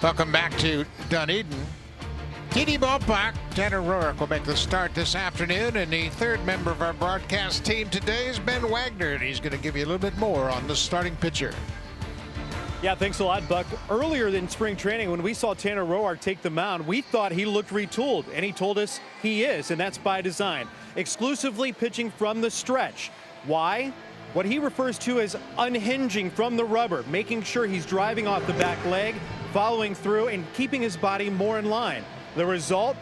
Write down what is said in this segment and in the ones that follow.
Welcome back to Dunedin. TD Ballpark. Tanner Roark will make the start this afternoon, and the third member of our broadcast team today is Ben Wagner, and he's going to give you a little bit more on the starting pitcher. Yeah, thanks a lot, Buck. Earlier in spring training, when we saw Tanner Roark take the mound, we thought he looked retooled, and he told us he is, and that's by design. Exclusively pitching from the stretch. Why? What he refers to as unhinging from the rubber, making sure he's driving off the back leg, following through, and keeping his body more in line. The result,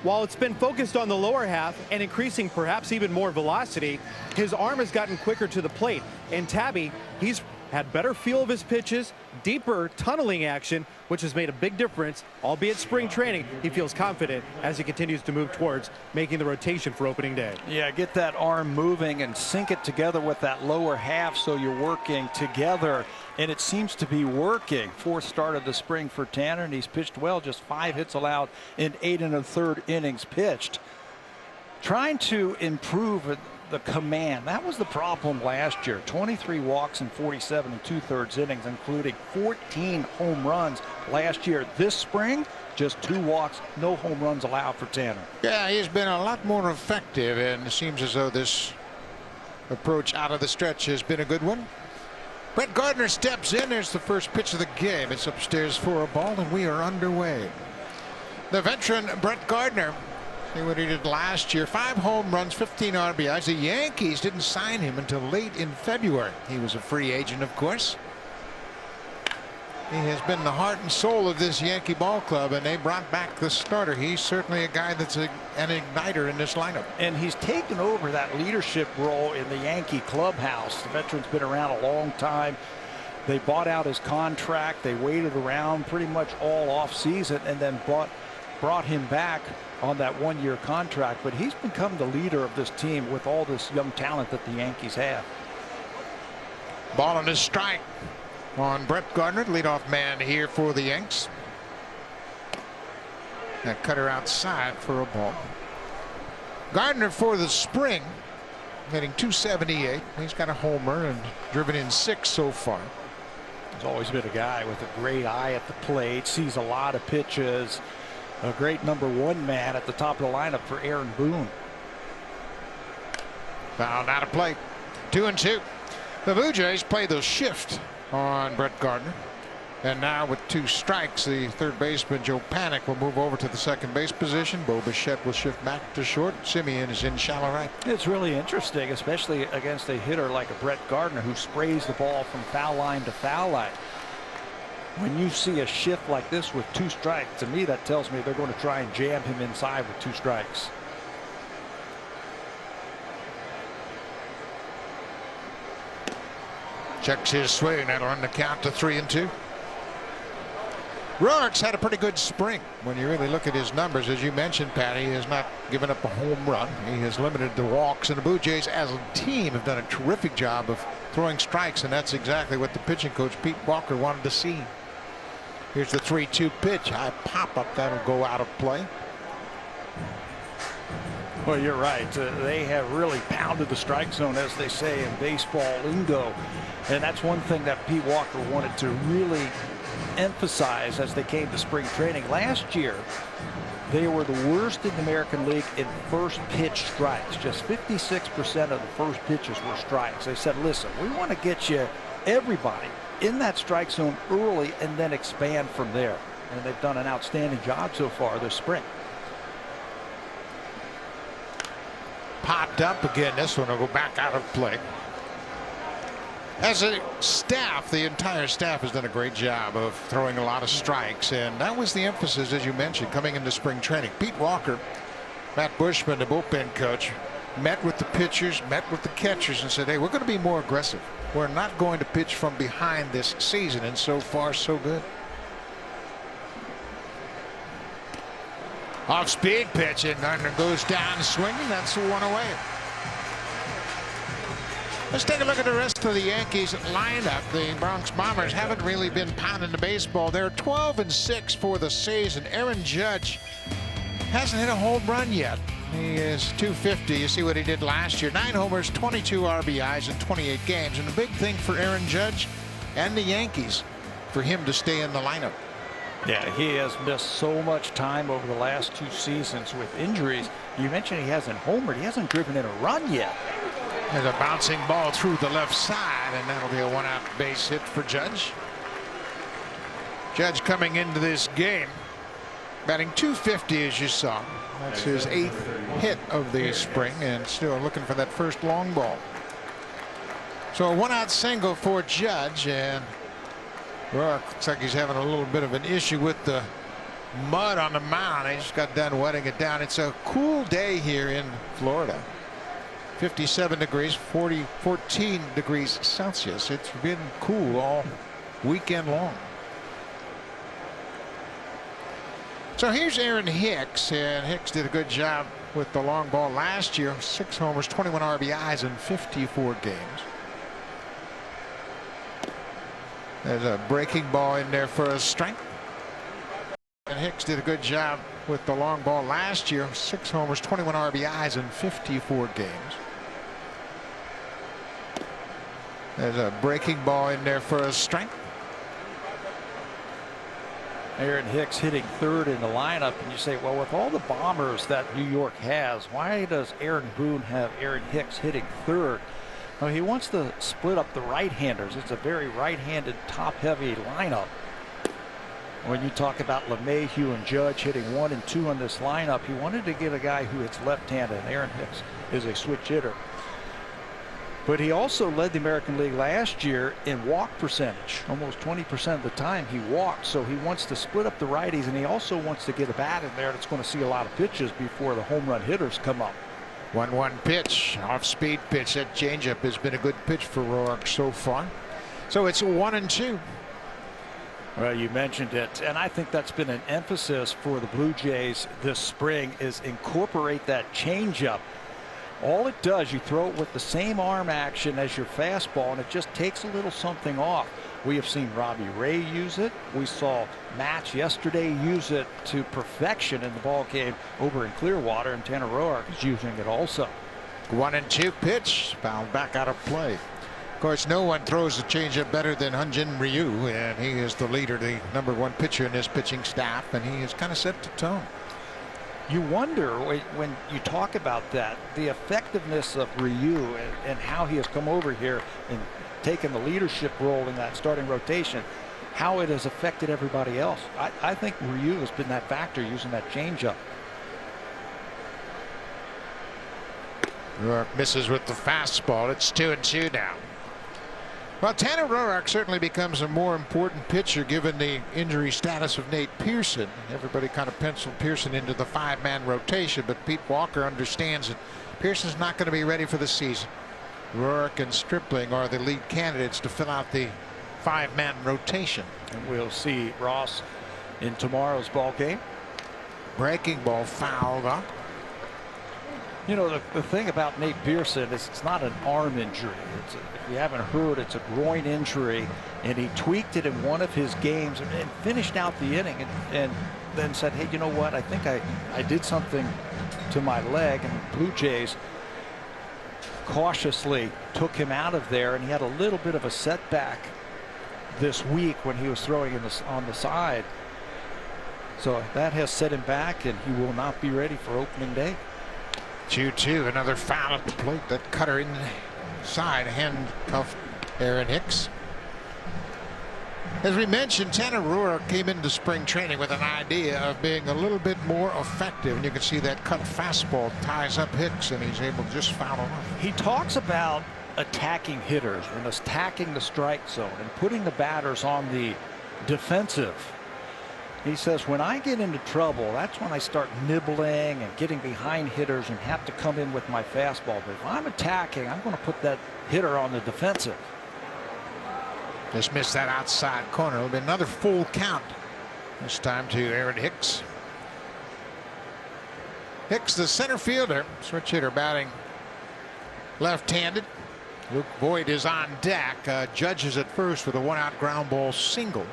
while it's been focused on the lower half and increasing perhaps even more velocity, his arm has gotten quicker to the plate. And Tabby, he's had better feel of his pitches, deeper tunneling action, which has made a big difference. Albeit spring training, he feels confident as he continues to move towards making the rotation for opening day. Yeah, get that arm moving and sync it together with that lower half so you're working together. And it seems to be working. Fourth start of the spring for Tanner, and he's pitched well. Just 5 hits allowed in 8 1/3 innings pitched. Trying to improve the command. That was the problem last year. 23 walks in 47 2/3 innings, including 14 home runs last year. This spring, just 2 walks, no home runs allowed for Tanner. Yeah, he's been a lot more effective, and it seems as though this approach out of the stretch has been a good one. Brett Gardner steps in. There's the first pitch of the game. It's upstairs for a ball, and we are underway. The veteran Brett Gardner, see what he did last year. 5 home runs, 15 RBIs. The Yankees didn't sign him until late in February. He was a free agent, of course. He has been the heart and soul of this Yankee ball club, and they brought back the starter. He's certainly a guy that's an igniter in this lineup. And he's taken over that leadership role in the Yankee clubhouse. The veteran's been around a long time. They bought out his contract. They waited around pretty much all off season and then brought him back on that 1-year contract. But he's become the leader of this team with all this young talent that the Yankees have. Ball on his strike on Brett Gardner, leadoff man here for the Yanks. That cutter outside for a ball. Gardner for the spring hitting .278. He's got a homer and driven in 6 so far. He's always been a guy with a great eye at the plate, sees a lot of pitches, a great #1 man at the top of the lineup for Aaron Boone. Fouled out of play. 2-2. The Blue Jays play the shift on Brett Gardner, and now with 2 strikes, the third baseman Joe Panik will move over to the second base position. Bo Bichette will shift back to short. Simeon is in shallow right. It's really interesting, especially against a hitter like a Brett Gardner who sprays the ball from foul line to foul line. When you see a shift like this with 2 strikes, to me that tells me they're going to try and jam him inside with 2 strikes. Checks his swing. That'll run the count to 3-2. Roark's had a pretty good spring. When you really look at his numbers, as you mentioned, Patty, he has not given up a home run. He has limited the walks, and the Blue Jays as a team have done a terrific job of throwing strikes, and that's exactly what the pitching coach Pete Walker wanted to see. Here's the 3-2 pitch. High pop up. That'll go out of play. Well, you're right. They have really pounded the strike zone, as they say in baseball lingo. And that's one thing that Pete Walker wanted to really emphasize as they came to spring training. Last year, they were the worst in the American League in first pitch strikes. Just 56% of the first pitches were strikes. They said, listen, we want to get you everybody in that strike zone early and then expand from there. And they've done an outstanding job so far this spring. Popped up again. This one will go back out of play. As a staff, the entire staff has done a great job of throwing a lot of strikes, and that was the emphasis, as you mentioned, coming into spring training. Pete Walker, Matt Bushman, the bullpen coach, met with the pitchers, met with the catchers, and said, hey, we're going to be more aggressive. We're not going to pitch from behind this season, and so far, so good. Off-speed pitch, and Gardner goes down swinging. That's 1 away. Let's take a look at the rest of the Yankees lineup. The Bronx Bombers haven't really been pounding the baseball. They're 12-6 for the season. Aaron Judge hasn't hit a home run yet. He is .250. You see what he did last year. 9 homers, 22 RBIs in 28 games. And the big thing for Aaron Judge and the Yankees, for him to stay in the lineup. Yeah, he has missed so much time over the last 2 seasons with injuries. You mentioned he hasn't homered. He hasn't driven in a run yet. There's a bouncing ball through the left side, and that'll be a 1-out base hit for Judge. Judge coming into this game batting .250, as you saw. That's his 8th hit of the spring, and still looking for that first long ball. So a 1-out single for Judge, and well, looks like he's having a little bit of an issue with the mud on the mound. He just got done wetting it down. It's a cool day here in Florida. 57 degrees, 14 degrees Celsius. It's been cool all weekend long. So here's Aaron Hicks, and Hicks did a good job with the long ball last year. 6 homers, 21 RBIs in 54 games. There's a breaking ball in there for a strike. And Hicks did a good job with the long ball last year. 6 homers, 21 RBIs in 54 games. There's a breaking ball in there for a strike. Aaron Hicks hitting 3rd in the lineup, and you say, well, with all the bombers that New York has, why does Aaron Boone have Aaron Hicks hitting 3rd? Well, he wants to split up the right-handers. It's a very right-handed, top-heavy lineup. When you talk about LeMahieu and Judge hitting 1 and 2 on this lineup, he wanted to get a guy who hits left-handed, and Aaron Hicks is a switch hitter. But he also led the American League last year in walk percentage. Almost 20% of the time he walked. So he wants to split up the righties, and he also wants to get a bat in there that's going to see a lot of pitches before the home run hitters come up. 1-1 pitch, off-speed pitch. That changeup has been a good pitch for Roark so far. So it's 1-2. Well, you mentioned it, and I think that's been an emphasis for the Blue Jays this spring, is incorporate that changeup. All it does, you throw it with the same arm action as your fastball, and it just takes a little something off. We have seen Robbie Ray use it. We saw Match yesterday use it to perfection in the ball game over in Clearwater, and Tanner Roark is using it also. 1-2 pitch, fouled back out of play. Of course, no one throws the changeup better than Hyun-Jin Ryu, and he is the leader, the #1 pitcher in this pitching staff, and he has kind of set the tone. You wonder when you talk about that, the effectiveness of Ryu and how he has come over here and taken the leadership role in that starting rotation, how it has affected everybody else. I think Ryu has been that factor using that changeup. Roark misses with the fastball. It's 2-2 now. Well, Tanner Roark certainly becomes a more important pitcher given the injury status of Nate Pearson. Everybody kind of penciled Pearson into the 5-man rotation, but Pete Walker understands that Pearson's not going to be ready for the season. Roark and Stripling are the lead candidates to fill out the 5-man rotation. And we'll see Ross in tomorrow's ball game. Breaking ball fouled up. You know, the thing about Nate Pearson is it's not an arm injury. If you haven't heard, it's a groin injury, and he tweaked it in one of his games and finished out the inning and then said, hey, you know what, I think I did something to my leg, and the Blue Jays cautiously took him out of there, and he had a little bit of a setback this week when he was throwing on the side. So that has set him back, and he will not be ready for opening day. 2-2, another foul at the plate. That cutter inside handcuffed Aaron Hicks. As we mentioned, Tanner Roark came into spring training with an idea of being a little bit more effective, and you can see that cut fastball ties up Hicks, and he's able to just foul him off. He talks about attacking hitters and attacking the strike zone and putting the batters on the defensive. He says, when I get into trouble, that's when I start nibbling and getting behind hitters and have to come in with my fastball. But if I'm attacking, I'm going to put that hitter on the defensive. Just missed that outside corner. It'll be another full count. This time to Aaron Hicks. Hicks, the center fielder, switch hitter, batting left-handed. Luke Voigt is on deck. Judge is at first with a 1-out ground ball single.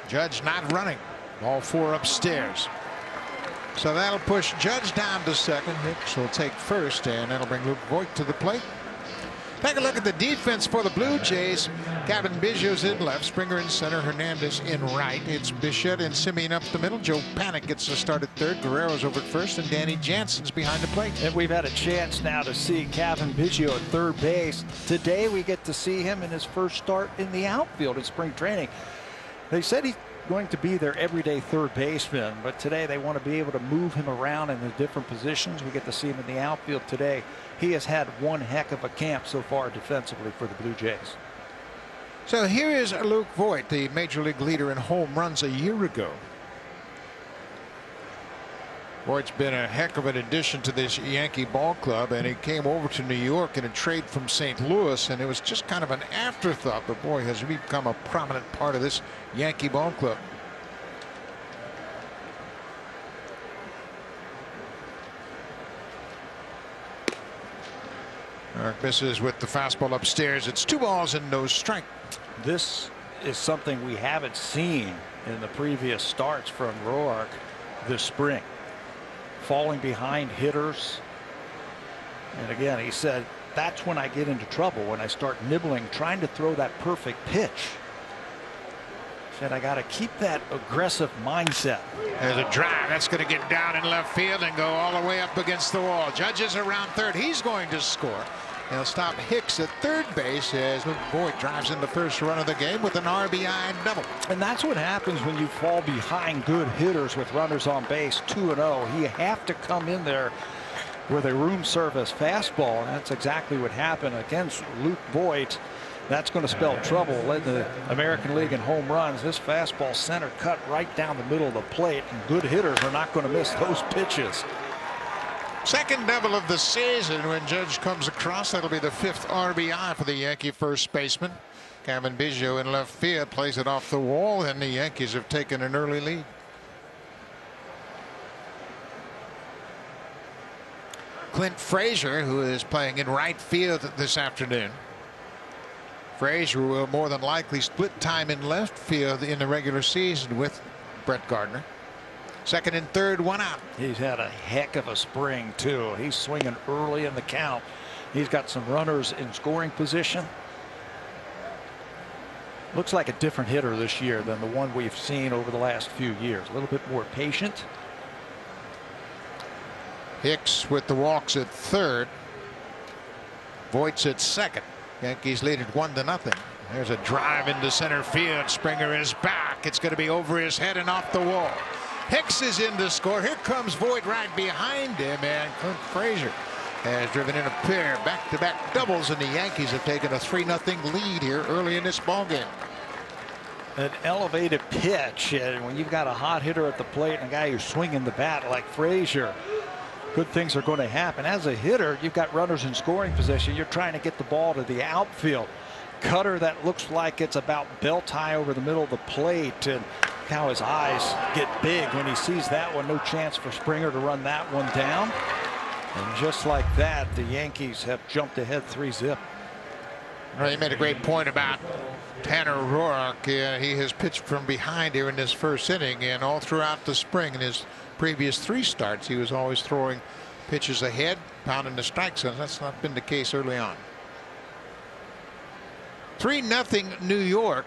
Judge not running. All 4 upstairs. So that'll push Judge down to second. Hicks will take first, and that'll bring Luke Voigt to the plate. Take a look at the defense for the Blue Jays. Gavin Biggio's in left, Springer in center, Hernandez in right. It's Bichette and Simeon up the middle. Joe Panic gets the start at third. Guerrero's over at first, and Danny Jansen's behind the plate. And we've had a chance now to see Gavin Biggio at third base. Today we get to see him in his first start in the outfield in spring training. They said he's going to be their everyday third baseman, but today they want to be able to move him around in the different positions. We get to see him in the outfield today. He has had one heck of a camp so far defensively for the Blue Jays. So here is Luke Voigt, the major league leader in home runs a year ago. Voigt's been a heck of an addition to this Yankee ball club, and he came over to New York in a trade from St. Louis, and it was just kind of an afterthought, but boy, has he become a prominent part of this Yankee ball club. Mark misses with the fastball upstairs. It's 2 balls and no strike. This is something we haven't seen in the previous starts from Roark this spring. Falling behind hitters. And again, he said, that's when I get into trouble, when I start nibbling, trying to throw that perfect pitch. He said, I got to keep that aggressive mindset. There's a drive that's going to get down in left field and go all the way up against the wall. Judges around third. He's going to score. He'll stop Hicks at third base as Luke Voigt drives in the first run of the game with an RBI double. And that's what happens when you fall behind good hitters with runners on base 2-0. You have to come in there with a room service fastball, and that's exactly what happened against Luke Voigt. That's going to spell trouble. Led the American League in home runs. This fastball center cut right down the middle of the plate, and good hitters are not going to miss those pitches. Second double of the season when Judge comes across. That'll be the 5th RBI for the Yankee first baseman. Gavin Biggio in left field plays it off the wall, and the Yankees have taken an early lead. Clint Frazier, who is playing in right field this afternoon. Frazier will more than likely split time in left field in the regular season with Brett Gardner. Second and third, 1 out. He's had a heck of a spring too. He's swinging early in the count. He's got some runners in scoring position. Looks like a different hitter this year than the one we've seen over the last few years. A little bit more patient. Hicks with the walks at third. Voigt's at second. Yankees lead it 1-0. There's a drive into center field. Springer is back. It's going to be over his head and off the wall. Hicks is in to score. Here comes Voigt right behind him, and Clint Frazier has driven in a pair back-to-back doubles, and the Yankees have taken a 3-0 lead here early in this ballgame. An elevated pitch, and when you've got a hot hitter at the plate and a guy who's swinging the bat like Frazier, good things are going to happen. As a hitter, you've got runners in scoring position. You're trying to get the ball to the outfield. Cutter that looks like it's about belt high over the middle of the plate, and how his eyes get big when he sees that one. No chance for Springer to run that one down. And just like that, the Yankees have jumped ahead 3-0. Well, you made a great point about Tanner Roark. He has pitched from behind here in this first inning, and all throughout the spring in his previous 3 starts, he was always throwing pitches ahead, pounding the strike zone. That's not been the case early on. 3-0 New York.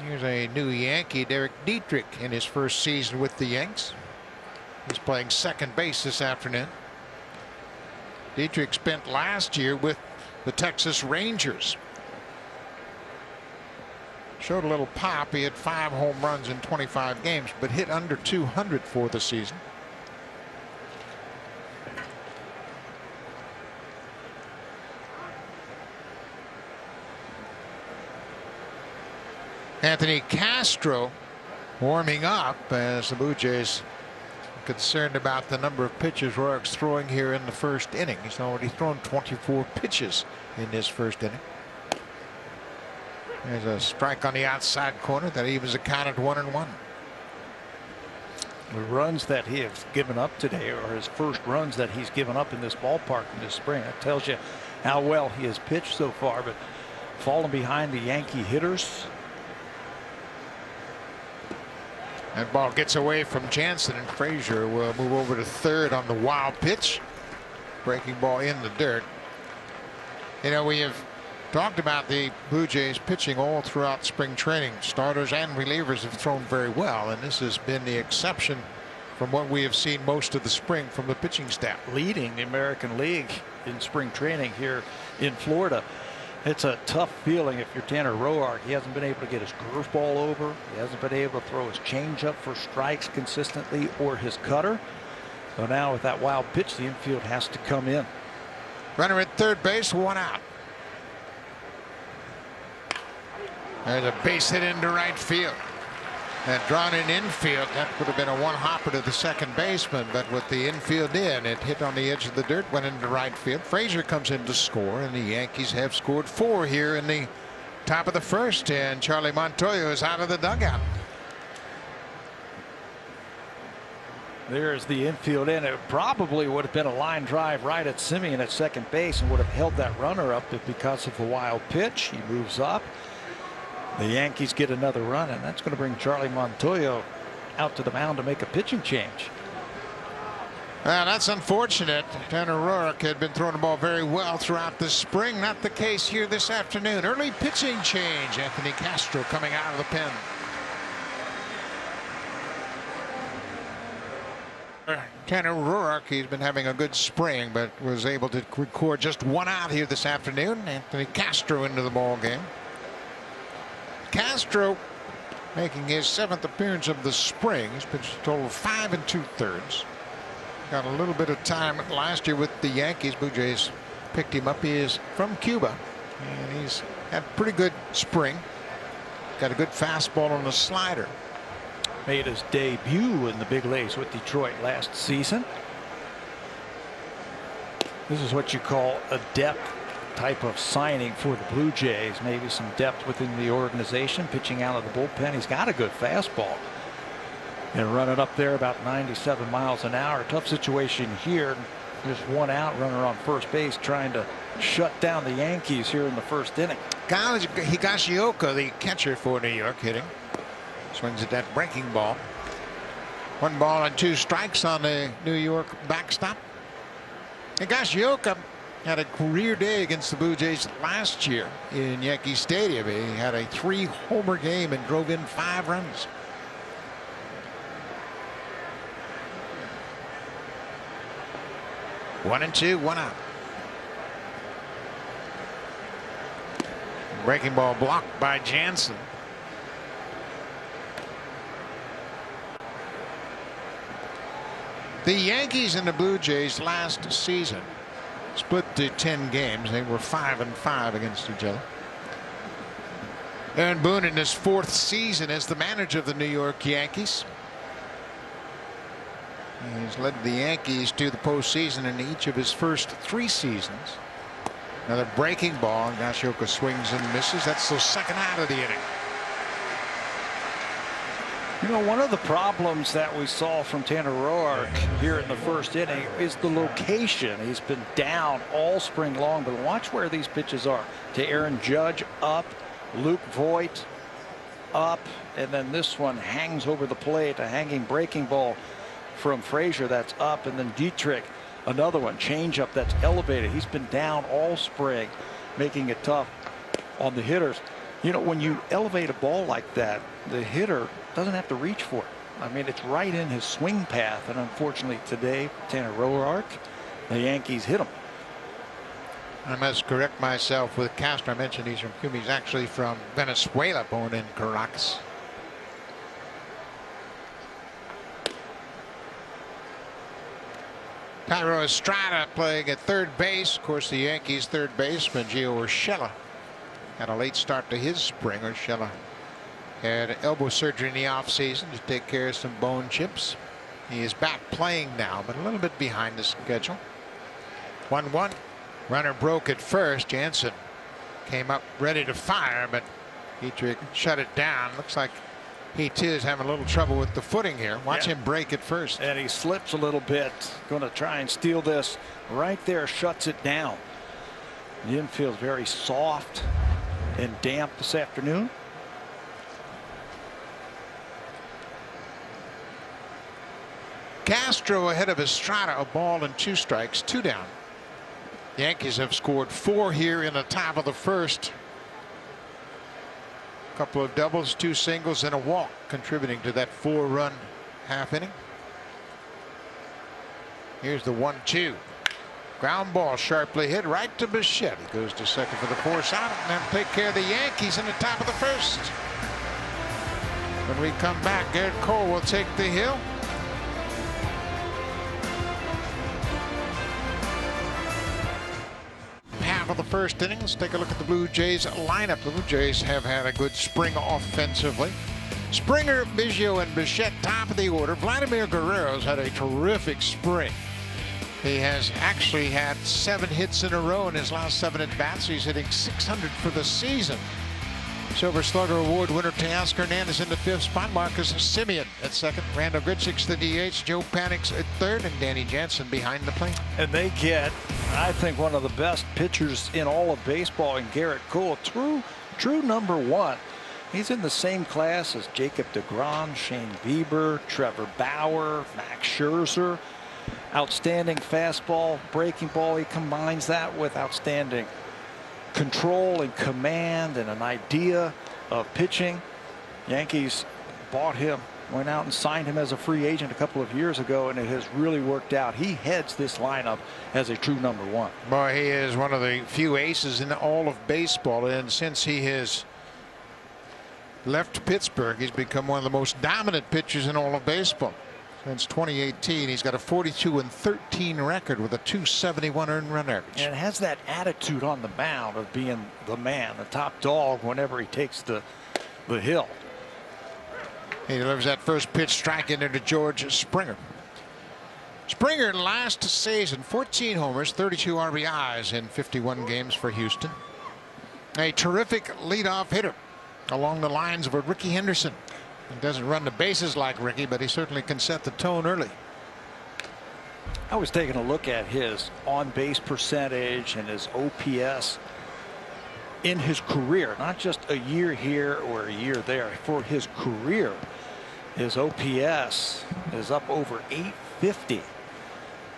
Here's a new Yankee, Derek Dietrich, in his first season with the Yanks. He's playing second base this afternoon. Dietrich spent last year with the Texas Rangers. Showed a little pop. He had 5 home runs in 25 games, but hit under 200 for the season. Anthony Castro warming up as the Blue Jays are concerned about the number of pitches Roark's throwing here in the first inning. He's already thrown 24 pitches in this first inning. There's a strike on the outside corner that evens the count at 1-1. The runs that he has given up today are his first runs that he's given up in this ballpark in this spring. That tells you how well he has pitched so far, but falling behind the Yankee hitters. That ball gets away from Jansen, and Frazier will move over to third on the wild pitch. Breaking ball in the dirt. You know, we have talked about the Blue Jays pitching all throughout spring training. Starters and relievers have thrown very well, and this has been the exception from what we have seen most of the spring from the pitching staff. Leading the American League in spring training here in Florida. It's a tough feeling if you're Tanner Roark. He hasn't been able to get his curveball over. He hasn't been able to throw his changeup for strikes consistently or his cutter. So now with that wild pitch, the infield has to come in. Runner at third base, 1 out. There's a base hit into right field. And drawn in infield, that would have been a one-hopper to the second baseman, but with the infield in, it hit on the edge of the dirt, went into right field. Frazier comes in to score, and the Yankees have scored 4 here in the top of the first, and Charlie Montoyo is out of the dugout. There's the infield in. It probably would have been a line drive right at Simeon at second base and would have held that runner up, but because of the wild pitch, he moves up. The Yankees get another run, and that's going to bring Charlie Montoyo out to the mound to make a pitching change. Well, that's unfortunate. Tanner Roark had been throwing the ball very well throughout the spring. Not the case here this afternoon. Early pitching change. Anthony Castro coming out of the pen. Tanner Roark, he's been having a good spring, but was able to record just 1 out here this afternoon. Anthony Castro into the ball game. Castro making his 7th appearance of the spring. He's pitched a total of 5 2/3. Got a little bit of time last year with the Yankees. Blue Jays picked him up. He is from Cuba, and he's had a pretty good spring. Got a good fastball on the slider. Made his debut in the big leagues with Detroit last season. This is what you call a depth type of signing for the Blue Jays. Maybe some depth within the organization. Pitching out of the bullpen. He's got a good fastball. And running up there about 97 miles an hour. Tough situation here. Just 1 out, runner on first base trying to shut down the Yankees here in the first inning. Higashioka, the catcher for New York, hitting. Swings at that breaking ball. 1 ball and 2 strikes on the New York backstop. Higashioka had a career day against the Blue Jays last year in Yankee Stadium. He had a 3-homer game and drove in 5 runs. One and 2, 1 out. Breaking ball blocked by Jansen. The Yankees and the Blue Jays last season split to 10 games. They were 5-5 against each other. Aaron Boone in his 4th season as the manager of the New York Yankees. He's led the Yankees to the postseason in each of his first 3 seasons. Another breaking ball. Higashioka swings and misses. That's the 2nd out of the inning. You know, one of the problems that we saw from Tanner Roark here in the first inning is the location. He's been down all spring long, but watch where these pitches are. To Aaron Judge, up. Luke Voigt, up. And then this one hangs over the plate. A hanging breaking ball from Frazier that's up. And then Dietrich, another one. Changeup that's elevated. He's been down all spring, making it tough on the hitters. You know, when you elevate a ball like that, the hitter doesn't have to reach for it. I mean, it's right in his swing path. And unfortunately today, Tanner Roark, the Yankees hit him. I must correct myself with Castro. I mentioned he's from Cuba. He's actually from Venezuela, born in Caracas. Thairo Estrada playing at third base. Of course, the Yankees' third baseman, Gio Urshela, had a late start to his spring. Urshela had elbow surgery in the offseason to take care of some bone chips. He is back playing now, but a little bit behind the schedule. 1-1. Runner broke at first. Jansen came up ready to fire, but Dietrich shut it down. Looks like he too is having a little trouble with the footing here. Watch him break at first. And he slips a little bit. Going to try and steal this. Right there, shuts it down. The infield's very soft and damp this afternoon. Castro ahead of Estrada, a ball and 2 strikes, 2 down. Yankees have scored 4 here in the top of the first. A couple of doubles, 2 singles, and a walk contributing to that 4-run half inning. Here's the 1-2. Ground ball sharply hit right to Bichette. He goes to second for the force out, and then take care of the Yankees in the top of the first. When we come back, Garrett Cole will take the hill. Half of the first inning. Let's take a look at the Blue Jays lineup. The Blue Jays have had a good spring offensively. Springer, Biggio, and Bichette top of the order. Vladimir Guerrero's had a terrific spring. He has actually had 7 hits in a row in his last 7 at-bats. He's hitting .600 for the season. Silver Slugger Award winner Teoscar Hernandez in the 5th spot. Marcus Semien at 2nd. Randall Grichuk's the DH. Joe Panik's at 3rd. And Danny Jansen behind the plate. And they get, I think, one of the best pitchers in all of baseball in Garrett Cole. True number 1. He's in the same class as Jacob deGrom, Shane Bieber, Trevor Bauer, Max Scherzer. Outstanding fastball, breaking ball. He combines that with outstanding control and command and an idea of pitching. Yankees bought him, went out and signed him as a free agent a couple of years ago, and it has really worked out. He heads this lineup as a true number 1. Boy, he is one of the few aces in all of baseball, and since he has left Pittsburgh, he's become one of the most dominant pitchers in all of baseball. Since 2018, he's got a 42-13 record with a .271 earned run average. And has that attitude on the mound of being the man, the top dog whenever he takes the hill. He delivers that first pitch, strike into George Springer. Springer last season, 14 homers, 32 RBIs in 51 games for Houston. A terrific leadoff hitter along the lines of a Ricky Henderson. He doesn't run the bases like Ricky, but he certainly can set the tone early. I was taking a look at his on-base percentage and his OPS in his career, not just a year here or a year there. For his career, his OPS is up over 850.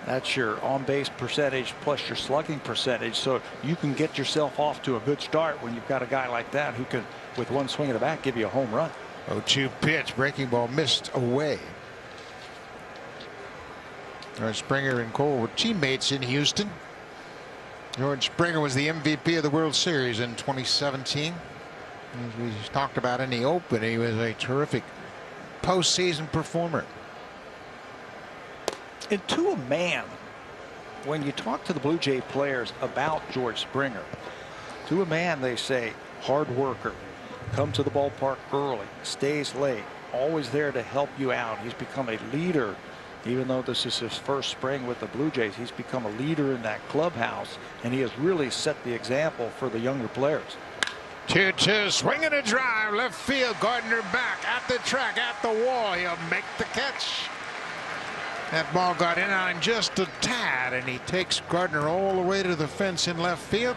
That's your on-base percentage plus your slugging percentage. So you can get yourself off to a good start when you've got a guy like that who can, with one swing of the bat, give you a home run. 0-2 pitch, breaking ball missed away. George Springer and Cole were teammates in Houston. George Springer was the MVP of the World Series in 2017. As we talked about in the open, he was a terrific postseason performer. And to a man, when you talk to the Blue Jay players about George Springer, to a man they say hard worker, come to the ballpark early, stays late, always there to help you out. He's become a leader. Even though this is his first spring with the Blue Jays, he's become a leader in that clubhouse, and he has really set the example for the younger players. 2-2, swing and a drive, left field. Gardner back at the track, at the wall. He'll make the catch. That ball got in on him just a tad, and he takes Gardner all the way to the fence in left field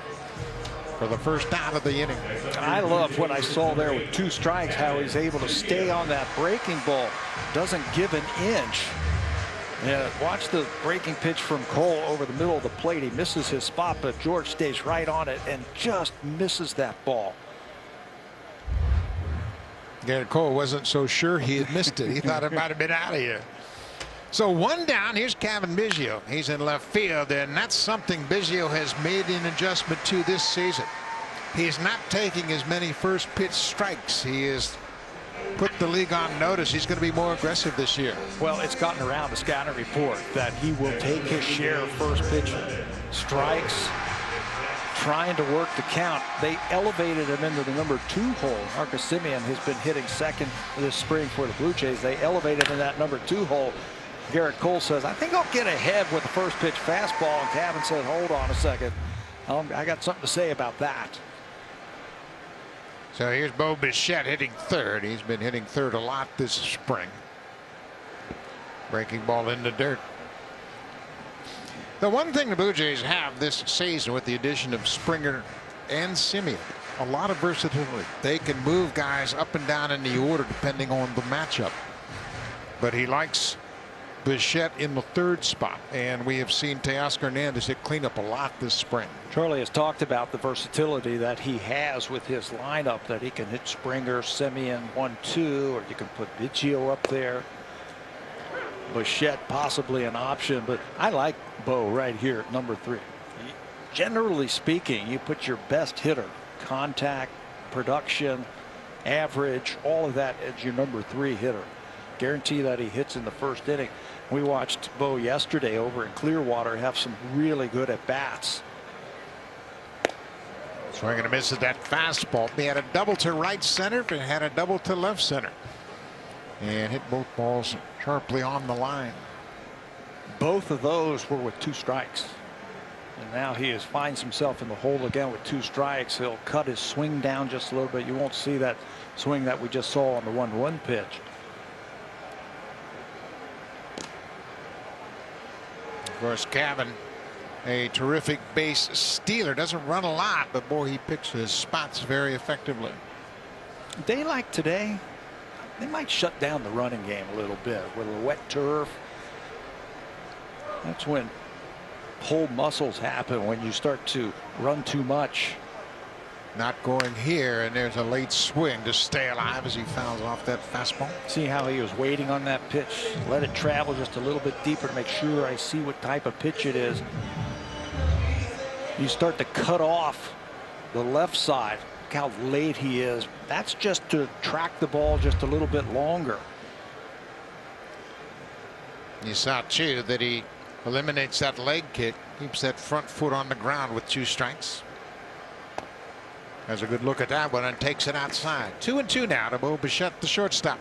for the first out of the inning. I love what I saw there with 2 strikes, how he's able to stay on that breaking ball, doesn't give an inch. Yeah, watch the breaking pitch from Cole over the middle of the plate. He misses his spot, but George stays right on it and just misses that ball. Garrett Cole wasn't so sure he had missed it. He thought it might have been out of here. So 1 down. Here's Cavan Biggio. He's in left field, and that's something Biggio has made an adjustment to this season. He's not taking as many first pitch strikes. He has put the league on notice. He's going to be more aggressive this year. Well, it's gotten around the scouting report that he will take his share of first pitch strikes, trying to work the count. They elevated him into the number 2 hole. Marcus Semien has been hitting second this spring for the Blue Jays. They elevated him in that number 2 hole. Garrett Cole says, I think I'll get ahead with the first pitch fastball. And Cavan says, hold on a second. I got something to say about that. So here's Bo Bichette hitting third. He's been hitting third a lot this spring. Breaking ball in the dirt. The one thing the Blue Jays have this season with the addition of Springer and Semien, a lot of versatility. They can move guys up and down in the order depending on the matchup. But he likes Bichette in the third spot, and we have seen Teoscar Hernandez hit cleanup a lot this spring. Charlie has talked about the versatility that he has with his lineup, that he can hit Springer, Semien 1-2, or you can put Biggio up there. Bichette possibly an option, but I like Bo right here at number 3. Generally speaking, you put your best hitter, contact, production, average, all of that as your number 3 hitter. Guarantee that he hits in the first inning. We watched Bo yesterday over in Clearwater have some really good at bats. Swing and a miss at that fastball. He had a double to right center and had a double to left center, and hit both balls sharply on the line. Both of those were with 2 strikes. And now he finds himself in the hole again with 2 strikes. He'll cut his swing down just a little bit. You won't see that swing that we just saw on the 1-1 pitch. Of course, Cavan, a terrific base stealer, doesn't run a lot, but boy, he picks his spots very effectively. A day like today, they might shut down the running game a little bit with a wet turf. That's when pulled muscles happen, when you start to run too much. Not going here, and there's a late swing to stay alive as he fouls off that fastball. See how he was waiting on that pitch, let it travel just a little bit deeper to make sure I see what type of pitch it is. You start to cut off the left side. Look how late he is. That's just to track the ball just a little bit longer. You saw too that he eliminates that leg kick, keeps that front foot on the ground with 2 strikes. Has a good look at that one and takes it outside. 2-2 now to Bo Bichette, the shortstop.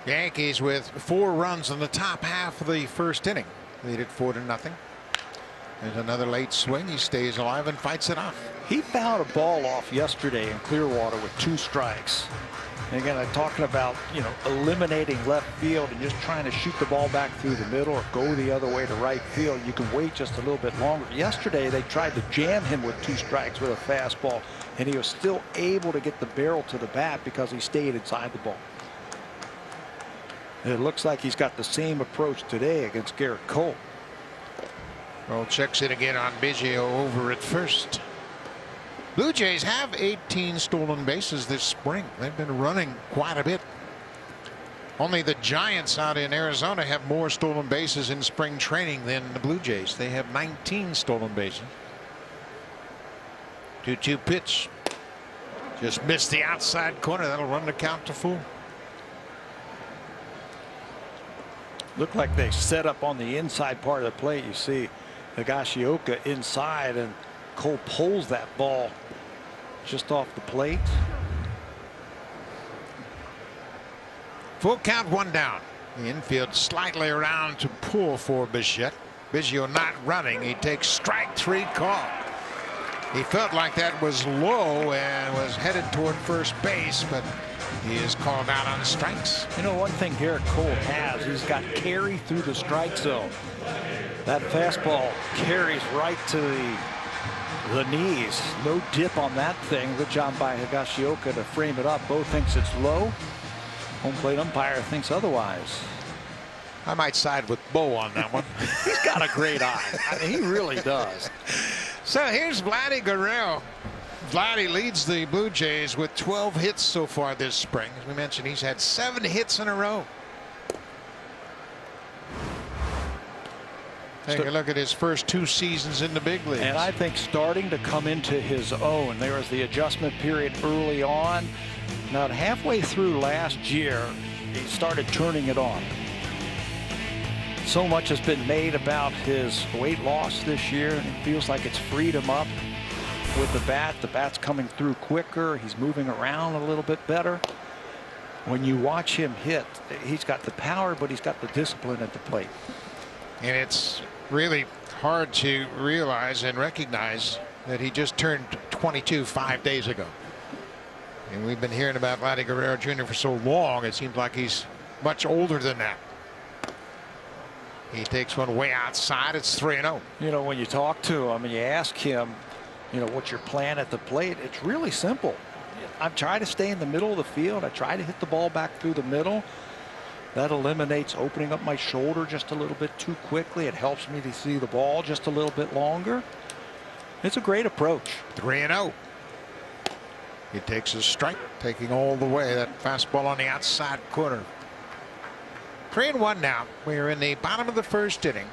Yankees with 4 runs in the top half of the first inning. Lead it 4-0. There's another late swing. He stays alive and fights it off. He fouled a ball off yesterday in Clearwater with 2 strikes. And again, I'm talking about, eliminating left field and just trying to shoot the ball back through the middle or go the other way to right field. You can wait just a little bit longer. Yesterday, they tried to jam him with 2 strikes with a fastball, and he was still able to get the barrel to the bat because he stayed inside the ball. It looks like he's got the same approach today against Garrett Cole. Well, checks it again on Biggio over at first. Blue Jays have 18 stolen bases this spring. They've been running quite a bit. Only the Giants out in Arizona have more stolen bases in spring training than the Blue Jays. They have 19 stolen bases. 2-2 pitch. Just missed the outside corner. That'll run the count to full. Looked like they set up on the inside part of the plate. You see Higashioka inside, and Cole pulls that ball just off the plate. Full count, 1 down. The infield slightly around to pull for Bichette. Biggio not running. He takes strike 3 call. He felt like that was low and was headed toward first base, but he is called out on strikes. One thing Garrett Cole has, he's got carry through the strike zone. That fastball carries right to the knees. No dip on that thing. Good job by Higashioka to frame it up. Bo thinks it's low. Home plate umpire thinks otherwise. I might side with Bo on that one. He's got a great eye. I mean, he really does. So here's Vladdy Guerrero. Vladdy leads the Blue Jays with 12 hits so far this spring. As we mentioned, he's had 7 hits in a row. Take a look at his first 2 seasons in the big leagues. And I think starting to come into his own. There was the adjustment period early on. Now halfway through last year, he started turning it on. So much has been made about his weight loss this year, and it feels like it's freed him up with the bat. The bat's coming through quicker. He's moving around a little bit better. When you watch him hit, he's got the power, but he's got the discipline at the plate. And it's really hard to realize and recognize that he just turned 22 5 days ago. And we've been hearing about Vladdy Guerrero Jr. for so long, it seems like he's much older than that. He takes one way outside. It's 3-0. When you talk to him and you ask him, what's your plan at the plate? It's really simple. I'm trying to stay in the middle of the field. I try to hit the ball back through the middle. That eliminates opening up my shoulder just a little bit too quickly. It helps me to see the ball just a little bit longer. It's a great approach. 3-0. He takes a strike, taking all the way. That fastball on the outside corner. 3-1 now. We are in the bottom of the first inning.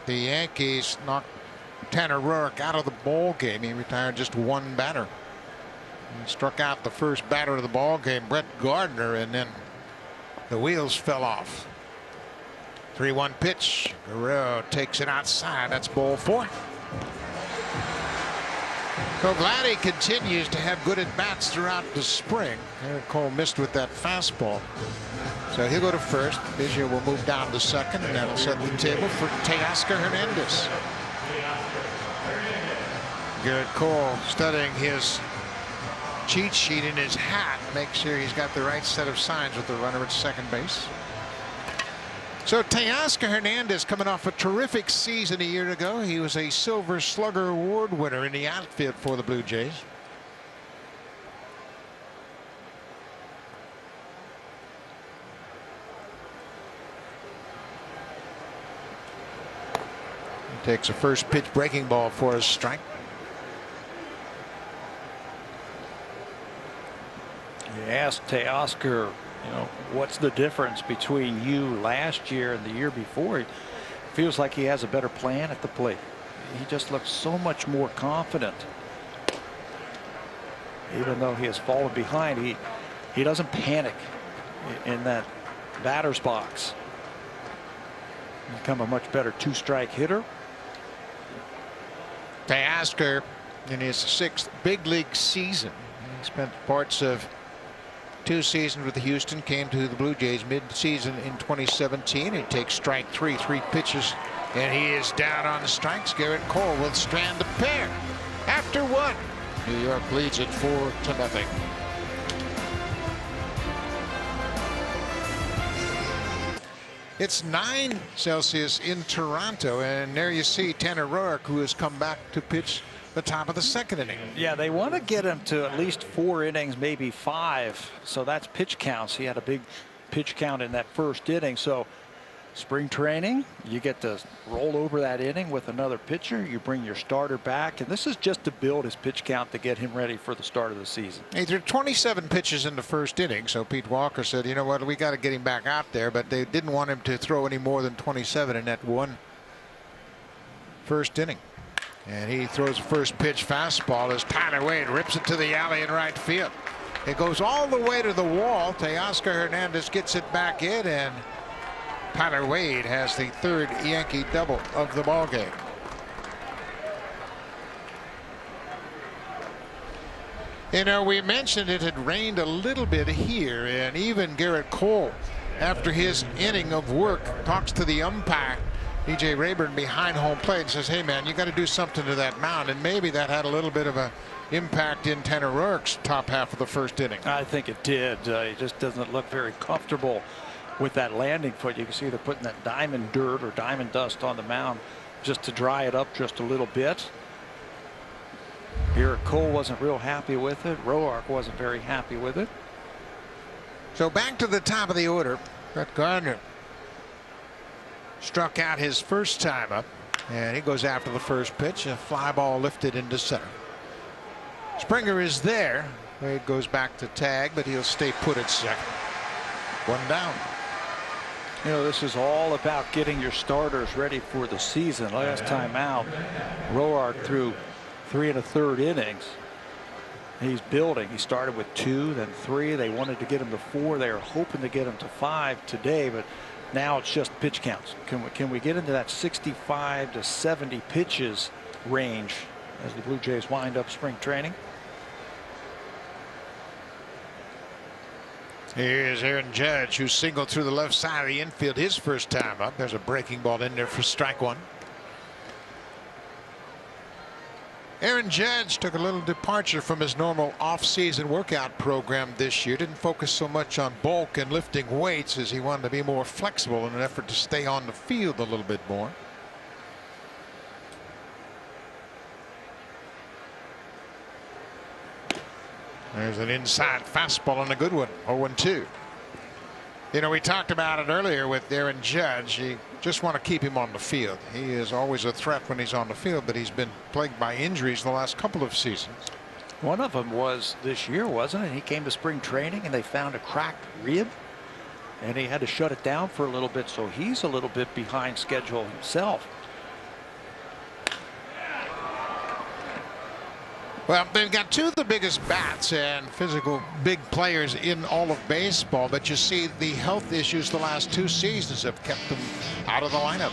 The Yankees knocked Tanner Roark out of the ball game. He retired just one batter. He struck out the first batter of the ball game, Brett Gardner, and then the wheels fell off. 3-1 pitch. Guerrero takes it outside. That's ball 4. So Vladdy continues to have good at bats throughout the spring. Eric Cole missed with that fastball. So he'll go to first. Biggio will move down to second, and that'll set the table for Teoscar Hernandez. Garrett Cole studying his cheat sheet in his hat. Make sure he's got the right set of signs with the runner at second base. So Teoscar Hernandez coming off a terrific season a year ago. He was a Silver Slugger Award winner in the outfield for the Blue Jays. He takes a first pitch breaking ball for a strike. You asked Teoscar, what's the difference between you last year and the year before? It feels like he has a better plan at the plate. He just looks so much more confident. Even though he has fallen behind, he doesn't panic in that batter's box. Become a much better 2-strike hitter. Teoscar in his 6th big league season. He spent parts of 2 seasons with Houston, came to the Blue Jays mid-season in 2017. He takes strike 3 pitches, and he is down on the strikes. Garrett Cole will strand the pair. After 1, New York leads it 4-0. It's 9 Celsius in Toronto, and there you see Tanner Roark, who has come back to pitch the top of the second inning. Yeah, they want to get him to at least 4 innings, maybe 5. So that's pitch counts. He had a big pitch count in that first inning. So spring training, you get to roll over that inning with another pitcher. You bring your starter back, and this is just to build his pitch count to get him ready for the start of the season. He threw 27 pitches in the first inning, so Pete Walker said, you know what, we got to get him back out there, but they didn't want him to throw any more than 27 in that one first inning. And he throws the first pitch fastball as Tyler Wade rips it to the alley in right field. It goes all the way to the wall. Teoscar Hernandez gets it back in, and Tyler Wade has the 3rd Yankee double of the ball game. We mentioned it had rained a little bit here, and even Garrett Cole, after his inning of work, talks to the umpire, E.J. Rayburn, behind home plate, and says, hey man, you got to do something to that mound. And maybe that had a little bit of a impact in Tanner Roark's top half of the first inning. I think it did. He just doesn't look very comfortable with that landing foot. You can see they're putting that diamond dirt or diamond dust on the mound just to dry it up just a little bit. Garrett Cole wasn't real happy with it. Roark wasn't very happy with it. So back to the top of the order. Brett Gardner struck out his first time up, and he goes after the first pitch. A fly ball lifted into center. Springer is there. Wade goes back to tag, but he'll stay put at second. 1 down. This is all about getting your starters ready for the season. Last time out, Roark threw 3 1/3 innings. He's building. He started with 2, then 3. They wanted to get him to 4. They were hoping to get him to 5 today, but now it's just pitch counts. Can we get into that 65 to 70 pitches range as the Blue Jays wind up spring training? Here's Aaron Judge, who singled through the left side of the infield his first time up. There's a breaking ball in there for strike 1. Aaron Judge took a little departure from his normal off-season workout program this year. Didn't focus so much on bulk and lifting weights as he wanted to be more flexible in an effort to stay on the field a little bit more. There's an inside fastball and a good one. 0-2. You know, we talked about it earlier with Aaron Judge. You just want to keep him on the field. He is always a threat when he's on the field, but he's been plagued by injuries the last couple of seasons. One of them was this year, wasn't it? He came to spring training and they found a cracked rib and he had to shut it down for a little bit, so he's a little bit behind schedule himself. Well, they've got two of the biggest bats and physical big players in all of baseball, but you see the health issues the last 2 seasons have kept them out of the lineup.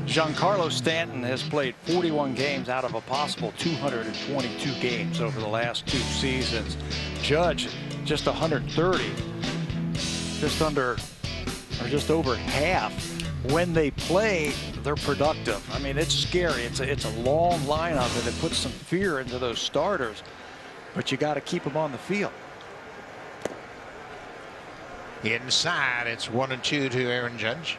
Giancarlo Stanton has played 41 games out of a possible 222 games over the last 2 seasons. Judge just 130, just under or just over half. When they play, they're productive. I mean, it's scary. It's a long lineup and it puts some fear into those starters, but you got to keep them on the field. Inside, it's 1-2 to Aaron Judge.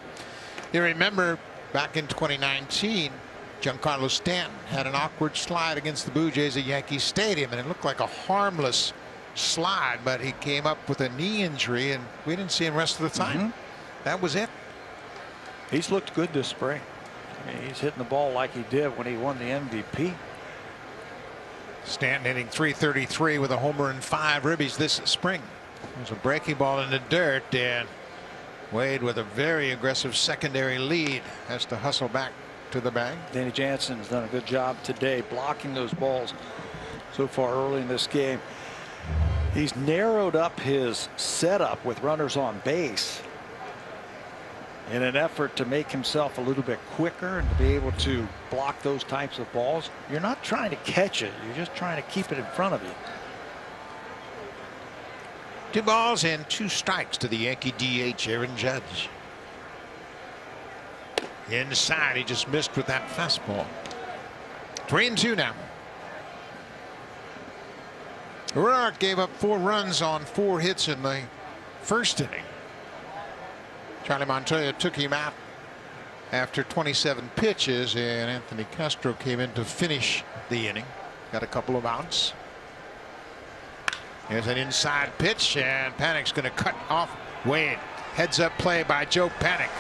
You remember back in 2019, Giancarlo Stanton had an awkward slide against the Blue Jays at Yankee Stadium, and it looked like a harmless slide, but he came up with a knee injury and we didn't see him rest of the time. That was it. He's looked good this spring. I mean, he's hitting the ball like he did when he won the MVP. Stanton hitting .333 with a homer and 5 ribbies this spring. There's a breaking ball in the dirt, and Wade, with a very aggressive secondary lead, has to hustle back to the bag. Danny Jansen has done a good job today blocking those balls so far early in this game. He's narrowed up his setup with runners on base in an effort to make himself a little bit quicker and to be able to block those types of balls. You're not trying to catch it, you're just trying to keep it in front of you. 2 balls and 2 strikes to the Yankee DH, Aaron Judge. Inside, he just missed with that fastball. 3-2 now. Roark gave up 4 runs on 4 hits in the first inning. Charlie Montoya took him out after 27 pitches, and Anthony Castro came in to finish the inning. Got a couple of outs. Here's an inside pitch, and Panic's going to cut off Wade. Heads up play by Joe Panic.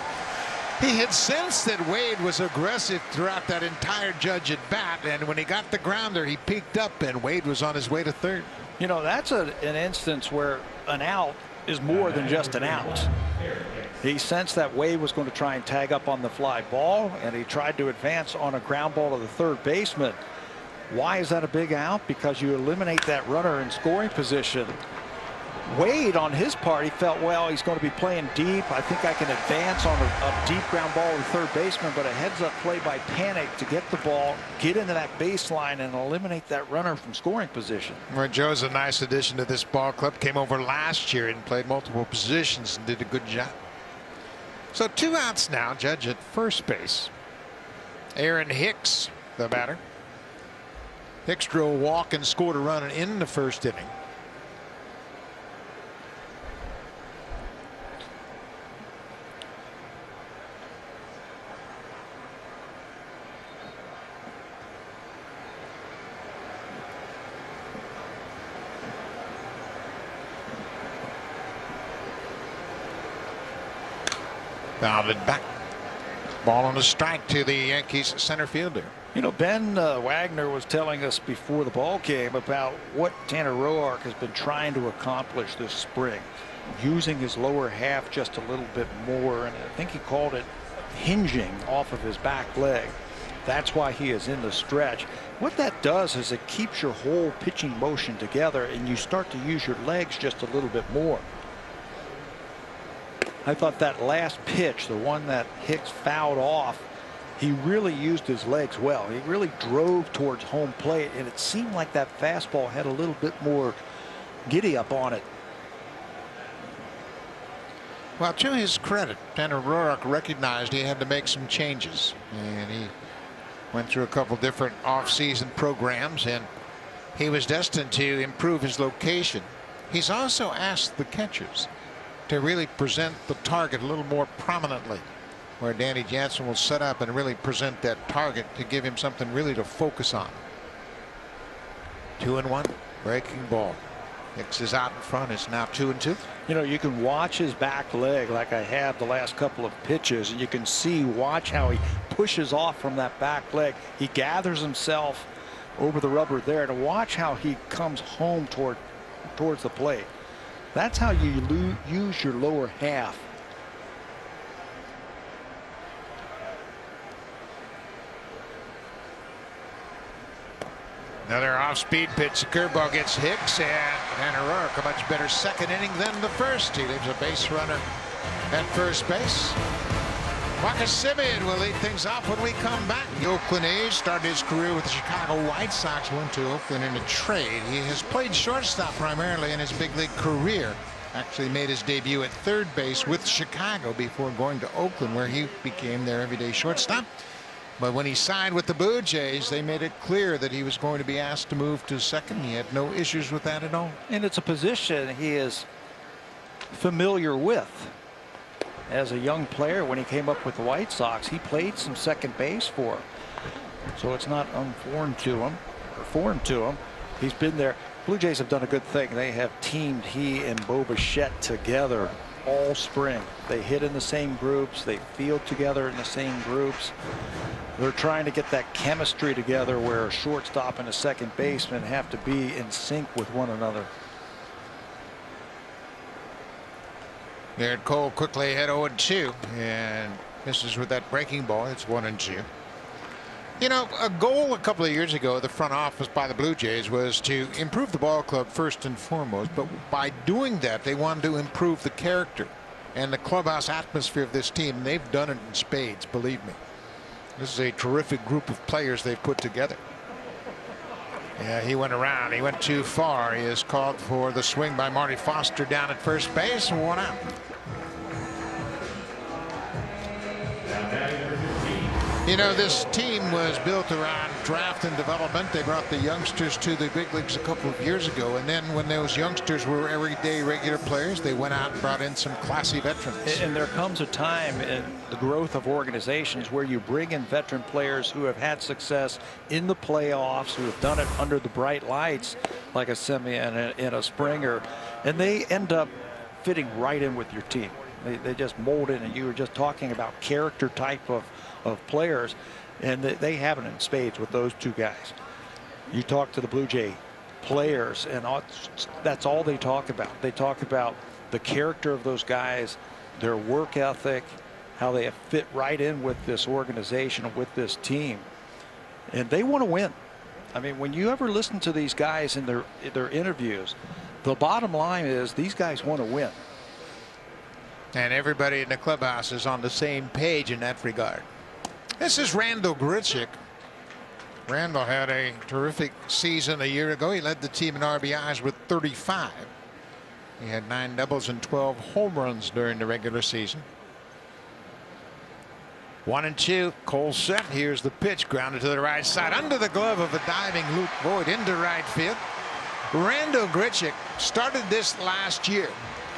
He had sensed that Wade was aggressive throughout that entire Judge at bat, and when he got the grounder, he peeked up, and Wade was on his way to third. You know, that's an instance where an out is more than just an out. He sensed that Wade was going to try and tag up on the fly ball, and he tried to advance on a ground ball to the third baseman. Why is that a big out? Because you eliminate that runner in scoring position. Wade, on his part, he felt, well, he's going to be playing deep. I think I can advance on a deep ground ball to the third baseman, but a heads-up play by Panic to get the ball, get into that baseline, and eliminate that runner from scoring position. Well, Joe's a nice addition to this ball club. Came over last year and played multiple positions and did a good job. So 2 outs now. Judge at first base. Aaron Hicks, the batter. Hicks drew a walk and scored a run in the first inning. Fouled back. Ball on a strike to the Yankees center fielder. You know, Ben Wagner was telling us before the ball game about what Tanner Roark has been trying to accomplish this spring, using his lower half just a little bit more, and I think he called it hinging off of his back leg. That's why he is in the stretch. What that does is it keeps your whole pitching motion together, and you start to use your legs just a little bit more. I thought that last pitch, the one that Hicks fouled off, he really used his legs well. He really drove towards home plate, and it seemed like that fastball had a little bit more giddy up on it. Well, to his credit, Tanner Roark recognized he had to make some changes, and he went through a couple different off-season programs, and he was destined to improve his location. He's also asked the catchers to really present the target a little more prominently, where Danny Jansen will set up and really present that target to give him something really to focus on. 2-1, breaking ball. Hicks is out in front. It's now 2-2. You know, you can watch his back leg like I have the last couple of pitches, and you can watch how he pushes off from that back leg. He gathers himself over the rubber there, to watch how he comes home towards the plate. That's how you use your lower half. Another off-speed pitch. The curveball gets Hicks, and Tanner Roark a much better second inning than the first. He leaves a base runner at first base. Marcus Semien will lead things off when we come back. The Oakland A's started his career with the Chicago White Sox, went to Oakland in a trade. He has played shortstop primarily in his big league career. Actually made his debut at third base with Chicago before going to Oakland, where he became their everyday shortstop. But when he signed with the Blue Jays, they made it clear that he was going to be asked to move to second. He had no issues with that at all. And it's a position he is familiar with. As a young player, when he came up with the White Sox, he played some second base for him. So it's not foreign to him. He's been there. Blue Jays have done a good thing. They have teamed he and Bo Bichette together all spring. They hit in the same groups. They field together in the same groups. They're trying to get that chemistry together where a shortstop and a second baseman have to be in sync with one another. Garrett Cole quickly ahead 0-2 and misses with that breaking ball. It's 1-2. You know, a goal a couple of years ago, the front office by the Blue Jays was to improve the ball club first and foremost. But by doing that, they wanted to improve the character and the clubhouse atmosphere of this team. And they've done it in spades, believe me. This is a terrific group of players they've put together. Yeah, he went around. He went too far. He is called for the swing by Marty Foster down at first base, and 1 out. You know, this team was built around draft and development. They brought the youngsters to the big leagues a couple of years ago, and then when those youngsters were everyday regular players, they went out and brought in some classy veterans. And there comes a time in the growth of organizations where you bring in veteran players who have had success in the playoffs, who have done it under the bright lights, like a Semien and a Springer, and they end up fitting right in with your team. They just mold in, and you were just talking about character type of players, and they have it in spades with those two guys. You talk to the Blue Jay players, and that's all they talk about. They talk about the character of those guys, their work ethic, how they have fit right in with this organization, with this team, and they want to win. I mean, when you ever listen to these guys in their interviews, the bottom line is these guys want to win. And everybody in the clubhouse is on the same page in that regard. This is Randal Grichuk. Randall had a terrific season a year ago. He led the team in RBIs with 35. He had 9 doubles and 12 home runs during the regular season. 1-2. Cole set. Here's the pitch, grounded to the right side under the glove of a diving Luke Voigt into right field. Randal Grichuk started this last year,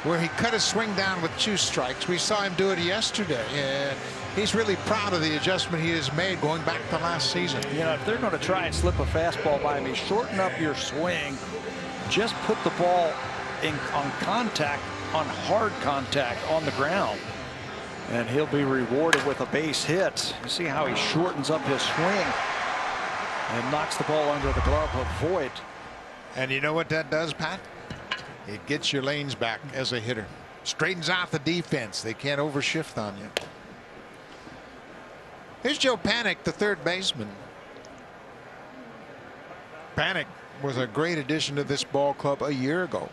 where he cut his swing down with 2 strikes. We saw him do it yesterday, and he's really proud of the adjustment he has made going back to last season. You know, if they're going to try and slip a fastball by me, shorten up your swing. Just put the ball on contact, on hard contact on the ground, and he'll be rewarded with a base hit. You see how he shortens up his swing and knocks the ball under the glove of Voigt. And you know what that does, Pat? It gets your lanes back as a hitter. Straightens out the defense. They can't overshift on you. Here's Joe Panik, the third baseman. Panik was a great addition to this ball club a year ago.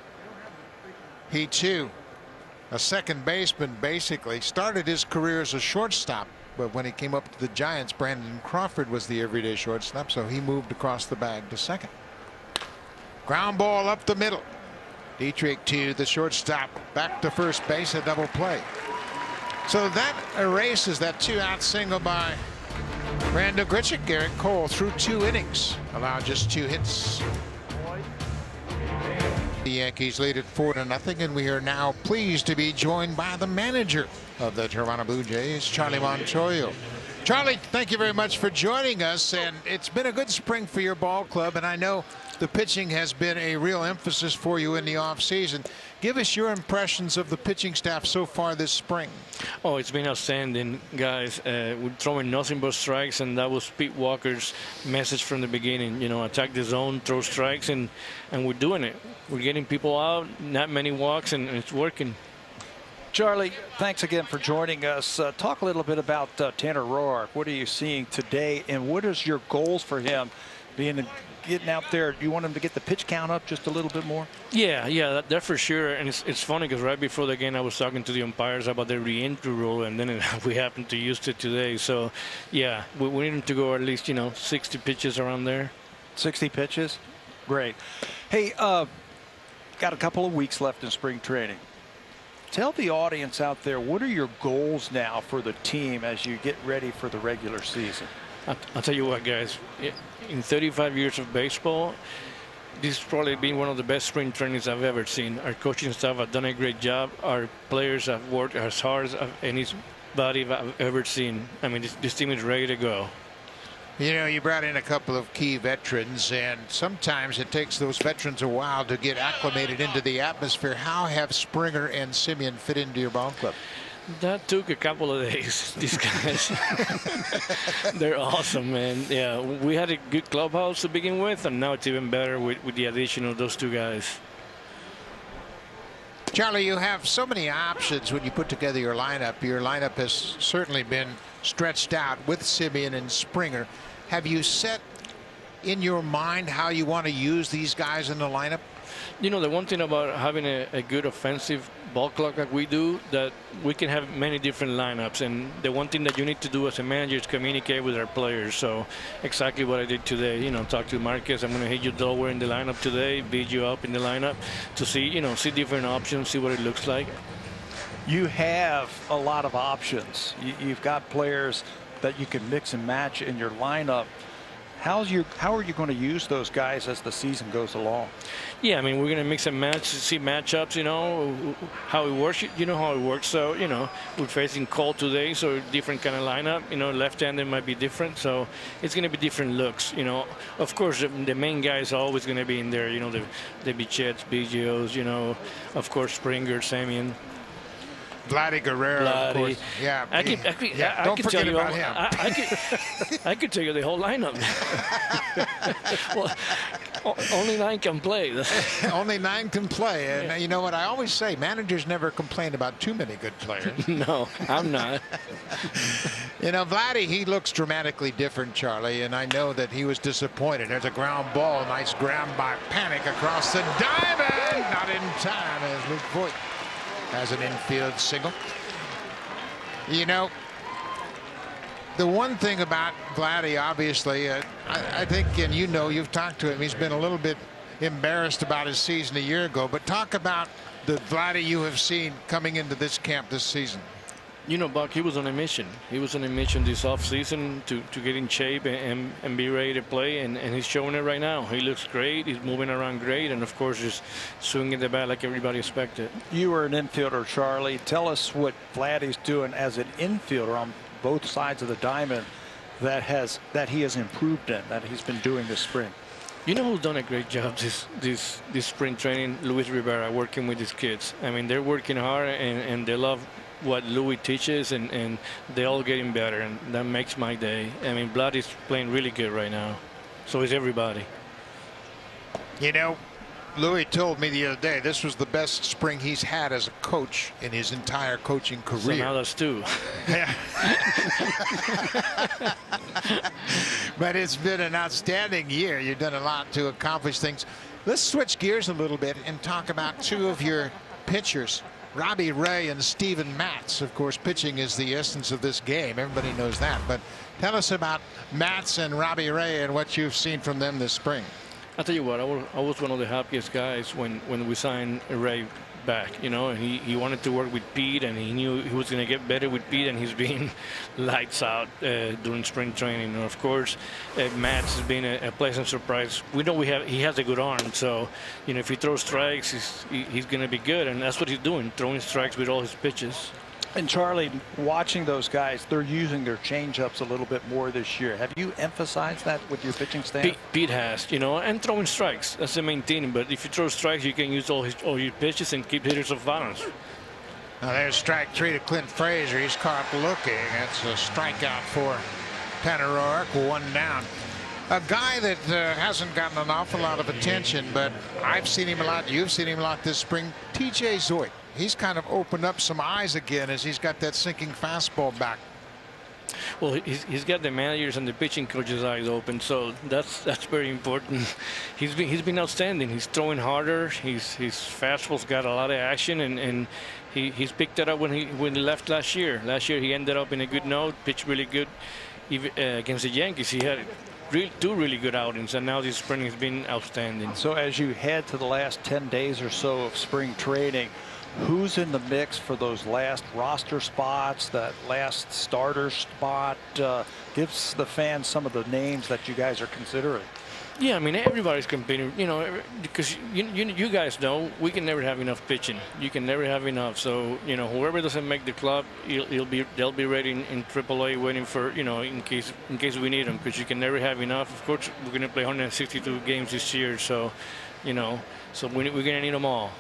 He too, a second baseman, basically started his career as a shortstop, but when he came up to the Giants, Brandon Crawford was the everyday shortstop, so he moved across the bag to second. Ground ball up the middle. Dietrich to the shortstop, back to first base, a double play. So that erases that 2-out single by Randal Grichuk. Garrett Cole through 2 innings, allowed just 2 hits. The Yankees lead it 4-0, and we are now pleased to be joined by the manager of the Toronto Blue Jays, Charlie Montoyo. Charlie, thank you very much for joining us, and it's been a good spring for your ball club, and I know the pitching has been a real emphasis for you in the offseason. Give us your impressions of the pitching staff so far this spring. Oh, it's been outstanding, guys. We're throwing nothing but strikes, and that was Pete Walker's message from the beginning. You know, attack the zone, throw strikes, and we're doing it. We're getting people out, not many walks, and it's working. Charlie, thanks again for joining us. Talk a little bit about Tanner Roark. What are you seeing today, and what is your goals for him getting out there? Do you want him to get the pitch count up just a little bit more? Yeah, that for sure. And it's funny because right before the game I was talking to the umpires about the re-entry rule, and then we happened to use it today. So yeah, we need him to go at least 60 pitches around there. 60 pitches? Great. Hey, got a couple of weeks left in spring training. Tell the audience out there, what are your goals now for the team as you get ready for the regular season? I'll tell you what, guys. In 35 years of baseball, this has probably been one of the best spring trainings I've ever seen. Our coaching staff have done a great job. Our players have worked as hard as anybody I've ever seen. I mean, this team is ready to go. You know, you brought in a couple of key veterans, and sometimes it takes those veterans a while to get acclimated into the atmosphere. How have Springer and Semien fit into your ball club? That took a couple of days. These guys, they're awesome, man. Yeah, we had a good clubhouse to begin with, and now it's even better with the addition of those two guys. Charlie, you have so many options when you put together your lineup. Your lineup has certainly been stretched out with Semien and Springer. Have you set in your mind how you want to use these guys in the lineup? You know, the one thing about having a good offensive ball club like we do, that we can have many different lineups, and the one thing that you need to do as a manager is communicate with our players. So exactly what I did today, talk to Marquez. I'm going to hit you lower in the lineup today, beat you up in the lineup to see, see different options, see what it looks like. You have a lot of options. You've got players that you can mix and match in your lineup. How are you going to use those guys as the season goes along? Yeah, I mean, we're going to mix and match, see matchups, how it works. You know how it works. So, we're facing Cole today, so different kind of lineup. Left-handed might be different. So it's going to be different looks. Of course, the main guys are always going to be in there. The Bichets, BGOs, of course, Springer, Semien. Vladdy Guerrero, of course. Yeah. Don't forget about him. I could tell you the whole lineup. Well, only 9 can play. Only 9 can play. And you know what I always say, managers never complain about too many good players. No, I'm not. Vladdy, he looks dramatically different, Charlie, and I know that he was disappointed. There's a ground ball, nice grab by Panic across the diamond. Not in time as Luke Voigt has an infield single. The one thing about Vladdy, obviously, I think, and you've talked to him, he's been a little bit embarrassed about his season a year ago, but talk about the Vladdy you have seen coming into this camp this season. Buck, he was on a mission. He was on a mission this offseason to get in shape and be ready to play, and he's showing it right now. He looks great. He's moving around great, and, of course, just swinging the bat like everybody expected. You were an infielder, Charlie. Tell us what Vladdy's doing as an infielder on both sides of the diamond that he has improved in, that he's been doing this spring. Who's done a great job this spring training? Luis Rivera, working with his kids. I mean, they're working hard, and they love what Louis teaches, and they're all getting better, and that makes my day. I mean, Blood is playing really good right now. So is everybody. Louis told me the other day this was the best spring he's had as a coach in his entire coaching career. So now that's 2. Yeah. But it's been an outstanding year. You've done a lot to accomplish things. Let's switch gears a little bit and talk about 2 of your pitchers, Robbie Ray and Steven Matz. Of course, pitching is the essence of this game. Everybody knows that. But tell us about Matz and Robbie Ray and what you've seen from them this spring. I'll tell you what, I was one of the happiest guys when we signed Ray back. And he wanted to work with Pete, and he knew he was going to get better with Pete, and he's been lights out during spring training. And of course, Matz has been a pleasant surprise. We know he has a good arm, so if he throws strikes, he's going to be good, and that's what he's doing, throwing strikes with all his pitches. And Charlie, watching those guys, they're using their changeups a little bit more this year. Have you emphasized that with your pitching staff? Pete has, and throwing strikes. That's the main thing. But if you throw strikes, you can use all your pitches and keep hitters off balance. Now there's strike 3 to Clint Frazier. He's caught looking. It's a strikeout for Tanner Roark. 1 down. A guy that hasn't gotten an awful lot of attention, but I've seen him a lot. You've seen him a lot this spring. TJ Zoit. He's kind of opened up some eyes again as he's got that sinking fastball back. Well, he's got the managers and the pitching coaches' eyes open, so that's very important. He's been outstanding. He's throwing harder. His fastball's got a lot of action, and he's picked it up when he left last year. Last year he ended up in a good note, pitched really good. Even against the Yankees, he had two really good outings, and now this spring has been outstanding. So as you head to the last 10 days or so of spring training, who's in the mix for those last roster spots, that last starter spot? Gives the fans some of the names that you guys are considering. Yeah, I mean, everybody's competing, because you guys know we can never have enough pitching. You can never have enough. So, whoever doesn't make the club, they'll be ready in AAA waiting for, in case we need them, because you can never have enough. Of course, we're going to play 162 games this year, so, so we're going to need them all.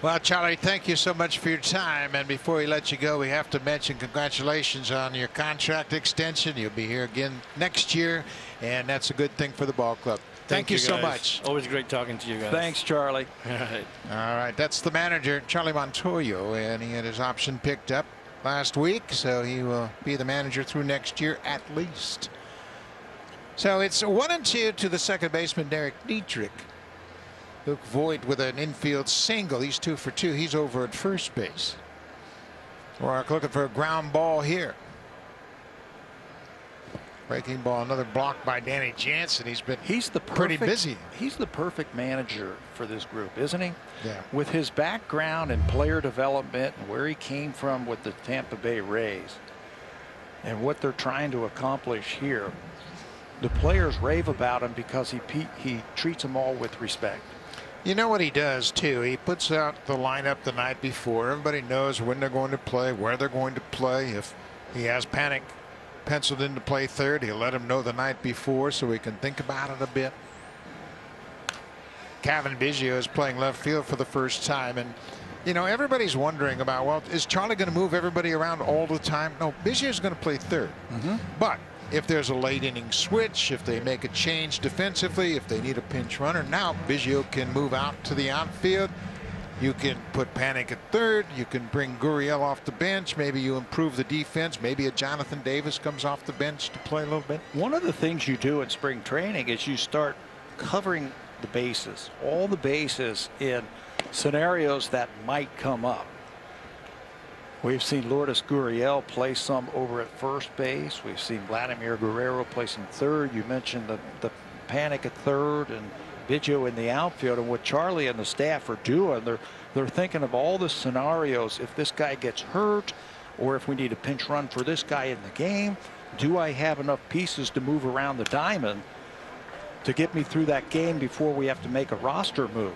Well, Charlie, thank you so much for your time. And before we let you go, we have to mention congratulations on your contract extension. You'll be here again next year, and that's a good thing for the ball club. Thank you so much. Always great talking to you guys. Thanks, Charlie. All right. That's the manager, Charlie Montoyo, and he had his option picked up last week, so he will be the manager through next year at least. So it's 1-2 to the second baseman, Derek Dietrich. Luke Voigt with an infield single. He's 2 for 2. He's over at first base. Roark looking for a ground ball here. Breaking ball, another block by Danny Jansen. He's been pretty busy. He's the perfect manager for this group, isn't he? Yeah. With his background in player development and where he came from with the Tampa Bay Rays and what they're trying to accomplish here, the players rave about him because he treats them all with respect. You know what he does too? He puts out the lineup the night before. Everybody knows when they're going to play, where they're going to play. If he has Panic penciled in to play third, he'll let him know the night before so he can think about it a bit. Cavan Biggio is playing left field for the first time, and everybody's wondering about, well, is Charlie going to move everybody around all the time? No, Biggio is going to play third. But if there's a late inning switch, if they make a change defensively, if they need a pinch runner, now Biggio can move out to the outfield. You can put Panic at third. You can bring Gurriel off the bench. Maybe you improve the defense. Maybe a Jonathan Davis comes off the bench to play a little bit. One of the things you do in spring training is you start covering the bases, all the bases in scenarios that might come up. We've seen Lourdes Gurriel play some over at first base. We've seen Vladimir Guerrero play some third. You mentioned the Panic at third and Biggio in the outfield. And what Charlie and the staff are doing, they're thinking of all the scenarios. If this guy gets hurt, or if we need a pinch run for this guy in the game, do I have enough pieces to move around the diamond to get me through that game before we have to make a roster move?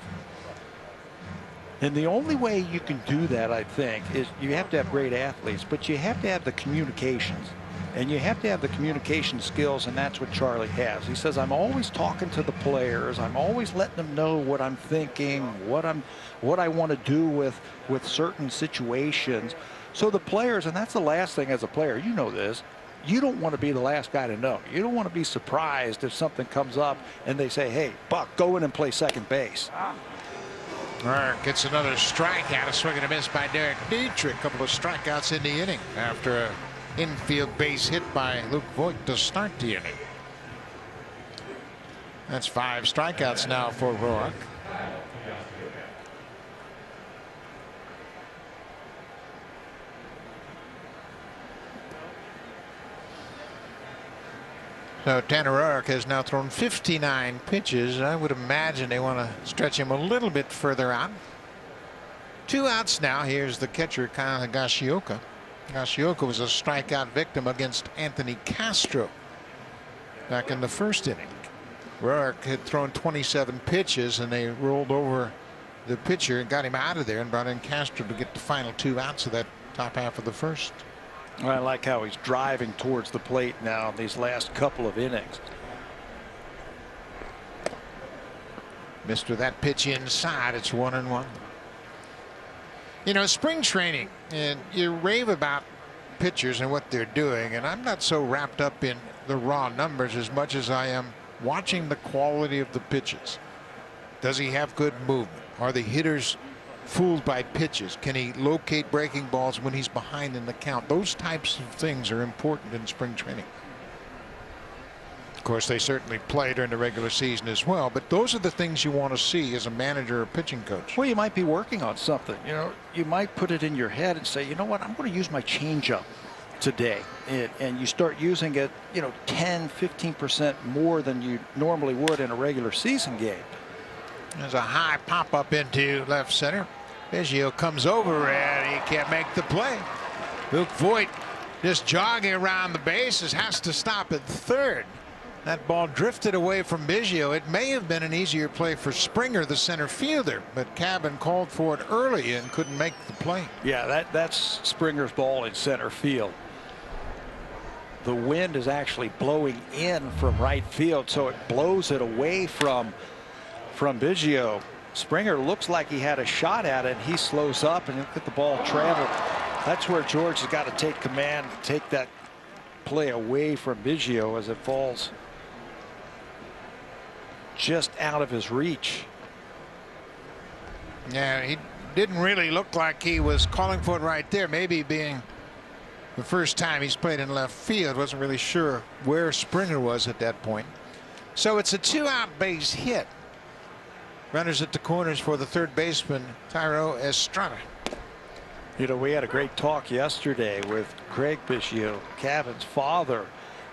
And the only way you can do that, I think, is you have to have great athletes, but you have to have the communications. And you have to have the communication skills, and that's what Charlie has. He says, I'm always talking to the players. I'm always letting them know what I'm thinking, what I want to do with certain situations. So the players, and that's the last thing as a player, you know this, you don't want to be the last guy to know. You don't want to be surprised if something comes up and they say, hey, Buck, go in and play second base. Roark gets another strikeout, a swing and a miss by Derek Dietrich. A couple of strikeouts in the inning after an infield base hit by Luke Voigt to start the inning. That's 5 strikeouts now for Roark. So Tanner Roark has now thrown 59 pitches. I would imagine they want to stretch him a little bit further out. 2 outs now. Here's the catcher, Kyle Higashioka. Higashioka was a strikeout victim against Anthony Castro back in the first inning. Roark had thrown 27 pitches, and they rolled over the pitcher and got him out of there and brought in Castro to get the final 2 outs of that top half of the first. I like how he's driving towards the plate now in these last couple of innings. Mr. That pitch inside. It's 1-1. You know, spring training, and you rave about pitchers and what they're doing, and I'm not so wrapped up in the raw numbers as much as I am watching the quality of the pitches. Does he have good movement? Are the hitters fooled by pitches? Can he locate breaking balls when he's behind in the count? Those types of things are important in spring training. Of course, they certainly play during the regular season as well, but those are the things you want to see as a manager or pitching coach. Well, you might be working on something. You know, you might put it in your head and say, you know what, I'm going to use my changeup today, and you start using it, you know, 10-15% more than you normally would in a regular season game. There's a high pop up into left center. Biggio comes over and he can't make the play. Luke Voigt just jogging around the bases, has to stop at third. That ball drifted away from Biggio. It may have been an easier play for Springer, the center fielder, but Cabin called for it early and couldn't make the play. Yeah, that's Springer's ball in center field. The wind is actually blowing in from right field, so it blows it away from Biggio. Springer looks like he had a shot at it. He slows up and look at the ball travel. That's where George has got to take command, take that play away from Biggio as it falls just out of his reach. Yeah, he didn't really look like he was calling for it right there. Maybe being the first time he's played in left field, wasn't really sure where Springer was at that point. So it's a 2-out base hit. Runners at the corners for the third baseman, Thairo Estrada. You know, we had a great talk yesterday with Craig Biggio, Cavin's father,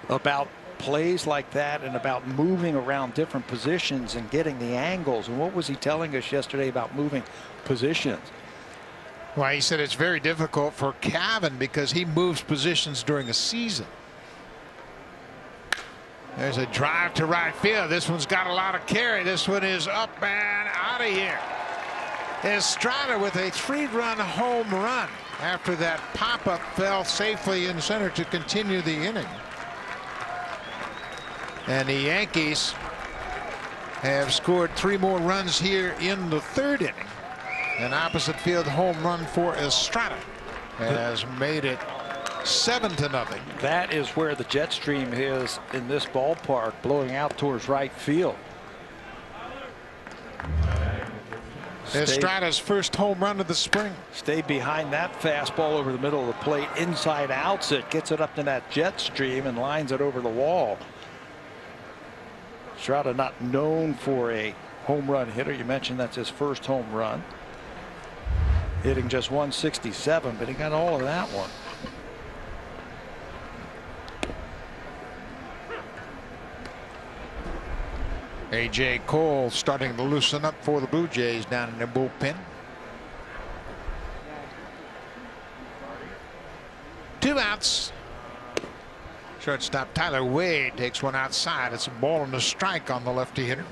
about plays like that and about moving around different positions and getting the angles. And what was he telling us yesterday about moving positions? Well, he said it's very difficult for Cavin because he moves positions during a season. There's a drive to right field. This one's got a lot of carry. This one is up and out of here. Estrada with a 3-run home run after that pop-up fell safely in center to continue the inning. And the Yankees have scored 3 more runs here in the third inning. An opposite field home run for Estrada has made it 7-0. That is where the jet stream is in this ballpark, blowing out towards right field. Estrada's first home run of the spring. Stay behind that fastball over the middle of the plate. Inside outs it, gets it up to that jet stream and lines it over the wall. Estrada not known for a home run hitter. You mentioned that's his first home run. Hitting just 167, but he got all of that one. A.J. Cole starting to loosen up for the Blue Jays down in their bullpen. 2 outs. Shortstop Tyler Wade takes one outside. It's a ball and a strike on the lefty hitter.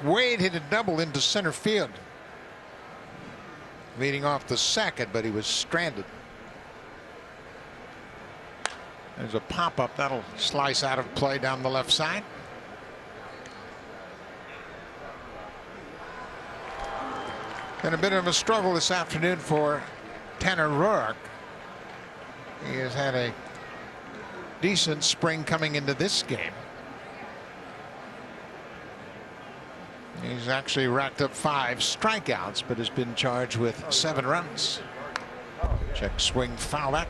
Wade hit a double into center field, leading off the second, but he was stranded. There's a pop-up that'll slice out of play down the left side. Been a bit of a struggle this afternoon for Tanner Roark. He has had a decent spring coming into this game. He's actually racked up 5 strikeouts, but has been charged with 7 runs. Check swing, foul that.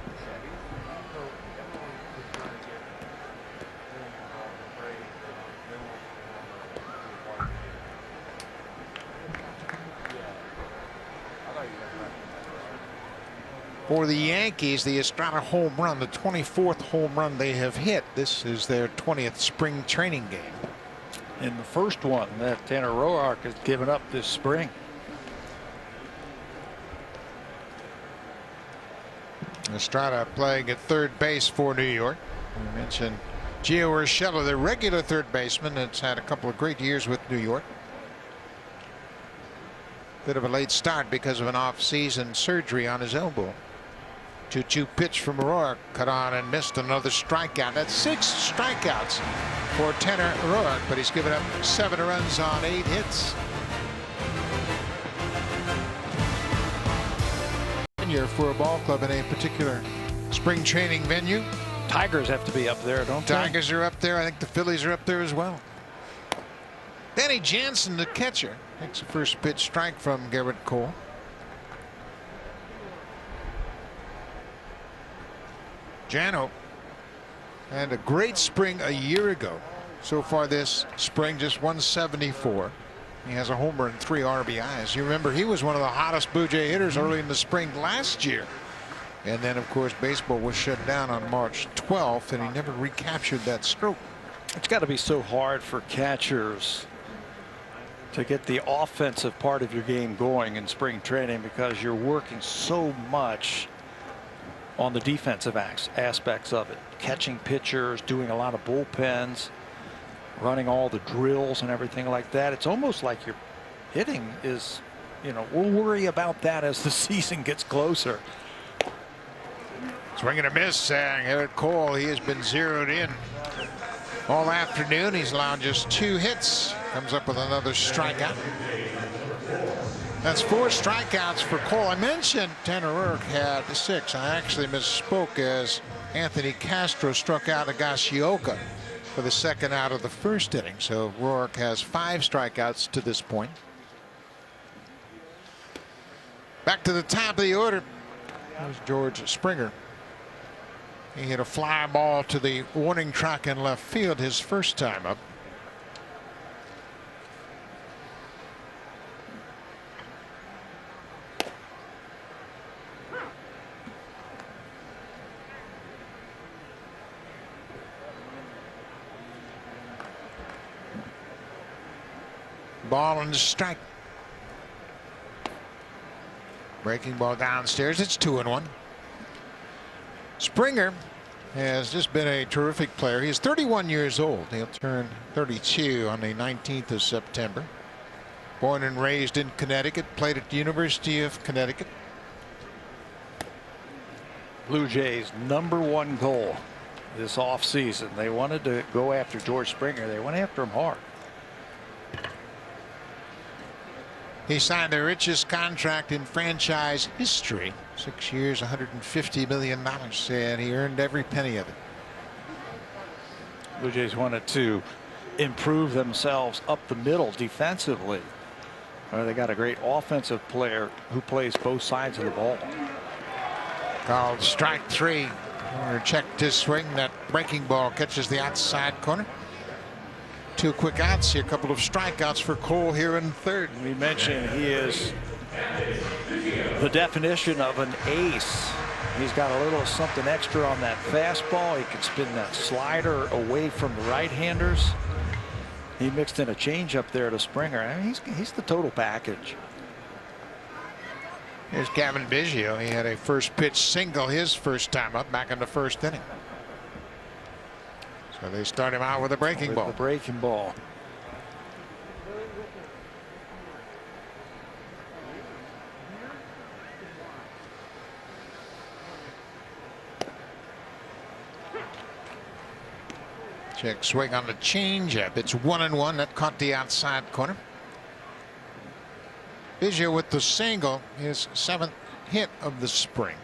For the Yankees, the Estrada home run, the 24th home run they have hit. This is their 20th spring training game. In the first one that Tanner Roark has given up this spring. Estrada playing at third base for New York. We mentioned Gio Urshela, the regular third baseman, that's had a couple of great years with New York. Bit of a late start because of an off-season surgery on his elbow. 2-2 pitch from Rourke, cut on and missed. Another strikeout. That's 6 strikeouts for Tanner Rourke, but he's given up 7 runs on 8 hits. For a ball club in a particular spring training venue. Tigers have to be up there, don't they? Tigers are up there. I think the Phillies are up there as well. Danny Jansen, the catcher, takes the first pitch strike from Garrett Cole. Jano had a great spring a year ago. So far this spring, just 174. He has a homer and 3 RBIs. You remember he was one of the hottest Blue Jay hitters early in the spring last year. And then, of course, baseball was shut down on March 12th, and he never recaptured that stroke. It's got to be so hard for catchers to get the offensive part of your game going in spring training because you're working so much on the defensive aspects of it. Catching pitchers, doing a lot of bullpens, running all the drills and everything like that. It's almost like your hitting is, you know, we'll worry about that as the season gets closer. Swing and a miss, Garrett Cole. He has been zeroed in all afternoon. He's allowed just 2 hits. Comes up with another strikeout. That's 4 strikeouts for Cole. I mentioned Tanner Rourke had 6. I actually misspoke as Anthony Castro struck out Higashioka for the 2nd out of the 1st inning. So Rourke has 5 strikeouts to this point. Back to the top of the order. There's George Springer. He hit a fly ball to the warning track in left field his first time up. Ball and strike. Breaking ball downstairs. It's 2-1. Springer has just been a terrific player. He's 31 years old. He'll turn 32 on the 19th of September. Born and raised in Connecticut. Played at the University of Connecticut. Blue Jays' #1 goal this offseason. They wanted to go after George Springer. They went after him hard. He signed the richest contract in franchise history. 6 years, $150 million, and he earned every penny of it. Blue Jays wanted to improve themselves up the middle defensively. They got a great offensive player who plays both sides of the ball. Called strike 3. Checked his swing. That breaking ball catches the outside corner. 2 quick outs here. A couple of strikeouts for Cole here in 3rd. We mentioned he is the definition of an ace. He's got a little something extra on that fastball. He can spin that slider away from the right-handers. He mixed in a changeup there to Springer. I mean, he's the total package. Here's Gavin Biggio. He had a first pitch single his first time up back in the 1st inning. So they start him out with a breaking ball. The breaking ball. Check swing on the changeup. It's 1-1. That caught the outside corner. Biggio with the single, his 7th hit of the spring.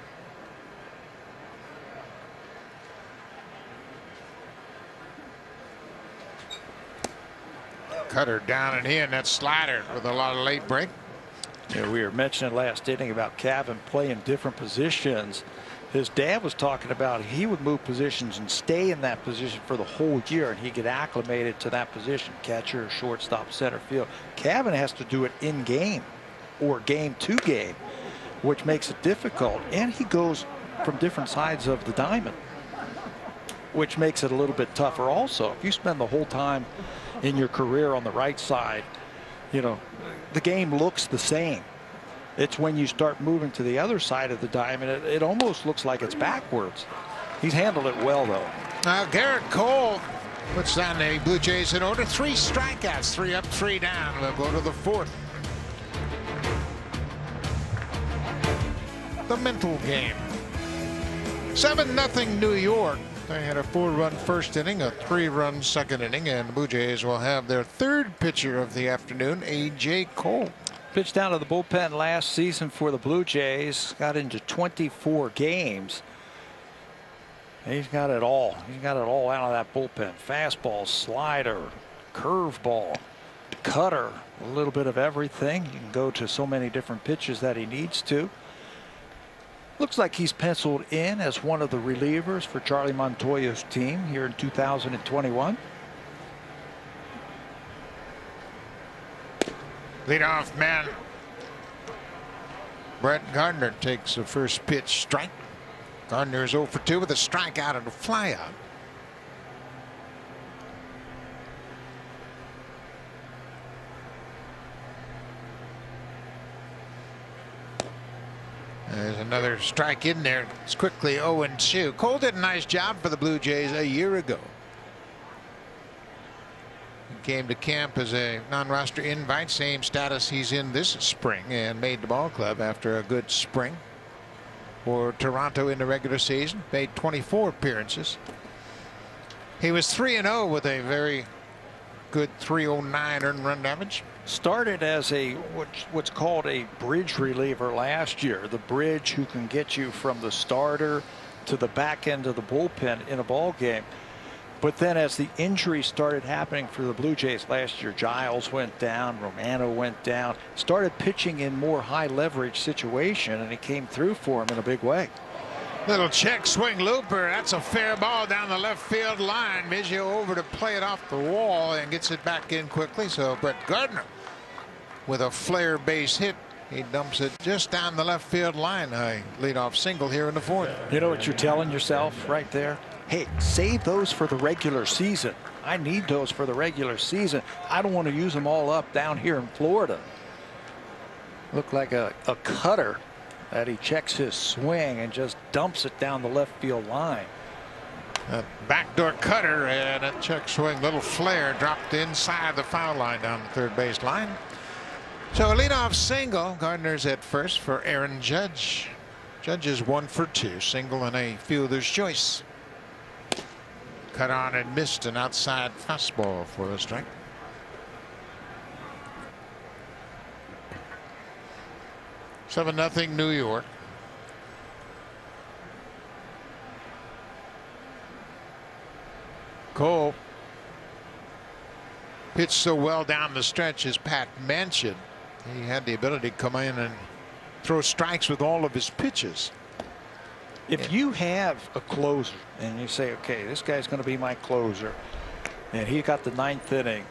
Cutter down and in. That slider with a lot of late break. Yeah, we were mentioning last inning about Cavan playing different positions. His dad was talking about he would move positions and stay in that position for the whole year, and he'd get acclimated to that position: catcher, shortstop, center field. Cavan has to do it in game or game to game, which makes it difficult. And he goes from different sides of the diamond, which makes it a little bit tougher also. If you spend the whole time in your career on the right side, you know, the game looks the same. It's when you start moving to the other side of the diamond, it almost looks like it's backwards. He's handled it well, though. Now Garrett Cole puts down the Blue Jays in order. 3 strikeouts, 3 up, 3 down. We'll go to the 4th. the mental game. 7-0 New York. They had a 4-run first inning, a 3-run second inning, and the Blue Jays will have their third pitcher of the afternoon, A.J. Cole. Pitched down to the bullpen last season for the Blue Jays. Got into 24 games. He's got it all. He's got it all out of that bullpen. Fastball, slider, curveball, cutter, a little bit of everything. You can go to so many different pitches that he needs to. Looks like he's penciled in as one of the relievers for Charlie Montoya's team here in 2021. Leadoff man Brett Gardner takes the first pitch strike. Gardner is 0 for 2 with a strikeout and a flyout. There's another strike in there. It's quickly 0-2. Cole did a nice job for the Blue Jays a year ago. He came to camp as a non-roster invite, same status he's in this spring, and made the ball club after a good spring for Toronto in the regular season. Made 24 appearances. He was 3-0 with a very good 309 earned run average. Started as a what's called a bridge reliever last year. The bridge who can get you from the starter to the back end of the bullpen in a ball game. But then as the injuries started happening for the Blue Jays last year, Giles went down, Romano went down, started pitching in more high leverage situation, and he came through for him in a big way. Little check swing looper. That's a fair ball down the left field line. Biggio over to play it off the wall and gets it back in quickly. So Brett Gardner with a flare base hit. He dumps it just down the left field line. A leadoff single here in the fourth. You know what you're telling yourself right there? Hey, save those for the regular season. I need those for the regular season. I don't want to use them all up down here in Florida. Looked like a cutter that he checks his swing and just dumps it down the left field line. A backdoor cutter and a check swing, little flare dropped inside the foul line down the third base line. So a leadoff single. Gardner's at first for Aaron Judge. Judge is 1 for 2, single and a fielder's choice. Cut on and missed an outside fastball for the strike. 7-0 New York. Cole pitched so well down the stretch as Pat mentioned. He had the ability to come in and throw strikes with all of his pitches. If you have a closer and you say, okay, this guy's going to be my closer, and he got the 9th inning,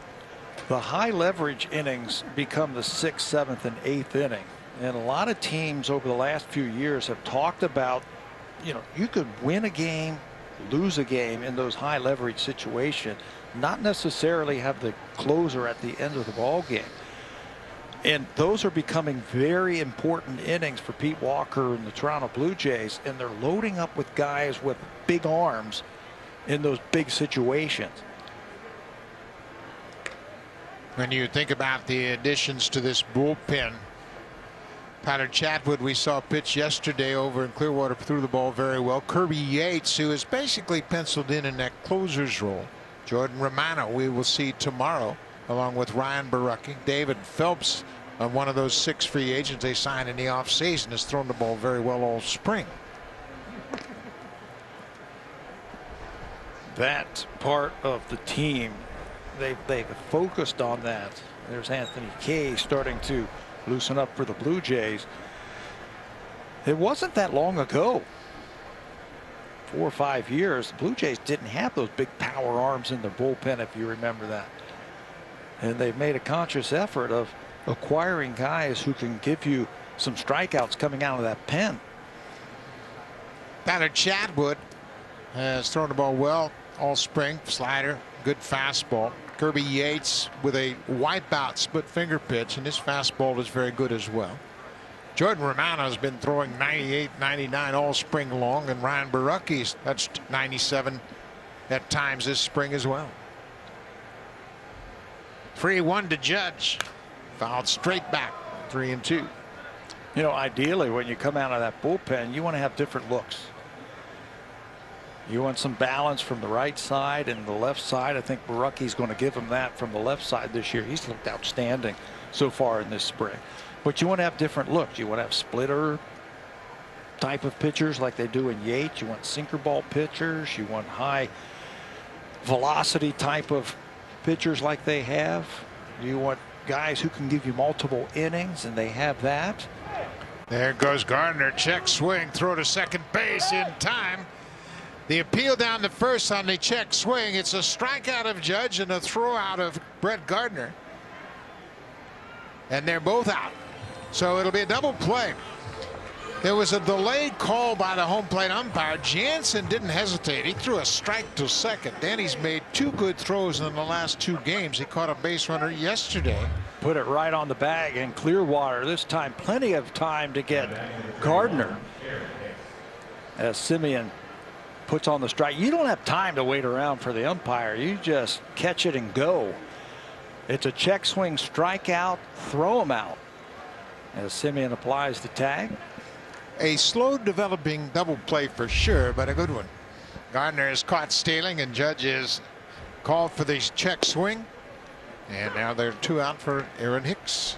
the high leverage innings become the 6th, 7th, and 8th inning. And a lot of teams over the last few years have talked about, you know, you could win a game, lose a game in those high leverage situations, not necessarily have the closer at the end of the ball game. And those are becoming very important innings for Pete Walker and the Toronto Blue Jays, and they're loading up with guys with big arms in those big situations. When you think about the additions to this bullpen, Tyler Chatwood we saw pitch yesterday over in Clearwater, threw the ball very well. Kirby Yates, who is basically penciled in that closer's role. Jordan Romano we will see tomorrow, along with Ryan Baracki. David Phelps, one of those 6 free agents they signed in the offseason, has thrown the ball very well all spring. That part of the team, they've focused on that. There's Anthony Kay starting to loosen up for the Blue Jays. It wasn't that long ago, 4 or 5 years, the Blue Jays didn't have those big power arms in their bullpen, if you remember that. And they've made a conscious effort of acquiring guys who can give you some strikeouts coming out of that pen. Tyler Chatwood has thrown the ball well all spring. Slider, good fastball. Kirby Yates with a wipeout split finger pitch, and his fastball is very good as well. Jordan Romano has been throwing 98, 99 all spring long, and Ryan Baracki's touched 97 at times this spring as well. 3-1 to Judge. Fouled straight back. 3-2. You know, ideally, when you come out of that bullpen, you want to have different looks. You want some balance from the right side and the left side. I think Barucki's going to give him that from the left side this year. He's looked outstanding so far in this spring. But you want to have different looks. You want to have splitter type of pitchers like they do in Yates. You want sinker ball pitchers. You want high velocity type of pitchers like they have. You want guys who can give you multiple innings, and they have that. There goes Gardner. Check swing. Throw to second base in time. The appeal down to first on the check swing. It's a strikeout of Judge and a throw out of Brett Gardner. And they're both out. So it'll be a double play. There was a delayed call by the home plate umpire. Jansen didn't hesitate. He threw a strike to second. Danny's made 2 good throws in the last 2 games. He caught a base runner yesterday. Put it right on the bag in Clearwater. This time, plenty of time to get Gardner. As Simeon puts on the strike. You don't have time to wait around for the umpire. You just catch it and go. It's a check swing strikeout. Throw him out. As Simeon applies the tag. A slow developing double play for sure, but a good one. Gardner is caught stealing, and Judge is called for the check swing. And now they're 2 out for Aaron Hicks.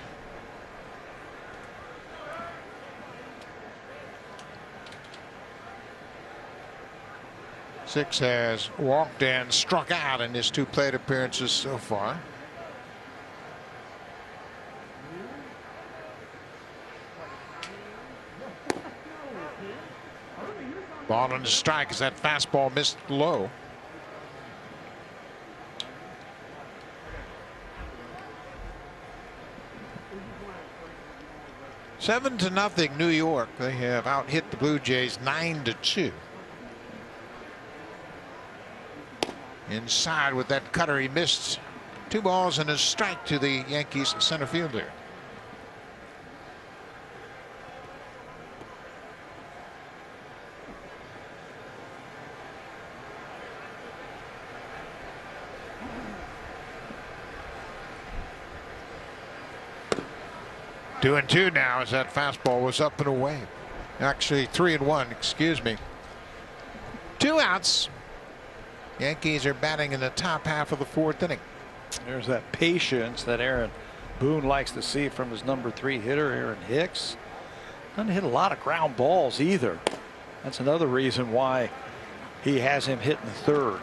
Six has walked and struck out in his 2 plate appearances so far. Ball on the strike as that fastball missed low. Seven to nothing New York. They have out hit the Blue Jays 9-2. Inside with that cutter, he missed. 2 balls and a strike to the Yankees center fielder. Two and two now as that fastball was up and away. Actually 3-1, excuse me. 2 outs. Yankees are batting in the top half of the 4th inning. There's that patience that Aaron Boone likes to see from his number 3 hitter, Aaron Hicks. Doesn't hit a lot of ground balls either. That's another reason why he has him hitting 3rd.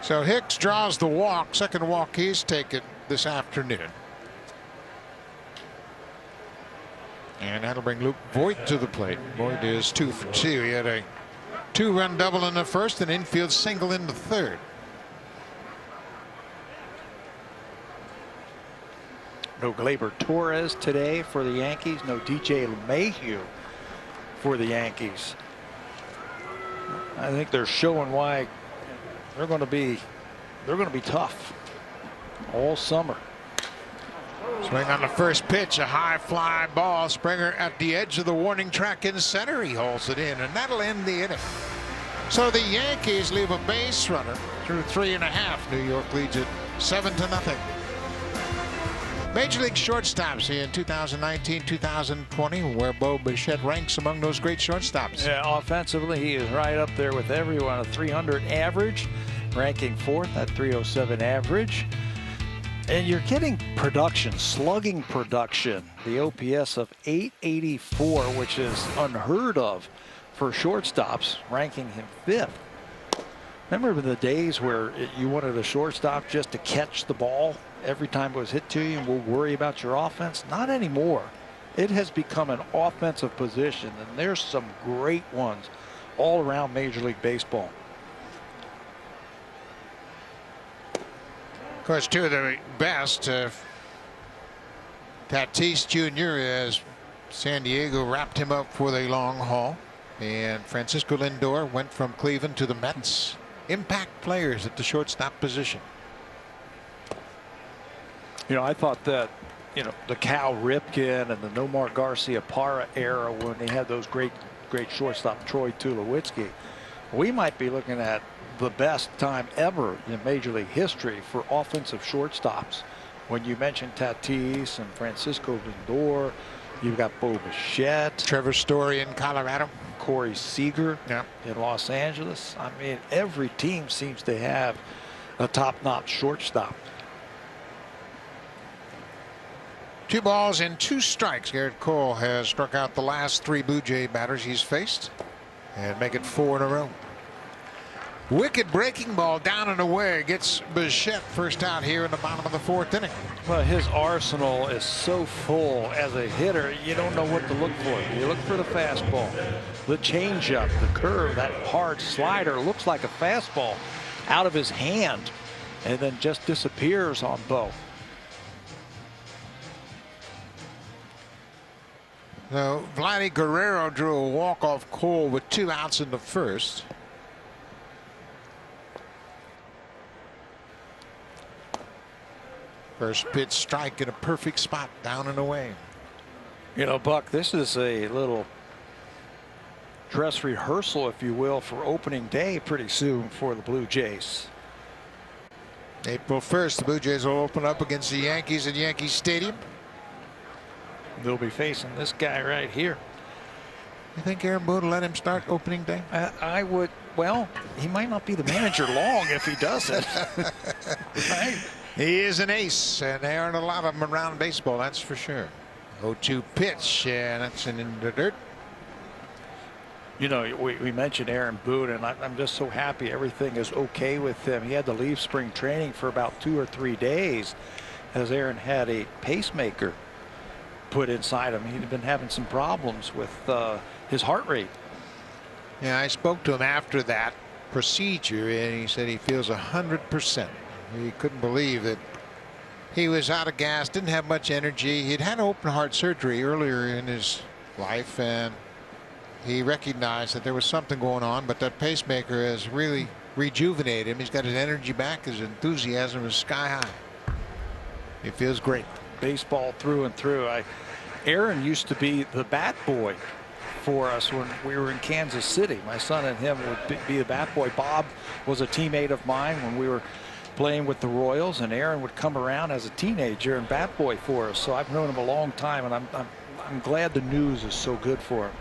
So Hicks draws the walk. Second walk he's taken this afternoon. And that'll bring Luke Voigt to the plate. Voigt is 2 for 2. He had a 2-run double in the first, an infield single in the 3rd. No Gleyber Torres today for the Yankees. No DJ LeMahieu for the Yankees. I think they're showing why they're going to be tough all summer. Swing on the first pitch, a high fly ball. Springer at the edge of the warning track in center. He holds it in, and that'll end the inning. So the Yankees leave a base runner through 3.5. New York leads it 7-0. Major League shortstops in 2019-2020, where Bo Bichette ranks among those great shortstops. Yeah, offensively, he is right up there with everyone. A 300 average, ranking 4th at 307 average. And you're getting production, slugging production. The OPS of 884, which is unheard of for shortstops, ranking him 5th. Remember the days where you wanted a shortstop just to catch the ball every time it was hit to you and we'll worry about your offense? Not anymore. It has become an offensive position, and there's some great ones all around Major League Baseball. Of course, 2 of the best. Tatis Jr. as San Diego wrapped him up for the long haul. And Francisco Lindor went from Cleveland to the Mets. Impact players at the shortstop position. You know, I thought that, you know, the Cal Ripken and the Nomar Garcia-Parra era when they had those great shortstop Troy Tulowitzki, we might be looking at the best time ever in Major League history for offensive shortstops. When you mentioned Tatis and Francisco Lindor, You've got Bo Bichette, Trevor Story in Colorado. Corey Seager Yeah. in Los Angeles. I mean, every team seems to have a top-notch shortstop. 2 balls and 2 strikes. Garrett Cole has struck out the last 3 Blue Jay batters he's faced and make it 4 in a row. Wicked breaking ball down and away gets Bichette first out here in the bottom of the 4th inning. Well, his arsenal is so full as a hitter, you don't know what to look for. You look for the fastball, the changeup, the curve, that hard slider looks like a fastball out of his hand and then just disappears on Bo. So Vladdy Guerrero drew a walk-off Cole with 2 outs in the first. First pitch strike in a perfect spot down and away. You know, Buck, this is a little dress rehearsal, if you will, for opening day pretty soon for the Blue Jays. April 1st, the Blue Jays will open up against the Yankees at Yankee Stadium. They'll be facing this guy right here. You think Aaron Boone will let him start opening day? I would. Well, he might not be the manager long if he doesn't. Right? He is an ace, and there aren't a lot of them around baseball, that's for sure. 0-2 pitch, and that's in the dirt. You know, we mentioned Aaron Boone, and I'm just so happy everything is okay with him. He had to leave spring training for about 2 or 3 days as Aaron had a pacemaker put inside him. He'd been having some problems with his heart rate. Yeah, I spoke to him after that procedure, and he said he feels 100%. He couldn't believe that he was out of gas, didn't have much energy. He'd had open heart surgery earlier in his life, and he recognized that there was something going on, but that pacemaker has really rejuvenated him. He's got his energy back. His enthusiasm is sky high. He feels great. Baseball through and through. Aaron used to be the bat boy for us when we were in Kansas City. My son and him would be the bat boy. Bob was a teammate of mine when we were playing with the Royals, and Aaron would come around as a teenager and bat boy for us. So I've known him a long time, and I'm glad the news is so good for him.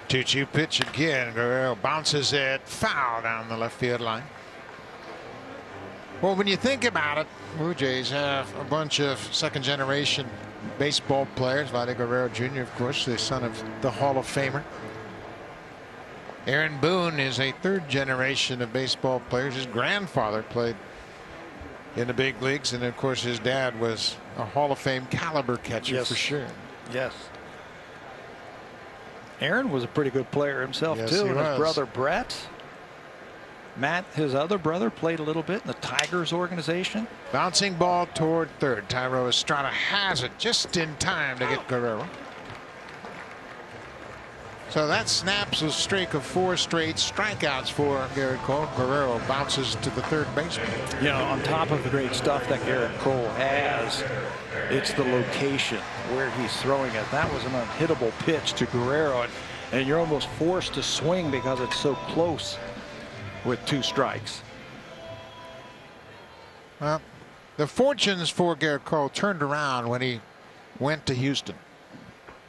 2-2 pitch again. Guerrero bounces it foul down the left field line. Well, when you think about it, Blue Jays have a bunch of second-generation baseball players. Vladdy Guerrero Jr., of course, the son of the Hall of Famer. Aaron Boone is a 3rd generation of baseball players. His grandfather played in the big leagues, and of course his dad was a Hall of Fame caliber catcher. Yes. For sure. Yes. Aaron was a pretty good player himself, Yes, too. he And was. his brother Brett. Matt, his other brother, played a little bit in the Tigers organization. Bouncing ball toward third. Thairo Estrada has it just in time to get Guerrero. So that snaps a streak of 4 straight strikeouts for Garrett Cole. Guerrero bounces to the third baseman. You know, on top of the great stuff that Garrett Cole has, it's the location where he's throwing it. That was an unhittable pitch to Guerrero, and you're almost forced to swing because it's so close with 2 strikes. Well, the fortunes for Garrett Cole turned around when he went to Houston.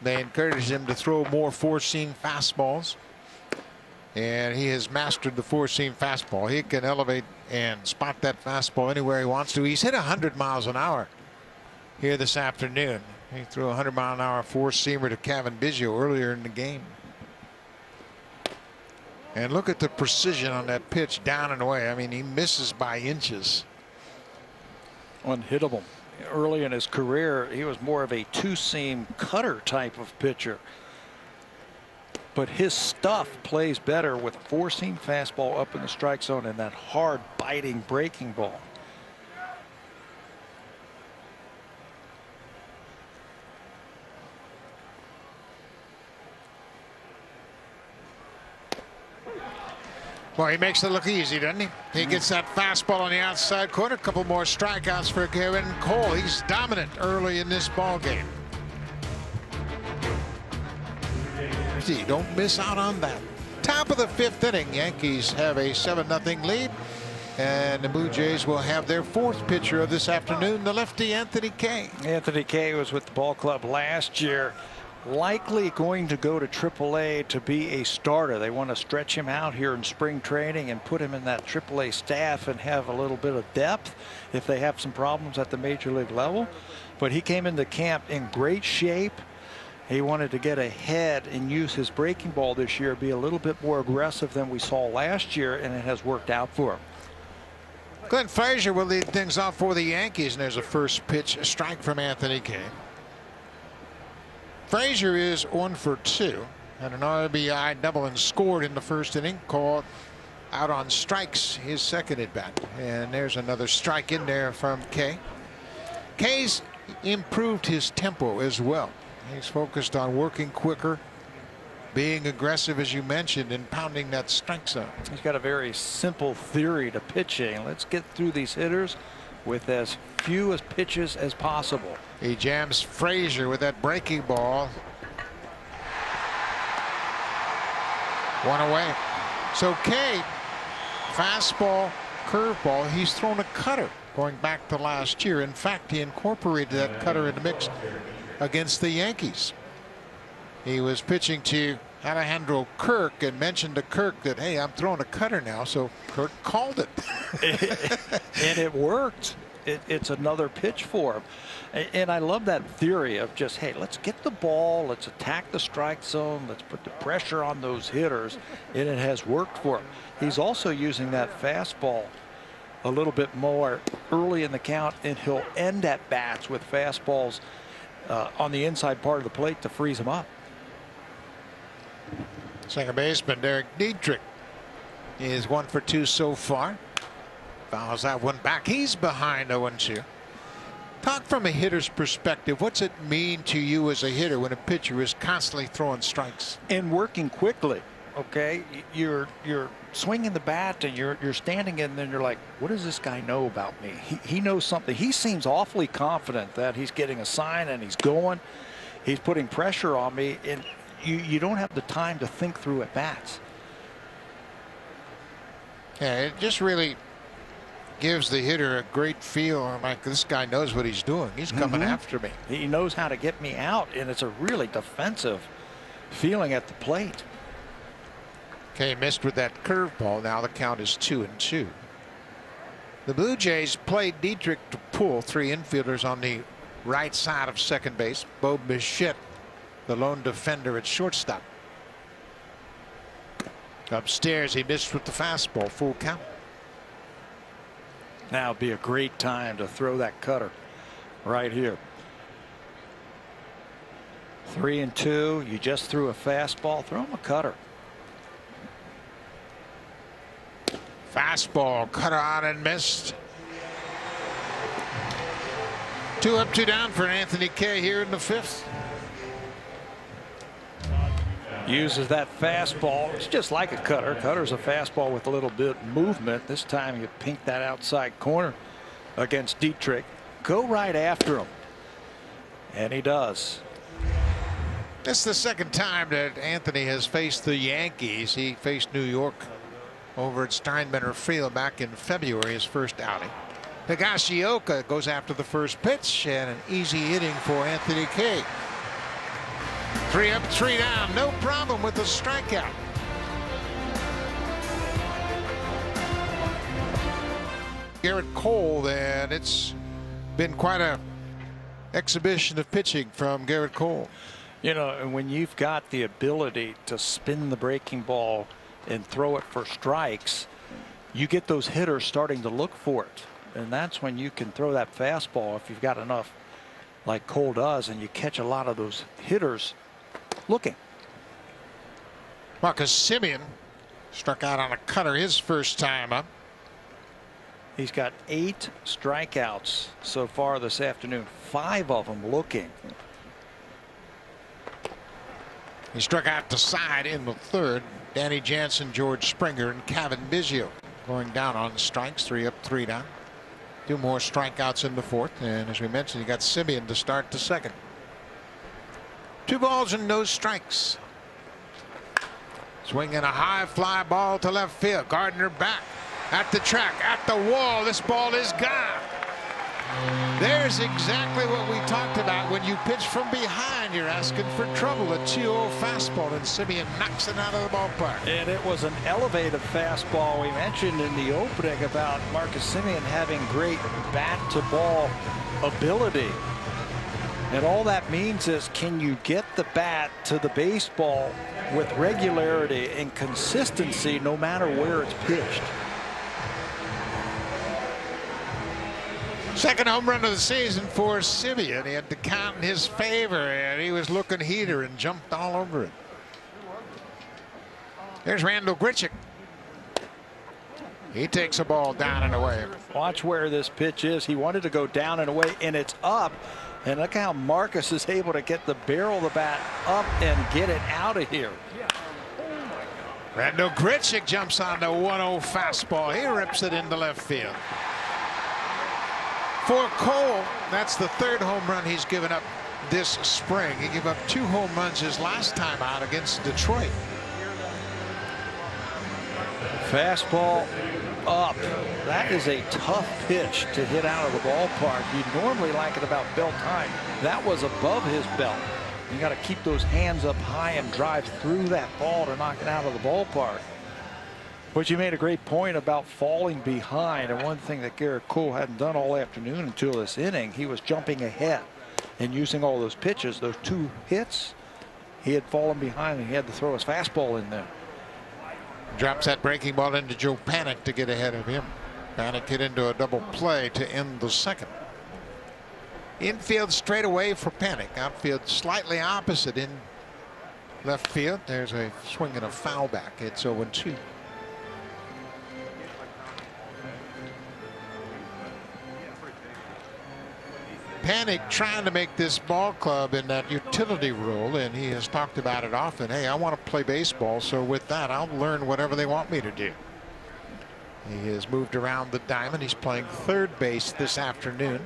They encouraged him to throw more 4-seam fastballs, and he has mastered the 4-seam fastball. He can elevate and spot that fastball anywhere he wants to. He's hit 100 miles an hour here this afternoon. He threw a 100-mile-an-hour 4-seamer to Kevin Biggio earlier in the game. And look at the precision on that pitch down and away. I mean, he misses by inches. Unhittable. Early in his career, he was more of a 2-seam cutter type of pitcher. But his stuff plays better with 4-seam fastball up in the strike zone and that hard biting breaking ball. Well, he makes it look easy, doesn't he? He gets that fastball on the outside corner. A couple more strikeouts for Garrett Cole. He's dominant early in this ball game. See, don't miss out on that. Top of the 5th inning, Yankees have a 7-0 lead, and the Blue Jays will have their 4th pitcher of this afternoon, the lefty Anthony Kay. Anthony Kay was with the ball club last year. likely going to go to AAA to be a starter. They want to stretch him out here in spring training and put him in that AAA staff and have a little bit of depth if they have some problems at the major league level. But he came into camp in great shape. He wanted to get ahead and use his breaking ball this year, be a little bit more aggressive than we saw last year, and it has worked out for him. Glenn Frazier will lead things off for the Yankees, and there's a first pitch strike from Anthony Kay. Frazier is 1 for 2, and an RBI double and scored in the first inning, called out on strikes his second at bat. And there's another strike in there from Kay. Kay's improved his tempo as well. He's focused on working quicker, being aggressive, as you mentioned, and pounding that strike zone. He's got a very simple theory to pitching. Let's get through these hitters with as few as pitches as possible. He jams Frazier with that breaking ball. 1 away. So Kay, fastball, curveball. He's thrown a cutter going back to last year. In fact, he incorporated that cutter in the mix against the Yankees. He was pitching to Alejandro Kirk and mentioned to Kirk that, hey, I'm throwing a cutter now. So Kirk called it. And it worked. It's another pitch for him. And I love that theory of just, hey, let's get the ball, let's attack the strike zone, let's put the pressure on those hitters, and it has worked for him. He's also using that fastball a little bit more early in the count, and he'll end at bats with fastballs on the inside part of the plate to freeze him up. Second baseman Derek Dietrich is 1 for 2 so far. Fouls that one back. He's behind 0-2. Talk from a hitter's perspective. What's it mean to you as a hitter when a pitcher is constantly throwing strikes and working quickly? Okay, you're swinging the bat and you're standing in there and you're like, what does this guy know about me? He knows something. He seems awfully confident that he's getting a sign and he's going. He's putting pressure on me, and you don't have the time to think through at bats. Yeah, it just really gives the hitter a great feel. Like, this guy knows what he's doing. He's coming after me. He knows how to get me out, and it's a really defensive feeling at the plate. Okay, missed with that curveball. Now the count is 2-2. The Blue Jays played Dietrich to pull 3 infielders on the right side of second base. Bo Bichette, the lone defender at shortstop. Upstairs, he missed with the fastball. Full count. Now would be a great time to throw that cutter right here. 3-2. You just threw a fastball. Throw him a cutter. Fastball, cutter on and missed. 2 up, 2 down for Anthony Kay here in the 5th. Uses that fastball. It's just like a cutter. Cutter's a fastball with a little bit of movement. This time you pink that outside corner against Dietrich. Go right after him. And he does. This is the second time that Anthony has faced the Yankees. He faced New York over at Steinbrenner Field back in February, his first outing. Higashioka goes after the first pitch, and an easy inning for Anthony Kay. 3 up, 3 down. No problem with the strikeout. Garrett Cole, and it's been quite a exhibition of pitching from Garrett Cole. You know, and when you've got the ability to spin the breaking ball and throw it for strikes, you get those hitters starting to look for it. And that's when you can throw that fastball if you've got enough, like Cole does, and you catch a lot of those hitters looking. Marcus Semien struck out on a cutter his first time up. He's got 8 strikeouts so far this afternoon, 5 of them looking. He struck out the side in the 3rd. Danny Jansen, George Springer, and Kevin Biggio going down on strikes. 3 up, 3 down. 2 more strikeouts in the 4th, and as we mentioned, you got Semien to start the 2nd. 2 balls and no strikes. Swinging a high fly ball to left field. Gardner back at the track, at the wall. This ball is gone. There's exactly what we talked about. When you pitch from behind, you're asking for trouble. A 2-0 fastball, and Simeon knocks it out of the ballpark. And it was an elevated fastball. We mentioned in the opening about Marcus Semien having great bat-to-ball ability. And all that means is, can you get the bat to the baseball with regularity and consistency no matter where it's pitched? Second home run of the season for Simeon. He had the count in his favor, and he was looking heater and jumped all over it. There's Randall Grichuk. He takes a ball down and away. Watch where this pitch is. He wanted to go down and away, and it's up. And look how Marcus is able to get the barrel of the bat up and get it out of here. Randall Grichuk jumps on the 1-0 fastball. He rips it into left field. For Cole, that's the third home run he's given up this spring. He gave up 2 home runs his last time out against Detroit. Fastball up. That is a tough pitch to hit out of the ballpark. You normally like it about belt time. That was above his belt. You got to keep those hands up high and drive through that ball to knock it out of the ballpark. But you made a great point about falling behind, and one thing that Garrett Cole hadn't done all afternoon until this inning, he was jumping ahead and using all those pitches. Those 2 hits, he had fallen behind and he had to throw his fastball in there. Drops that breaking ball into Joe Panic to get ahead of him. Panic hit into a double play to end the second. Infield straight away for Panic. Outfield slightly opposite in left field. There's a swing and a foul back. It's 0-2. Panic trying to make this ball club in that utility role, and he has talked about it often. Hey, I want to play baseball, so with that I'll learn whatever they want me to do. He has moved around the diamond. He's playing third base this afternoon.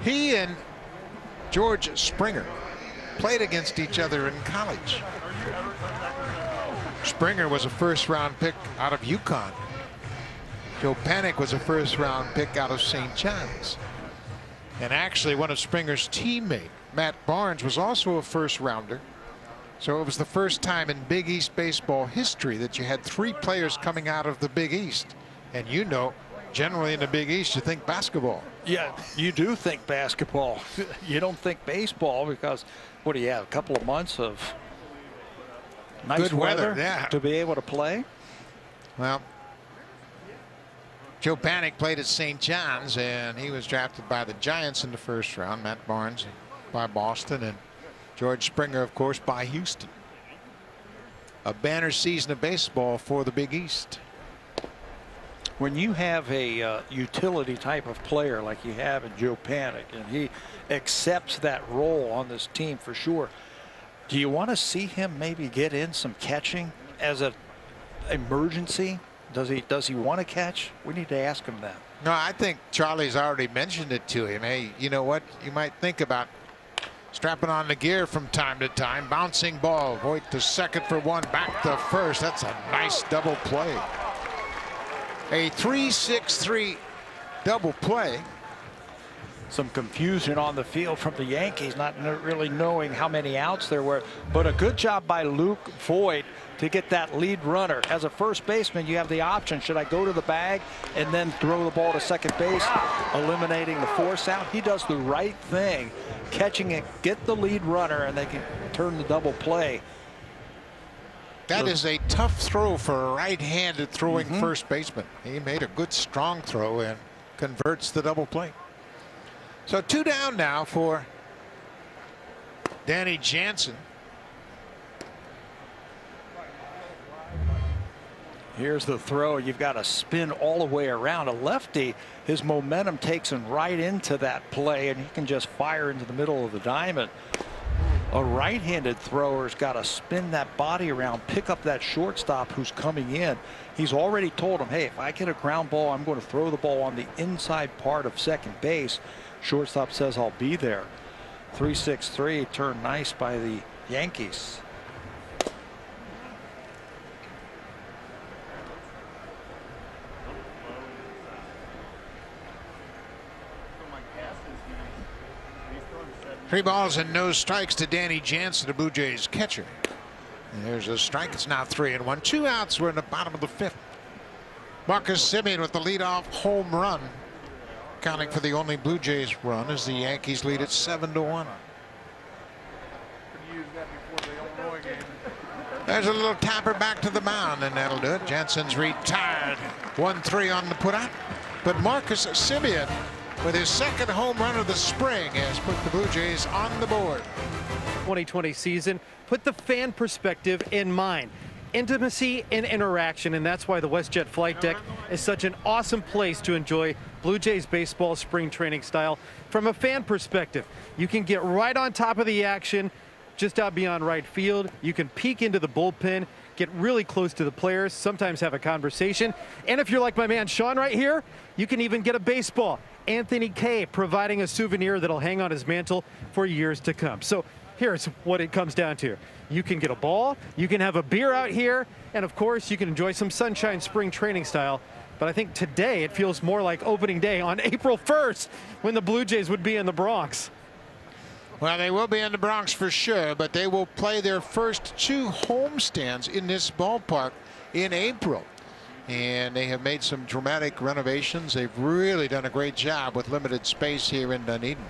He and George Springer played against each other in college. Springer was a first-round pick out of UConn. Joe Panic was a first-round pick out of St. John's. And actually, one of Springer's teammate, Matt Barnes, was also a first-rounder. So it was the first time in Big East baseball history that you had 3 players coming out of the Big East. And you know, generally in the Big East, you think basketball. Yeah, you do think basketball. You don't think baseball because, what do you have, a couple of months of nice good weather yeah, to be able to play? Well, Joe Panic played at St. John's, and he was drafted by the Giants in the first round. Matt Barnes by Boston, and George Springer, of course, by Houston. A banner season of baseball for the Big East. When you have a utility type of player like you have in Joe Panic, and he accepts that role on this team for sure, do you want to see him maybe get in some catching as an emergency? Does he want to catch? We need to ask him that. No, I think Charlie's already mentioned it to him. Hey, you know what? You might think about strapping on the gear from time to time. Bouncing ball. Voit to second for 1. Back to first. That's a nice double play. A 3-6-3 double play. Some confusion on the field from the Yankees, not really knowing how many outs there were. But a good job by Luke Voit to get that lead runner. As a first baseman, you have the option. Should I go to the bag and then throw the ball to second base, eliminating the force out? He does the right thing, catching it, get the lead runner, and they can turn the double play. That is a tough throw for a right-handed throwing first baseman. He made a good strong throw and converts the double play. So 2 down now for Danny Jansen. Here's the throw. You've got to spin all the way around. A lefty, his momentum takes him right into that play, and he can just fire into the middle of the diamond. A right-handed thrower's got to spin that body around, pick up that shortstop who's coming in. He's already told him, hey, if I get a ground ball, I'm going to throw the ball on the inside part of second base. Shortstop says, I'll be there. 3-6-3, turned nice by the Yankees. 3 balls and no strikes to Danny Jansen, the Blue Jays catcher. And there's a strike. It's now 3-1. 2 outs. We're in the bottom of the 5th. Marcus Semien with the leadoff home run, counting for the only Blue Jays run as the Yankees lead it 7-1. There's a little tapper back to the mound, and that'll do it. Jansen's retired. 1-3 on the putout. But Marcus Semien, with his 2nd home run of the spring, has put the Blue Jays on the board. 2020 season, put the fan perspective in mind. Intimacy and interaction, and that's why the WestJet Flight Deck is such an awesome place to enjoy Blue Jays baseball spring training style. From a fan perspective, you can get right on top of the action, just out beyond right field. You can peek into the bullpen, get really close to the players, sometimes have a conversation. And if you're like my man Sean right here, you can even get a baseball. Anthony Kay providing a souvenir that'll hang on his mantle for years to come. So here's what it comes down to. You can get a ball, you can have a beer out here, and of course you can enjoy some sunshine spring training style. But I think today it feels more like opening day on April 1st when the Blue Jays would be in the Bronx. Well, they will be in the Bronx for sure, but they will play their first 2 homestands in this ballpark in April. And they have made some dramatic renovations. They've really done a great job with limited space here in Dunedin.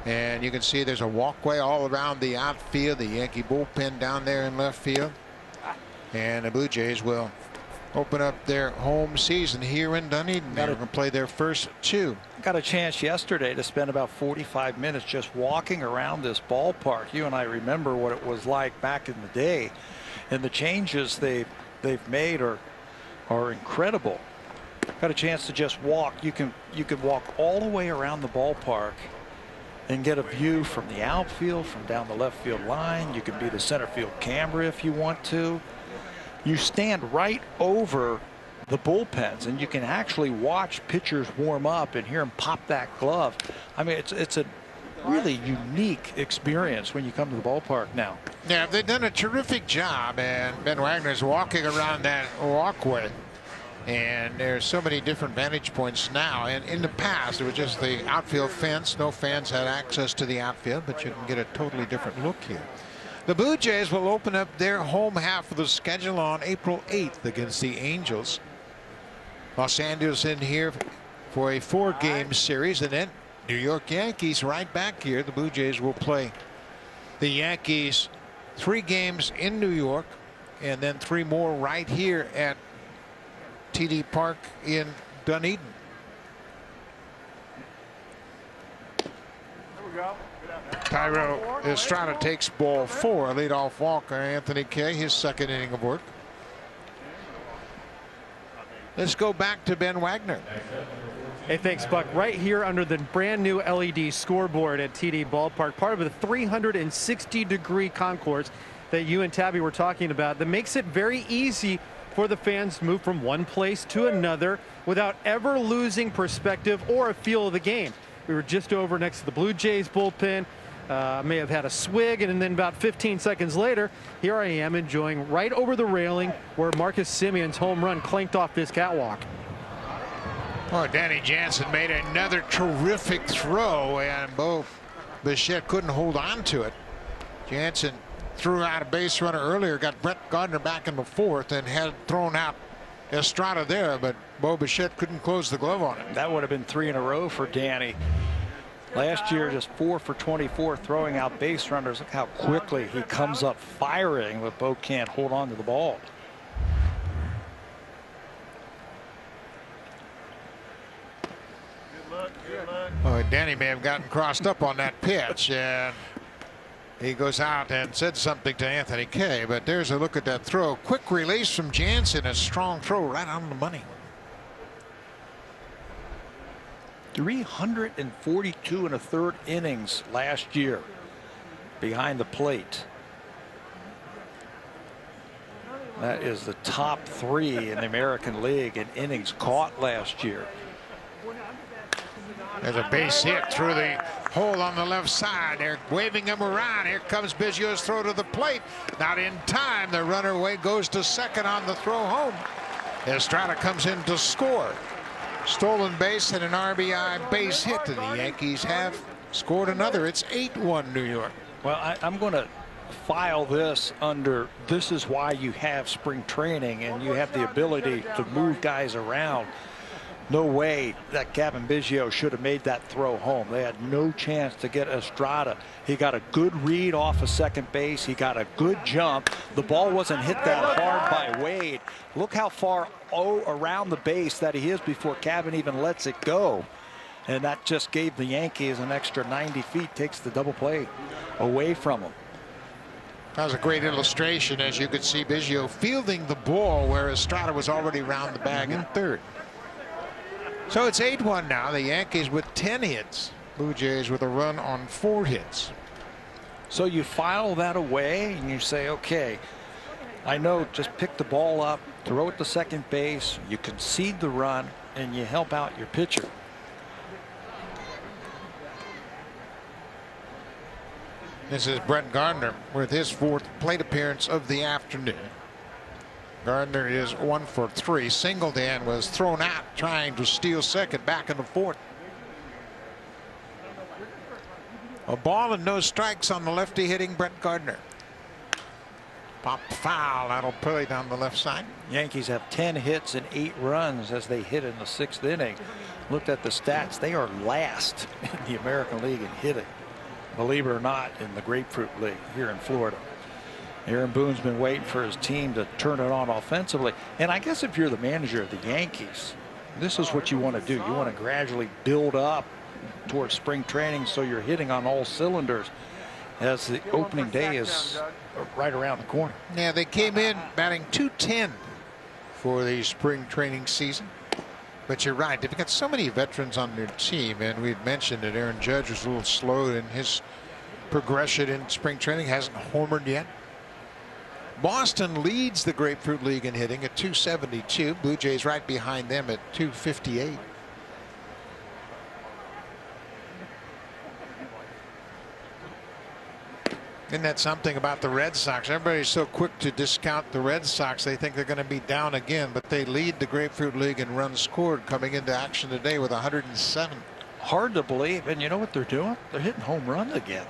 And you can see there's a walkway all around the outfield, the Yankee bullpen down there in left field. And the Blue Jays will open up their home season here in Dunedin. They're going to play their first 2. Got a chance yesterday to spend about 45 minutes just walking around this ballpark. You and I remember what it was like back in the day, and the changes they've made are incredible. Got a chance to just walk. You can walk all the way around the ballpark and get a view from the outfield, from down the left field line. You can be the center field camera if you want to. You stand right over the bullpens, and you can actually watch pitchers warm up and hear them pop that glove. I mean, it's a really unique experience when you come to the ballpark now. Yeah, they've done a terrific job, and Ben Wagner's walking around that walkway. And there's so many different vantage points now. And in the past, it was just the outfield fence. No fans had access to the outfield, but you can get a totally different look here. The Blue Jays will open up their home half of the schedule on April 8th against the Angels. Los Angeles in here for a 4-game series, and then New York Yankees right back here. The Blue Jays will play the Yankees 3 games in New York, and then 3 more right here at TD Park in Dunedin. Tyro Estrada takes ball 4. Leadoff walker Anthony Kay, his 2nd inning of work. Let's go back to Ben Wagner. Hey, thanks, Buck. Right here under the brand new LED scoreboard at TD Ballpark, part of the 360-degree concourse that you and Tabby were talking about, that makes it very easy for the fans to move from one place to another without ever losing perspective or a feel of the game. We were just over next to the Blue Jays bullpen. May have had a swig, and then about 15 seconds later, here I am enjoying right over the railing where Marcus Semien's home run clanked off this catwalk. Oh, Danny Jansen made another terrific throw, and Bo Bichette couldn't hold on to it. Jansen threw out a base runner earlier, got Brett Gardner back in the 4th, and had thrown out Estrada there, but Bo Bichette couldn't close the glove on it. That would have been 3 in a row for Danny. Last year, just 4 for 24, throwing out base runners. Look how quickly he comes up firing, but Bo can't hold on to the ball. Oh, Danny may have gotten crossed up on that pitch, and he goes out and said something to Anthony Kay, but there's a look at that throw. Quick release from Jansen, a strong throw right on the money. 342 1/3 innings last year behind the plate. That is the top 3 in the American League in innings caught last year. There's a base hit through the hole on the left side. They're waving him around. Here comes Biggio's throw to the plate. Not in time. The runner away goes to second on the throw home. Estrada comes in to score. Stolen base and an RBI base hit, and the Yankees have scored another. It's 8-1 New York. Well, I'm going to file this under this is why you have spring training and you have the ability to move guys around. No way that Gavin Biggio should have made that throw home. They had no chance to get Estrada. He got a good read off of second base. He got a good jump. The ball wasn't hit that hard by Wade. Look how far around the base that he is before Gavin even lets it go. And that just gave the Yankees an extra 90 feet, takes the double play away from them. That was a great illustration. As you could see, Biggio fielding the ball where Estrada was already around the bag in third. So it's 8-1 now. The Yankees with 10 hits. Blue Jays with a run on 4 hits. So you file that away and you say, okay, I know, just pick the ball up, throw it to second base, you concede the run, and you help out your pitcher. This is Brett Gardner with his 4th plate appearance of the afternoon. Gardner is 1 for 3. Singleton was thrown out trying to steal second back in the 4th. A ball and no strikes on the lefty hitting Brett Gardner. Pop foul. That'll play down the left side. Yankees have 10 hits and 8 runs as they hit in the 6th inning. Looked at the stats. They are last in the American League in hitting. Believe it or not, in the Grapefruit League here in Florida. Aaron Boone's been waiting for his team to turn it on offensively. And I guess if you're the manager of the Yankees, this is what you want to do. You want to gradually build up towards spring training so you're hitting on all cylinders as the opening day is right around the corner. Yeah, they came in batting .210 for the spring training season. But you're right. They've got so many veterans on their team, and we'd mentioned that Aaron Judge was a little slow in his progression in spring training. Hasn't homered yet. Boston leads the Grapefruit League in hitting at .272. Blue Jays right behind them at .258. Isn't that something about the Red Sox? Everybody's so quick to discount the Red Sox. They think they're going to be down again, but they lead the Grapefruit League in runs scored coming into action today with 107. Hard to believe. And you know what they're doing? They're hitting home runs again.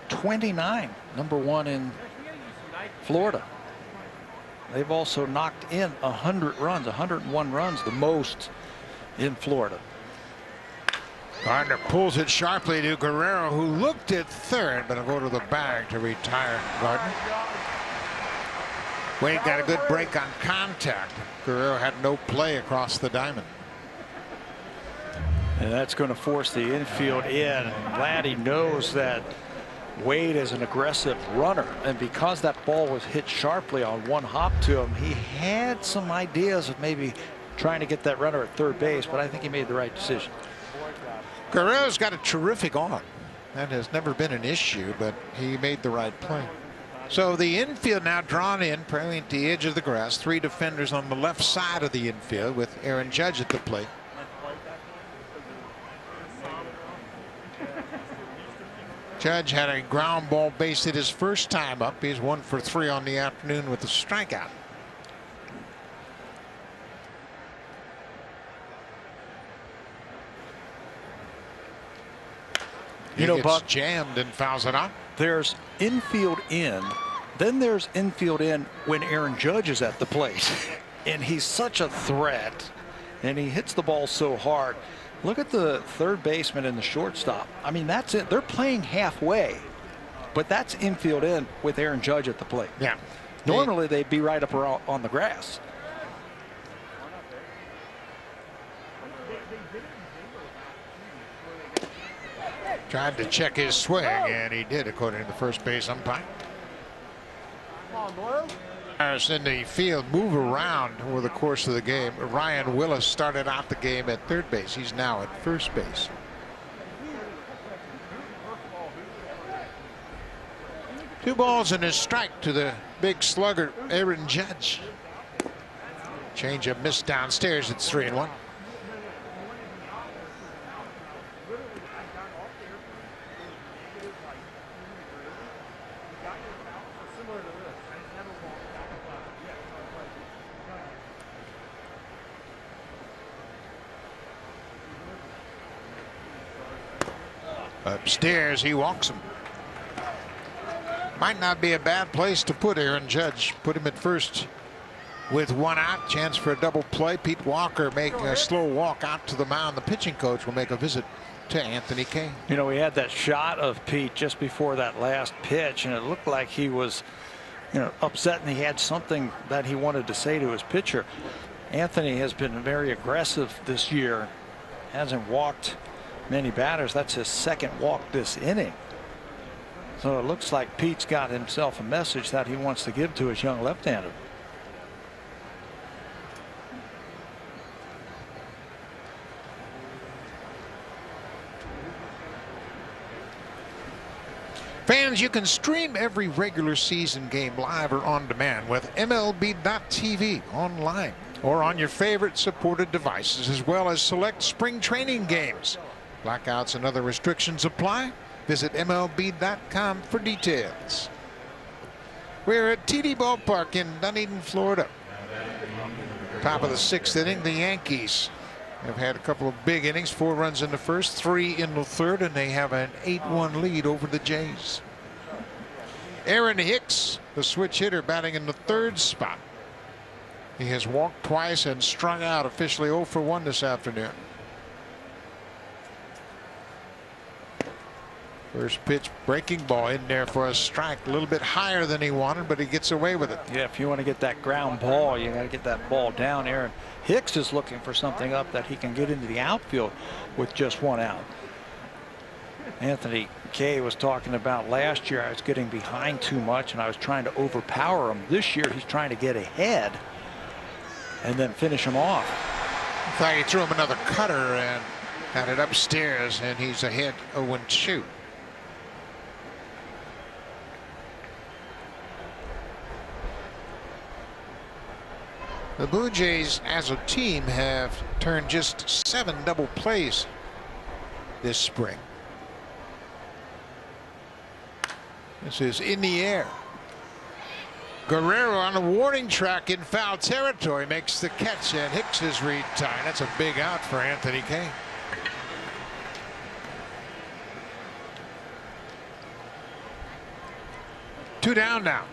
29, #1 in Florida. They've also knocked in 100 runs, 101 runs, the most in Florida. Gardner pulls it sharply to Guerrero, who looked at third, but will go to the bag to retire Gardner. Wade got a good break on contact. Guerrero had no play across the diamond. And that's going to force the infield in. Vladdy knows that Wade is an aggressive runner, and because that ball was hit sharply on one hop to him, he had some ideas of maybe trying to get that runner at third base, but I think he made the right decision. Guerrero's got a terrific arm. That has never been an issue, but he made the right play. So the infield now drawn in, praying at the edge of the grass. 3 defenders on the left side of the infield with Aaron Judge at the plate. Judge had a ground ball base hit his first time up. He's 1 for 3 on the afternoon with a strikeout. You know, Buck, jammed and fouls it out. There's infield in, then there's infield in when Aaron Judge is at the plate. And he's such a threat, and he hits the ball so hard. Look at the third baseman and the shortstop. I mean, that's it. They're playing halfway, but that's infield in with Aaron Judge at the plate. Yeah. Normally they'd be right up around on the grass. Tried to check his swing, and he did, according to the first base umpire. In the field move around over the course of the game. Ryan Willis started out the game at third base. He's now at first base. Two balls and a strike to the big slugger Aaron Judge. Changeup missed downstairs. It's 3-1. Upstairs, he walks him. Might not be a bad place to put Aaron Judge. Put him at first with one out. Chance for a double play. Pete Walker making a slow walk out to the mound. The pitching coach will make a visit to Anthony Kay. You know, we had that shot of Pete just before that last pitch, and it looked like he was, upset, and he had something that he wanted to say to his pitcher. Anthony has been very aggressive this year. Hasn't walked many batters. That's his second walk this inning. So it looks like Pete's got himself a message that he wants to give to his young left-hander. Fans, you can stream every regular season game live or on demand with MLB.TV online or on your favorite supported devices, as well as select spring training games. Blackouts and other restrictions apply. Visit MLB.com for details. We're at TD Ballpark in Dunedin, Florida. Top of the 6th inning, the Yankees have had a couple of big innings, 4 runs in the first, 3 in the third, and they have an 8-1 lead over the Jays. Aaron Hicks, the switch hitter, batting in the 3rd spot. He has walked twice and strung out, officially 0 for 1 this afternoon. First pitch, breaking ball in there for a strike, a little bit higher than he wanted, but he gets away with it. Yeah, if you want to get that ground ball, you got to get that ball down. Aaron Hicks is looking for something up that he can get into the outfield with just 1 out. Anthony Kay was talking about last year, I was getting behind too much and I was trying to overpower him. This year he's trying to get ahead and then finish him off. In fact, he threw him another cutter and had it upstairs, and he's ahead 0-2. The Blue Jays as a team have turned just 7 double plays this spring. This is in the air. Guerrero on the warning track in foul territory makes the catch, and Hicks is retired. That's a big out for Anthony Kay. Two down now.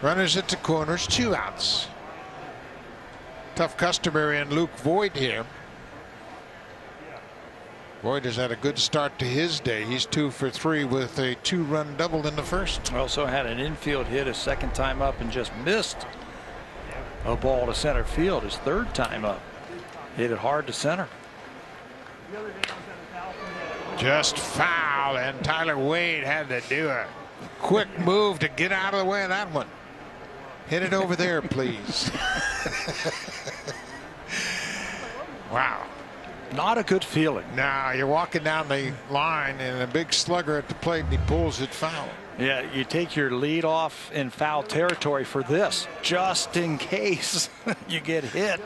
Runners at the corners, 2 outs. Tough customer in Luke Voigt here. Voigt has had a good start to his day. He's 2 for 3 with a 2-run double in the first. Also had an infield hit his 2nd time up and just missed a ball to center field his 3rd time up. Hit it hard to center. Just foul, and Tyler Wade had to do a quick move to get out of the way of that one. Hit it over there, please. Wow. Not a good feeling. Now you're walking down the line and a big slugger at the plate, and he pulls it foul. Yeah, you take your lead off in foul territory for this, just in case you get hit.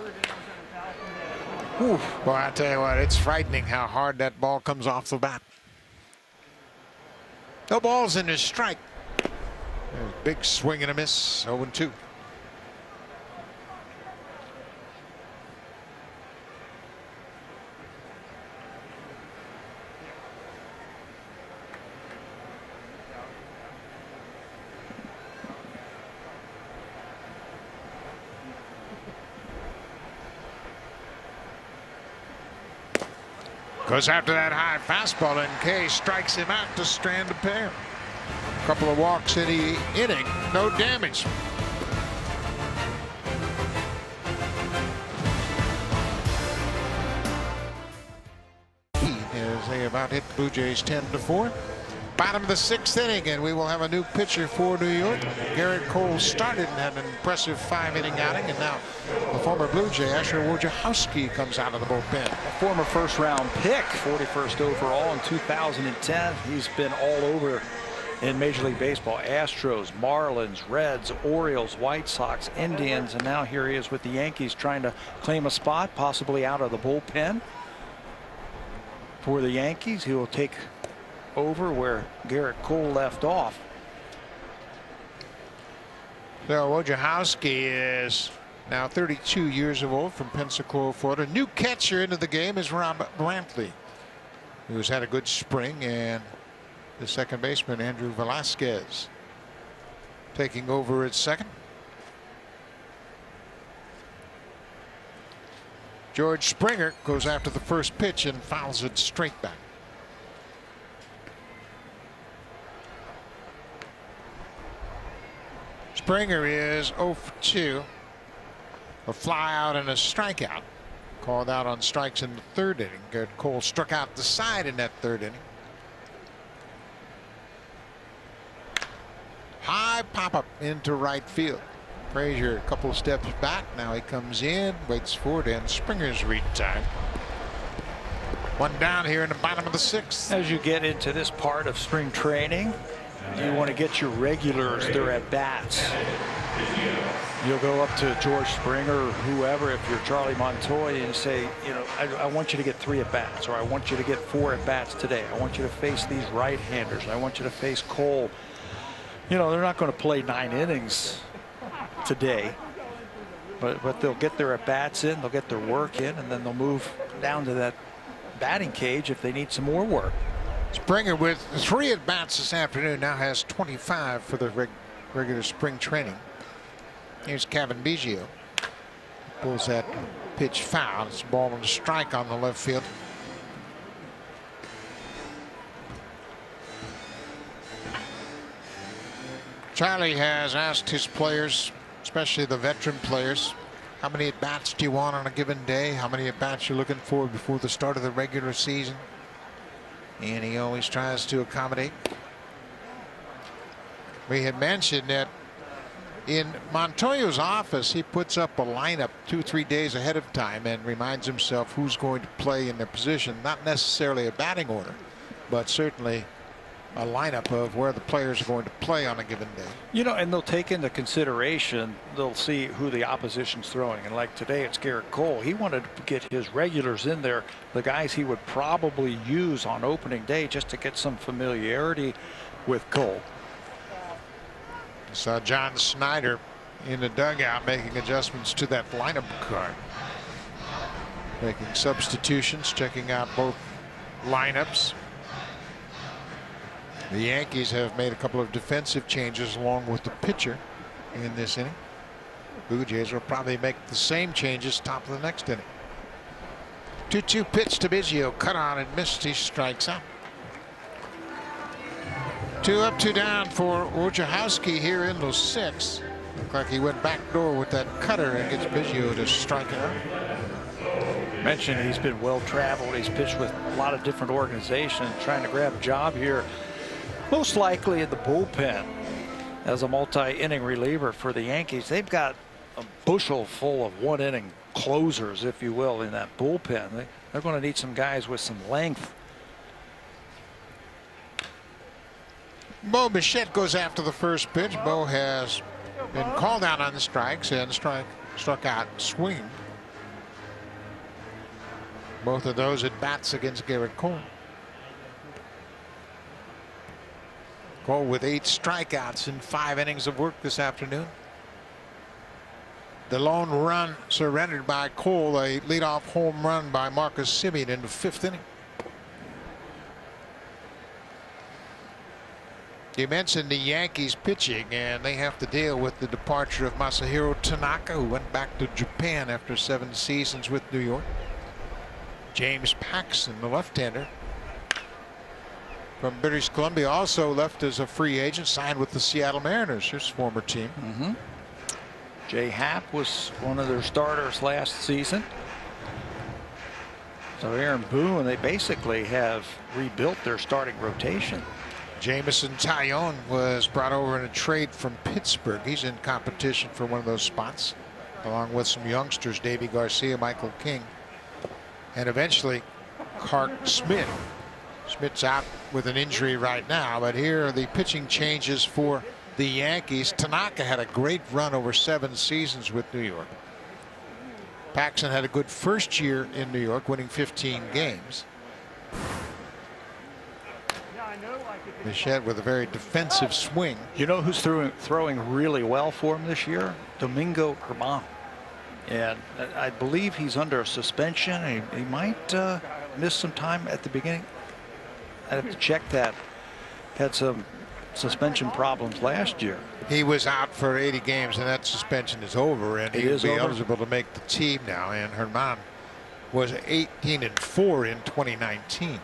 Whew. Boy, I tell you what, it's frightening how hard that ball comes off the bat. No balls in his strike. There's a big swing and a miss. 0-2. Goes after that high fastball, and Kay strikes him out to strand a pair. A couple of walks in the inning, no damage. As they about hit the Blue Jays 10-4. Bottom of the 6th inning, and we will have a new pitcher for New York. Garrett Cole started and had an impressive 5-inning outing, and now the former Blue Jay Asher Wojciechowski comes out of the bullpen. A former 1st-round pick, 41st overall in 2010. He's been all over in Major League Baseball. Astros, Marlins, Reds, Orioles, White Sox, Indians, and now here he is with the Yankees trying to claim a spot, possibly out of the bullpen. For the Yankees, he will take over where Garrett Cole left off. So Wojciechowski is now 32 years old, from Pensacola, Florida. New catcher into the game is Rob Brantley, who's had a good spring, and the second baseman Andrew Velasquez taking over at second. George Springer goes after the first pitch and fouls it straight back. Springer is 0 for 2. A fly out and a strikeout. Called out on strikes in the third inning. Garrett Cole struck out the side in that third inning. High pop up into right field. Frazier a couple of steps back. Now he comes in, waits for it, and Springer's read time. One down here in the bottom of the sixth. As you get into this part of spring training, you want to get your regulars their at bats. You'll go up to George Springer or whoever, if you're Charlie Montoya, and say, you know, I want you to get 3 at bats, or I want you to get 4 at bats today. I want you to face these right-handers. I want you to face Cole. You know, they're not going to play 9 innings today, but they'll get their at bats in, they'll get their work in, and then they'll move down to that batting cage if they need some more work. Springer with 3 at bats this afternoon, now has 25 for the regular spring training. Here's Kevin Biggio. Pulls that pitch foul. It's a ball and a strike on the left field. Charlie has asked his players, especially the veteran players, how many at bats do you want on a given day? How many at bats you're looking for before the start of the regular season? And he always tries to accommodate. We had mentioned that in Montoya's office, he puts up a lineup 2-3 days ahead of time and reminds himself who's going to play in their position. Not necessarily a batting order, but certainly a lineup of where the players are going to play on a given day. You know, and they'll take into consideration, they'll see who the opposition's throwing. And like today, it's Garrett Cole. He wanted to get his regulars in there, the guys he would probably use on opening day, just to get some familiarity with Cole. Saw John Snyder in the dugout making adjustments to that lineup card, making substitutions, checking out both lineups. The Yankees have made a couple of defensive changes along with the pitcher in this inning. Blue Jays will probably make the same changes top of the next inning. 2-2 pitch to Biggio, cut on and missed. He strikes out. 2 up, 2 down for Wojciechowski here in the sixth. Looked like he went back door with that cutter and gets Biggio to strike out. Mentioned he's been well traveled. He's pitched with a lot of different organizations, trying to grab a job here, most likely in the bullpen as a multi-inning reliever for the Yankees. They've got a bushel full of 1-inning closers, if you will, in that bullpen. They're going to need some guys with some length. Bo Bichette goes after the first pitch. Bo has been called out on the strikes and struck out swinging. Both of those at bats against Garrett Cole. Cole with 8 strikeouts in 5 innings of work this afternoon. The lone run surrendered by Cole, a leadoff home run by Marcus Semien in the 5th inning. You mentioned the Yankees pitching, and they have to deal with the departure of Masahiro Tanaka, who went back to Japan after 7 seasons with New York. James Paxton, the left-hander from British Columbia, also left as a free agent, signed with the Seattle Mariners, his former team. Jay Happ was one of their starters last season. So Aaron Boone, they basically have rebuilt their starting rotation. Jamison Tyone was brought over in a trade from Pittsburgh. He's in competition for one of those spots, along with some youngsters, Davey Garcia, Michael King, and eventually Clark Schmidt. Schmidt's out with an injury right now, but here are the pitching changes for the Yankees. Tanaka had a great run over 7 seasons with New York. Paxton had a good first year in New York, winning 15 games. Bichette with a very defensive swing. You know who's throwing really well for him this year? Domingo Germán. And I believe he's under a suspension. He might miss some time at the beginning. I'd have to check that. Had some suspension problems last year. He was out for 80 games, and that suspension is over, and he will be eligible to make the team now. And Herman was 18-4 in 2019.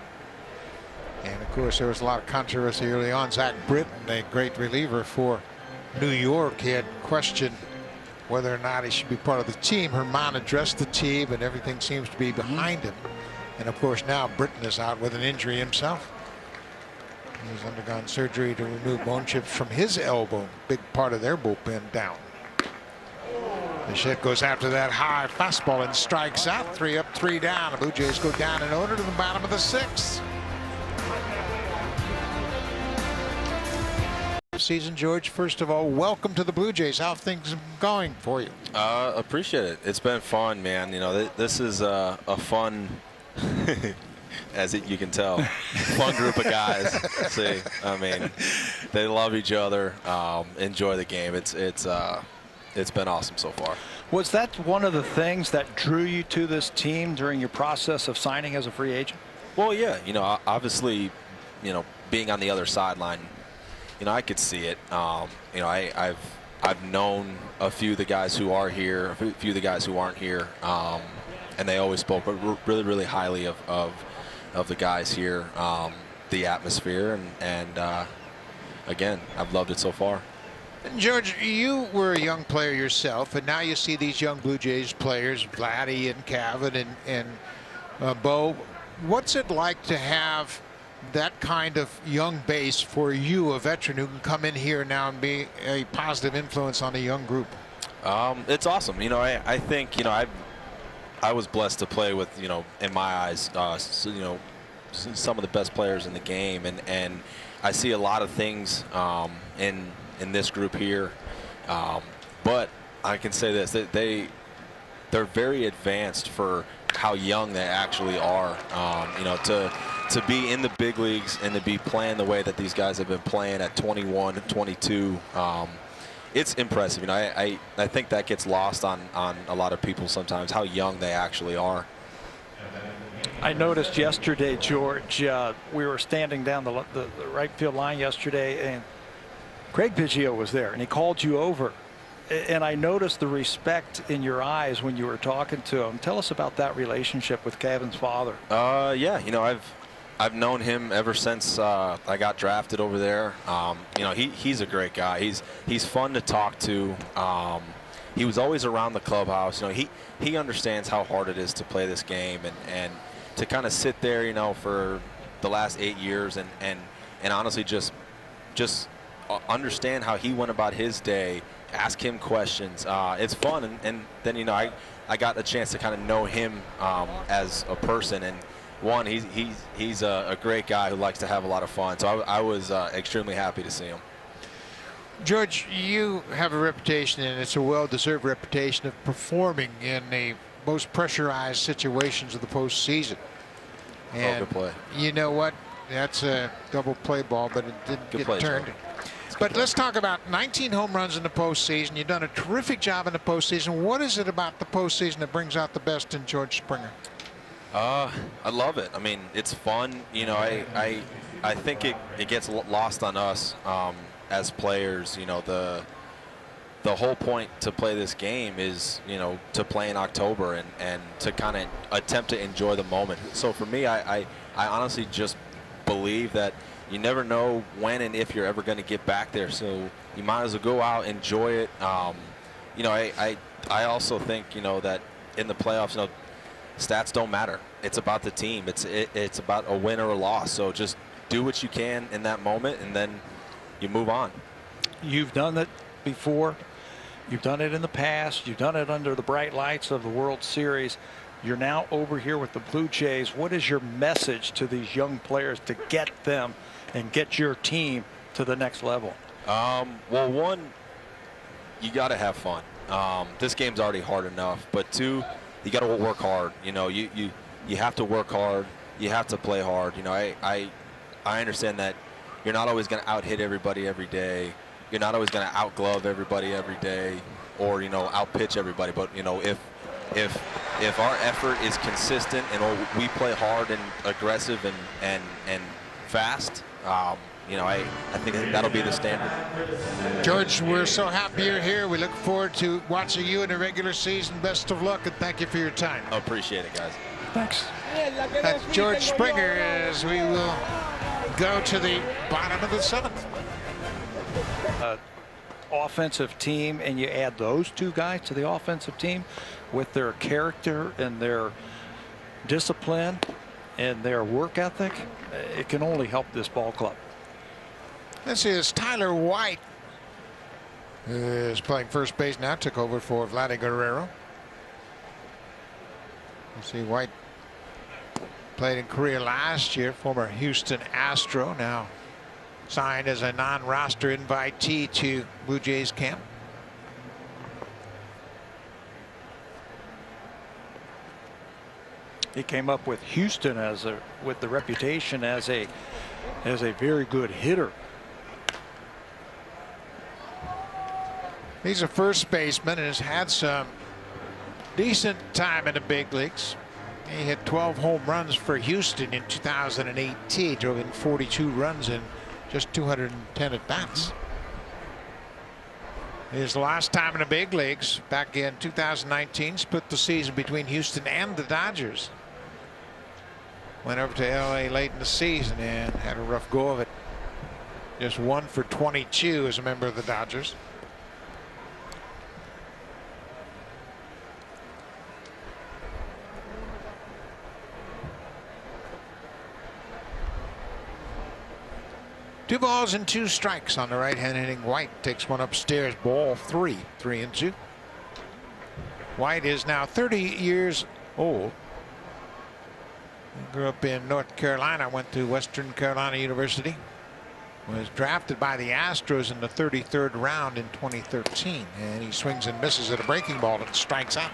And of course, there was a lot of controversy early on. Zach Britton, a great reliever for New York, he had questioned whether or not he should be part of the team. Herman addressed the team, and everything seems to be behind him. And of course, now Britton is out with an injury himself. He's undergone surgery to remove bone chips from his elbow. Big part of their bullpen down. Bichette goes after that high fastball and strikes out. 3 up, 3 down. The Blue Jays go down in order to the bottom of the 6th. Season, George, first of all, welcome to the Blue Jays. How have things going for you? Appreciate it. It's been fun, man. You know, this is a fun, you can tell, fun group of guys. See, I mean, they love each other, enjoy the game. It's been awesome so far. Was that one of the things that drew you to this team during your process of signing as a free agent? Well, yeah. You know, obviously, you know, being on the other sideline, you know, I could see it. You know, I've known a few of the guys who are here, a few of the guys who aren't here, and they always spoke really, really highly of the guys here, the atmosphere, and again, I've loved it so far. George, you were a young player yourself, and now you see these young Blue Jays players, Vladdy and Cavan and Bo. What's it like to have that kind of young base for you, a veteran who can come in here now and be a positive influence on a young group? It's awesome. You know, I think, you know, I was blessed to play with, you know, in my eyes, you know, some of the best players in the game, and I see a lot of things in this group here, but I can say this: they're very advanced for how young they actually are. You know, to be in the big leagues and to be playing the way that these guys have been playing at 21, 22, it's impressive. You know, I think that gets lost on a lot of people sometimes, how young they actually are. I noticed yesterday, George, we were standing down the right field line yesterday, and Craig Biggio was there, and he called you over. And I noticed the respect in your eyes when you were talking to him. Tell us about that relationship with Cavan's father. Yeah, you know, I've known him ever since I got drafted over there. You know, he's a great guy. He's fun to talk to. He was always around the clubhouse. You know, he understands how hard it is to play this game, and to kind of sit there, you know, for the last 8 years and honestly just understand how he went about his day, ask him questions. It's fun, and then, you know, I got a chance to kind of know him as a person, and one, he's a great guy who likes to have a lot of fun. So I was extremely happy to see him. George, you have a reputation, and it's a well-deserved reputation, of performing in the most pressurized situations of the postseason. And good play. You know what? That's a double play ball, but it didn't Good get play, turned. But let's talk about 19 home runs in the postseason. You've done a terrific job in the postseason. What is it about the postseason that brings out the best in George Springer? I love it. I mean, it's fun. You know, I think it gets lost on us as players. You know, the whole point to play this game is, you know, to play in October and to kind of attempt to enjoy the moment. So for me, I honestly just believe that you never know when and if you're ever going to get back there. So you might as well go out, enjoy it. You know, I also think, you know, that in the playoffs, you know, stats don't matter. It's about the team. It's about a win or a loss. So just do what you can in that moment, and then you move on. You've done it before. You've done it in the past. You've done it under the bright lights of the World Series. You're now over here with the Blue Jays. What is your message to these young players to get them and get your team to the next level? Well, one, you got to have fun. This game's already hard enough, but two, you got to work hard. You know, you have to work hard. You have to play hard. You know, I understand that you're not always going to out-hit everybody every day. You're not always going to out-glove everybody every day, or, you know, out-pitch everybody. But, you know, if our effort is consistent and we play hard and aggressive and fast, you know, I think that'll be the standard. George, we're so happy you're here. We look forward to watching you in the regular season. Best of luck, and thank you for your time. I appreciate it, guys. Thanks. That's George Springer as we will go to the bottom of the 7th. Offensive team, and you add those two guys to the offensive team with their character and their discipline and their work ethic, it can only help this ball club. This is Tyler White, who is playing first base now, took over for Vladdy Guerrero. You see White played in Korea last year, former Houston Astro, now signed as a non-roster invitee to Blue Jays camp. He came up with Houston with the reputation as a very good hitter. He's a first baseman and has had some decent time in the big leagues. He hit 12 home runs for Houston in 2018, drove in 42 runs in just 210 at bats. His last time in the big leagues back in 2019, split the season between Houston and the Dodgers. Went over to LA late in the season and had a rough go of it. Just 1 for 22 as a member of the Dodgers. Two balls and 2 strikes on the right-hand hitting White. Takes one upstairs, ball 3, 3-2. White is now 30 years old. He grew up in North Carolina, went to Western Carolina University. Was drafted by the Astros in the 33rd round in 2013. And he swings and misses at a breaking ball and strikes out.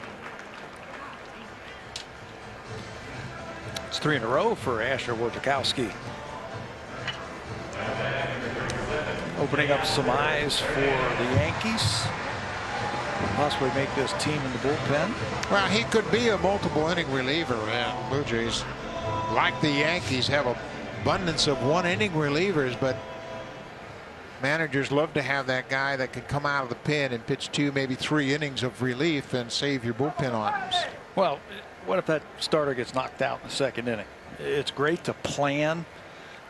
It's 3 in a row for Asher Wojciechowski. Opening up some eyes for the Yankees. Possibly make this team in the bullpen. Well, he could be a multiple inning reliever, and Blue Jays, like the Yankees, have an abundance of 1-inning relievers, but managers love to have that guy that can come out of the pen and pitch 2, maybe 3 innings of relief and save your bullpen arms. Well, what if that starter gets knocked out in the 2nd inning? It's great to plan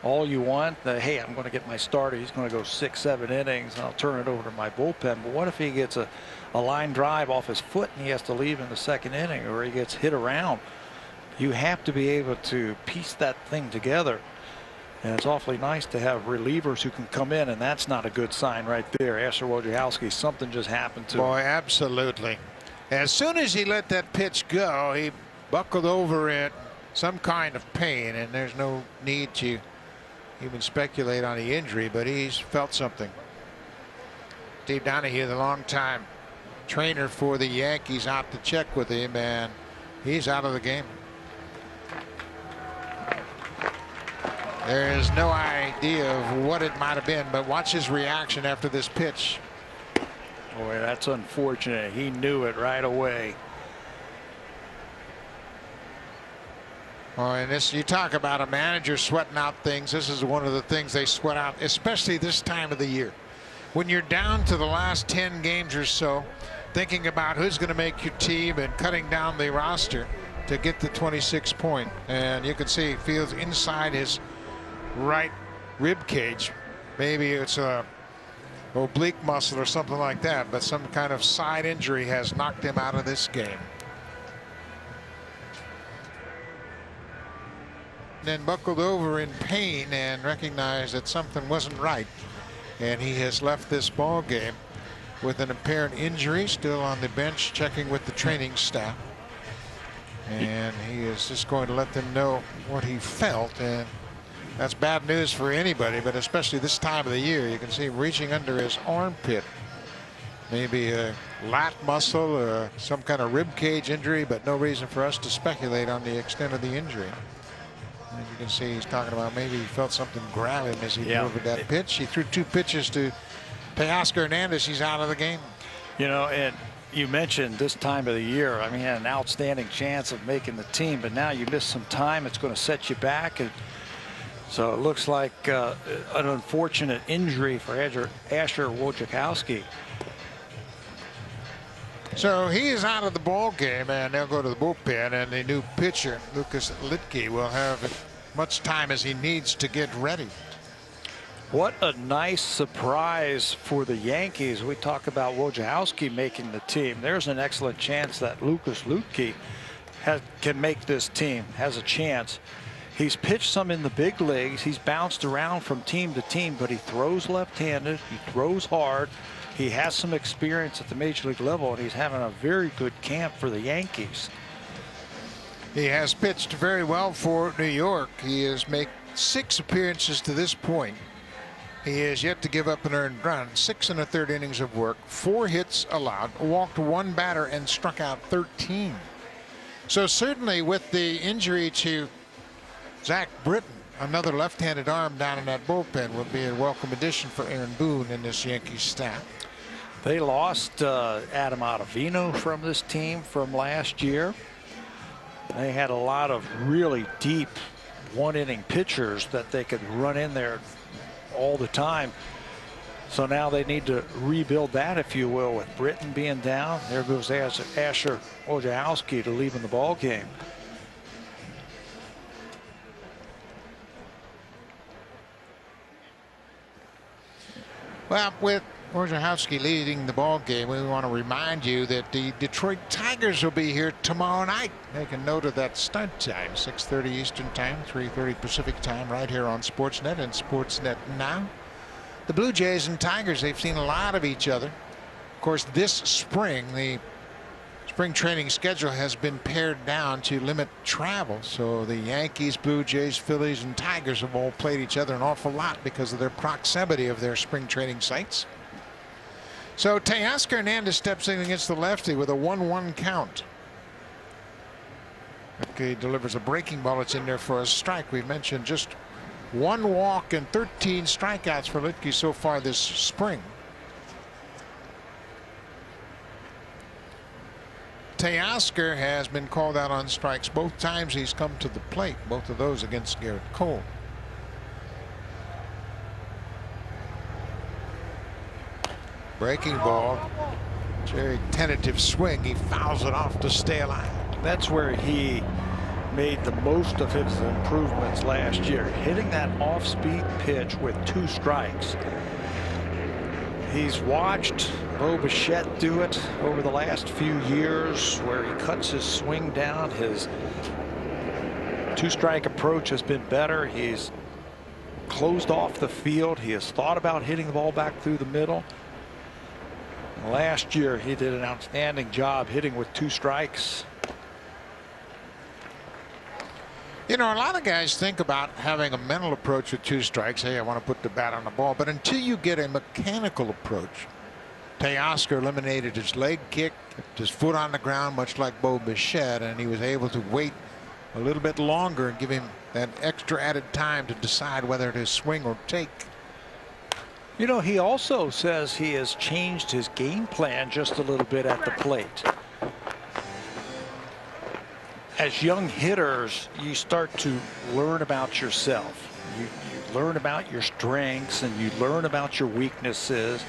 all you want. Hey, I'm going to get my starter. He's going to go 6, 7 innings, and I'll turn it over to my bullpen. But what if he gets a line drive off his foot and he has to leave in the 2nd inning, or he gets hit around? You have to be able to piece that thing together. And it's awfully nice to have relievers who can come in, and that's not a good sign right there. Asher Wojciechowski, something just happened to him. Boy, absolutely. As soon as he let that pitch go, he buckled over in some kind of pain, and there's no need to even speculate on the injury, but he's felt something. Steve Donahue, the longtime trainer for the Yankees, out to check with him, and he's out of the game. There is no idea of what it might have been, but watch his reaction after this pitch. Boy, that's unfortunate. He knew it right away. Oh, and this, you talk about a manager sweating out things. This is one of the things they sweat out, especially this time of the year. When you're down to the last 10 games or so, thinking about who's going to make your team and cutting down the roster to get the 26 point. And you can see he feels inside his right rib cage. Maybe it's a oblique muscle or something like that, but some kind of side injury has knocked him out of this game. Then buckled over in pain and recognized that something wasn't right, and he has left this ball game with an apparent injury, still on the bench checking with the training staff, and he is just going to let them know what he felt, and that's bad news for anybody, but especially this time of the year. You can see him reaching under his armpit, maybe a lat muscle or some kind of rib cage injury, but no reason for us to speculate on the extent of the injury. As you can see, he's talking about maybe he felt something grab him as he delivered that pitch. He threw 2 pitches to Teoscar Hernandez. He's out of the game. You know, and You mentioned this time of the year. I mean, he had an outstanding chance of making the team, but now you miss some time. It's going to set you back. And so it looks like an unfortunate injury for Asher Wojciechowski. So he is out of the ball game, and they'll go to the bullpen, and the new pitcher, Lucas Litke, will have as much time as he needs to get ready. What a nice surprise for the Yankees. We talk about Wojciechowski making the team. There's an excellent chance that Lucas Litke can make this team, has a chance. He's pitched some in the big leagues. He's bounced around from team to team, but he throws left-handed. He throws hard. He has some experience at the major league level, and he's having a very good camp for the Yankees. He has pitched very well for New York. He has made 6 appearances to this point. He has yet to give up an earned run. 6 1/3 innings of work, 4 hits allowed, walked 1 batter, and struck out 13. So certainly with the injury to Zach Britton, another left-handed arm down in that bullpen will be a welcome addition for Aaron Boone in this Yankees staff. They lost Adam Ottavino from this team from last year. They had a lot of really deep one-inning pitchers that they could run in there all the time. So now they need to rebuild that, if you will, with Britton being down. There goes Asher Wojciechowski to leave in the ball game. Well, with Wojciechowski leading the ball game, we want to remind you that the Detroit Tigers will be here tomorrow night. Make a note of that start time, 6:30 Eastern Time, 3:30 Pacific Time, right here on Sportsnet and Sportsnet Now. The Blue Jays and Tigers, they've seen a lot of each other. Of course, this spring, the spring training schedule has been pared down to limit travel. So the Yankees, Blue Jays, Phillies, and Tigers have all played each other an awful lot because of their proximity of their spring training sites. So Teoscar Hernandez steps in against the lefty with a 1-1 count. Okay, delivers a breaking ball. It's in there for a strike. We mentioned just 1 walk and 13 strikeouts for Litke so far this spring. Teoscar has been called out on strikes both times he's come to the plate, both of those against Garrett Cole. Breaking ball, very tentative swing. He fouls it off to stay alive. That's where he made the most of his improvements last year, hitting that off-speed pitch with 2 strikes. He's watched Bo Bichette do it over the last few years, where he cuts his swing down. His 2-strike approach has been better. He's closed off the field. He has thought about hitting the ball back through the middle. Last year, he did an outstanding job hitting with 2 strikes. You know, a lot of guys think about having a mental approach with 2 strikes. Hey, I want to put the bat on the ball. But until you get a mechanical approach, Teoscar eliminated his leg kick, kept his foot on the ground, much like Bo Bichette, and he was able to wait a little bit longer and give him that extra added time to decide whether to swing or take. You know, he also says he has changed his game plan just a little bit at the plate. As young hitters, you start to learn about yourself. You learn about your strengths, and you learn about your weaknesses,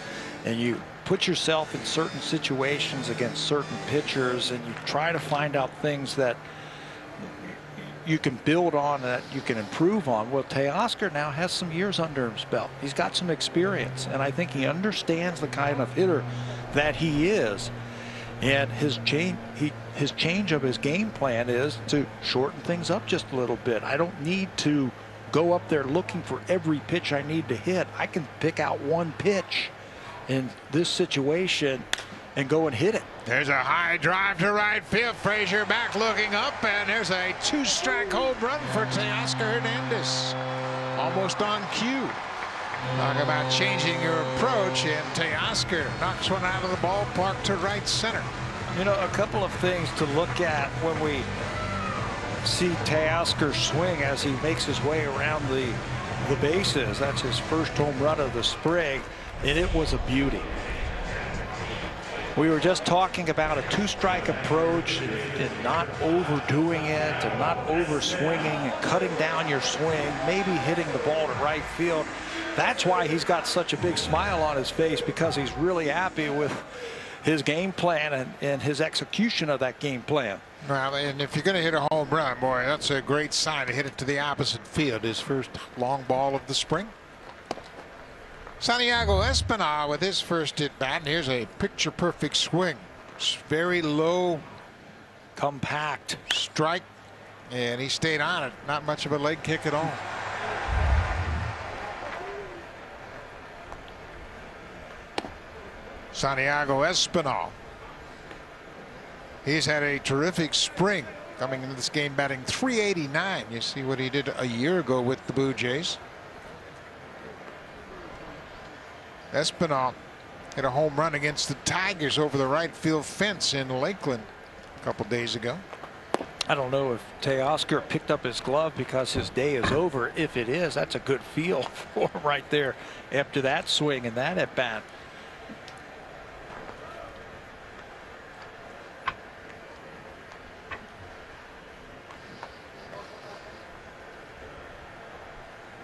and you put yourself in certain situations against certain pitchers, and you try to find out things that you can build on, that you can improve on. Well, Teoscar now has some years under his belt. He's got some experience, and I think he understands the kind of hitter that he is. And his change of his game plan is to shorten things up just a little bit. I don't need to go up there looking for every pitch I need to hit. I can pick out 1 pitch in this situation and go and hit it. There's a high drive to right field. Frazier back looking up, and there's a 2-strike home run for Teoscar Hernandez. Almost on cue. Talk about changing your approach, and Teoscar knocks one out of the ballpark to right center. You know, a couple of things to look at when we see Teoscar swing as he makes his way around the bases. That's his first home run of the spring, and it was a beauty. We were just talking about a two-strike approach and not overdoing it and not over-swinging and cutting down your swing, maybe hitting the ball to right field. That's why he's got such a big smile on his face, because he's really happy with his game plan and his execution of that game plan. Well, and if you're going to hit a home run, boy, that's a great sign to hit it to the opposite field. His first long ball of the spring. Santiago Espinal with his first at bat, and here's a picture perfect swing. Very low, compact strike, and he stayed on it. Not much of a leg kick at all. Santiago Espinal. He's had a terrific spring, coming into this game batting .389. You see what he did a year ago with the Blue Jays. Espinal hit a home run against the Tigers over the right field fence in Lakeland a couple days ago. I don't know if Teoscar picked up his glove because his day is over. If it is, that's a good feel for him right there after that swing and that at bat.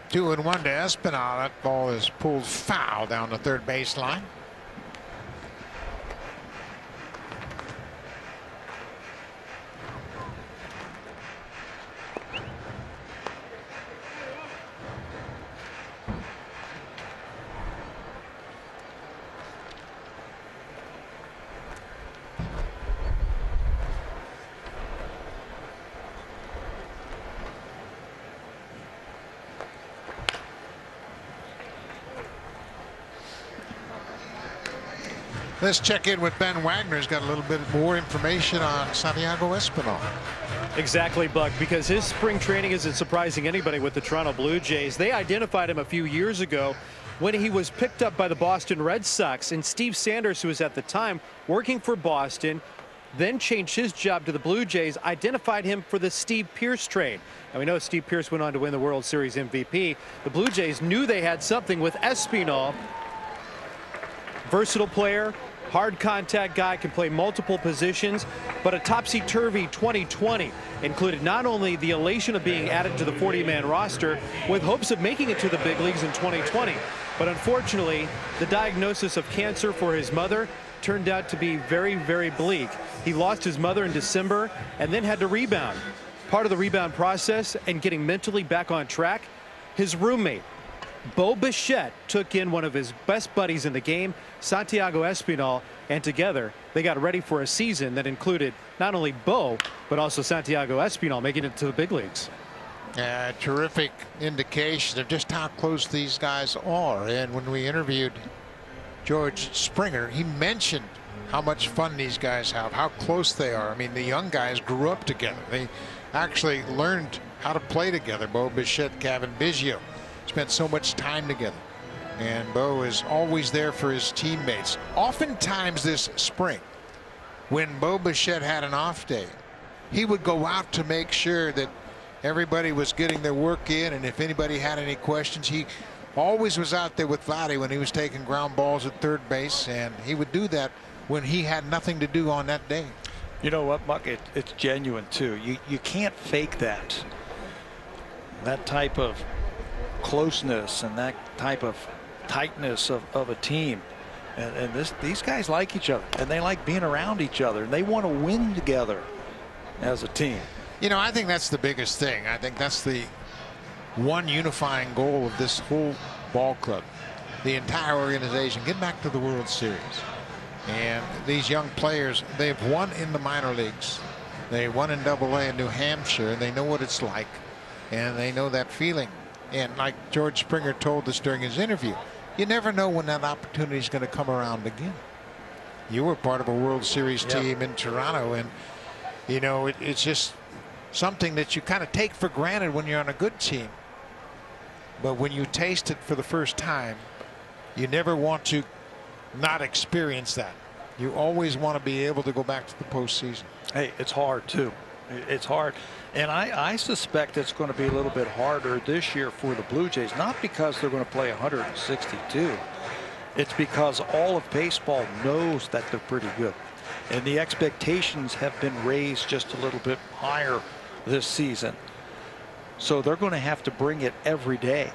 Two and one to Espinal. That ball is pulled foul down the third baseline. Let's check in with Ben Wagner. He's got a little bit more information on Santiago Espinal. Exactly, Buck, because his spring training isn't surprising anybody with the Toronto Blue Jays. They identified him a few years ago when he was picked up by the Boston Red Sox, and Steve Sanders, who was at the time working for Boston, then changed his job to the Blue Jays, identified him for the Steve Pearce trade. And we know Steve Pearce went on to win the World Series MVP. The Blue Jays knew they had something with Espinal. Versatile player, hard contact guy, can play multiple positions, but a topsy-turvy 2020 included not only the elation of being added to the 40-man roster with hopes of making it to the big leagues in 2020, but unfortunately the diagnosis of cancer for his mother turned out to be very, very bleak. He lost his mother in December and then had to rebound. Part of the rebound process and getting mentally back on track, his roommate Bo Bichette took in one of his best buddies in the game, Santiago Espinal, and together they got ready for a season that included not only Bo, but also Santiago Espinal making it to the big leagues. Terrific indication of just how close these guys are. And when we interviewed George Springer, he mentioned how much fun these guys have, how close they are. I mean, the young guys grew up together. They actually learned how to play together. Bo Bichette, Kevin Biggio spent so much time together, and Bo is always there for his teammates. Oftentimes this spring, when Bo Bichette had an off day, he would go out to make sure that everybody was getting their work in, and if anybody had any questions, he always was out there with Vladdy when he was taking ground balls at third base, and he would do that when he had nothing to do on that day. You know what, Buck? It's genuine too. You can't fake that. That type of closeness and that type of tightness of a team, and these guys like each other, and they like being around each other, and they want to win together as a team. You know, I think that's the biggest thing. I think that's the one unifying goal of this whole ball club, the entire organization. Get back to the World Series. And these young players, they've won in the minor leagues. They won in AA in New Hampshire, and they know what it's like, and they know that feeling. And like George Springer told us during his interview, you never know when that opportunity is going to come around again. You were part of a World Series team in Toronto, and you know it's just something that you kind of take for granted when you're on a good team. But when you taste it for the first time, you never want to not experience that. You always want to be able to go back to the postseason. Hey, it's hard too. It's hard. And I suspect it's going to be a little bit harder this year for the Blue Jays, not because they're going to play 162. It's because all of baseball knows that they're pretty good. And the expectations have been raised just a little bit higher this season. So they're going to have to bring it every day.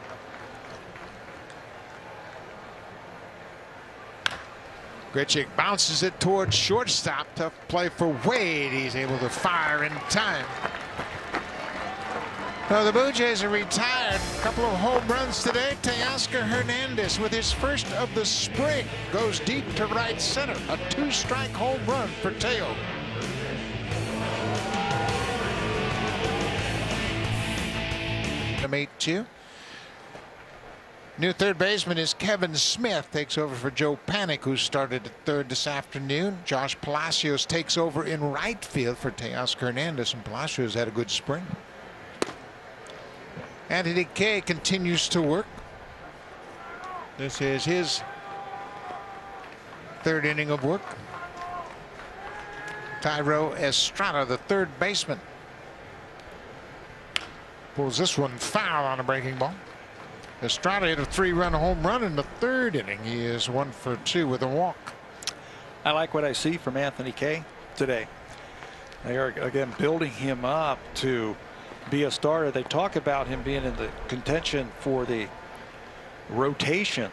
Grichuk bounces it towards shortstop. Tough play for Wade. He's able to fire in time. Well, the Blue Jays are retired. A couple of home runs today. Teoscar Hernandez, with his first of the spring, goes deep to right center. A 2-strike home run for Teo. Number 8-2. New third baseman is Kevin Smith. Takes over for Joe Panik, who started at third this afternoon. Josh Palacios takes over in right field for Teoscar Hernandez, and Palacios had a good spring. Anthony Kay continues to work. This is his third inning of work. Tyro Estrada, the third baseman, pulls this one foul on a breaking ball. Estrada hit a 3-run home run in the third inning. He is 1 for 2 with a walk. I like what I see from Anthony Kay today. They are again building him up to be a starter. They talk about him being in the contention for the rotation.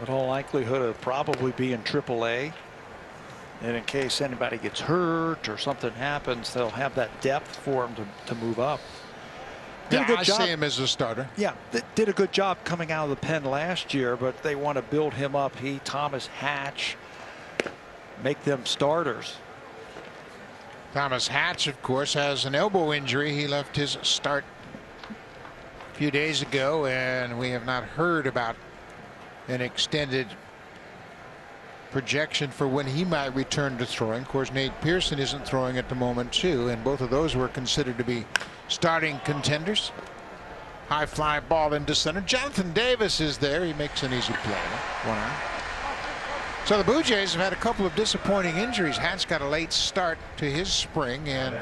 In all likelihood, it'll probably be in AAA. And in case anybody gets hurt or something happens, they'll have that depth for him to move up. Yeah, I see him as a starter. Yeah, they did a good job coming out of the pen last year, but they want to build him up. He, Thomas Hatch, make them starters. Thomas Hatch, of course, has an elbow injury. He left his start a few days ago, and we have not heard about an extended projection for when he might return to throwing. Of course, Nate Pearson isn't throwing at the moment, too, and both of those were considered to be starting contenders. High fly ball into center. Jonathan Davis is there. He makes an easy play. 1 out. So the Blue Jays have had a couple of disappointing injuries. Hatch got a late start to his spring and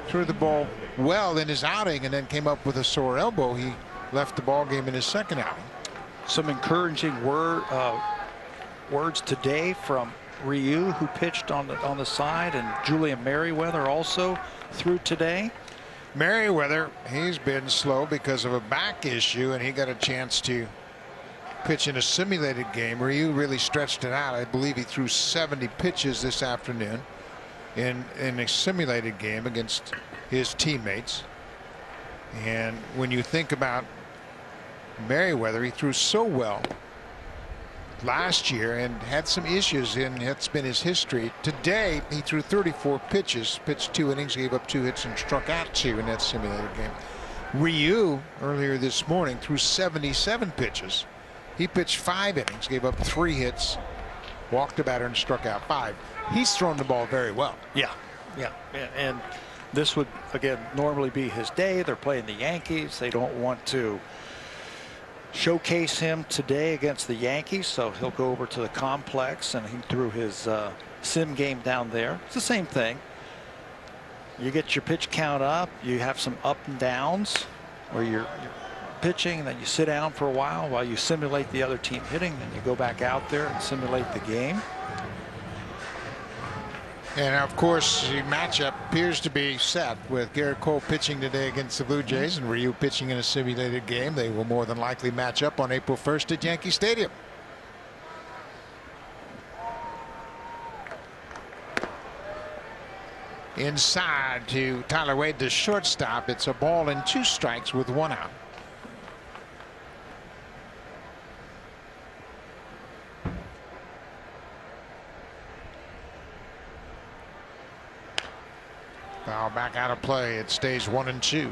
threw the ball well in his outing, and then came up with a sore elbow. He left the ball game in his second outing. Some encouraging words today from Ryu, who pitched on the side, and Julian Merriweather also threw today. Merriweather, he's been slow because of a back issue, and he got a chance to pitch in a simulated game. Ryu really stretched it out. I believe he threw 70 pitches this afternoon in a simulated game against his teammates. And when you think about Merriweather, he threw so well last year and had some issues, and that's been his history. Today he threw 34 pitches, pitched 2 innings, gave up 2 hits, and struck out 2 in that simulated game. Ryu earlier this morning threw 77 pitches. He pitched 5 innings, gave up 3 hits, walked a batter, and struck out 5. He's thrown the ball very well. Yeah. And this would again normally be his day. They're playing the Yankees. They don't want to showcase him today against the Yankees, so he'll go over to the complex, and he threw his sim game down there. It's the same thing. You get your pitch count up, you have some up and downs where you're pitching, and then you sit down for a while you simulate the other team hitting, then you go back out there and simulate the game. And of course, the matchup appears to be set with Garrett Cole pitching today against the Blue Jays and Ryu pitching in a simulated game. They will more than likely match up on April 1st at Yankee Stadium. Inside to Tyler Wade, the shortstop. It's a ball and 2 strikes with 1 out. Foul back out of play. It stays 1-2.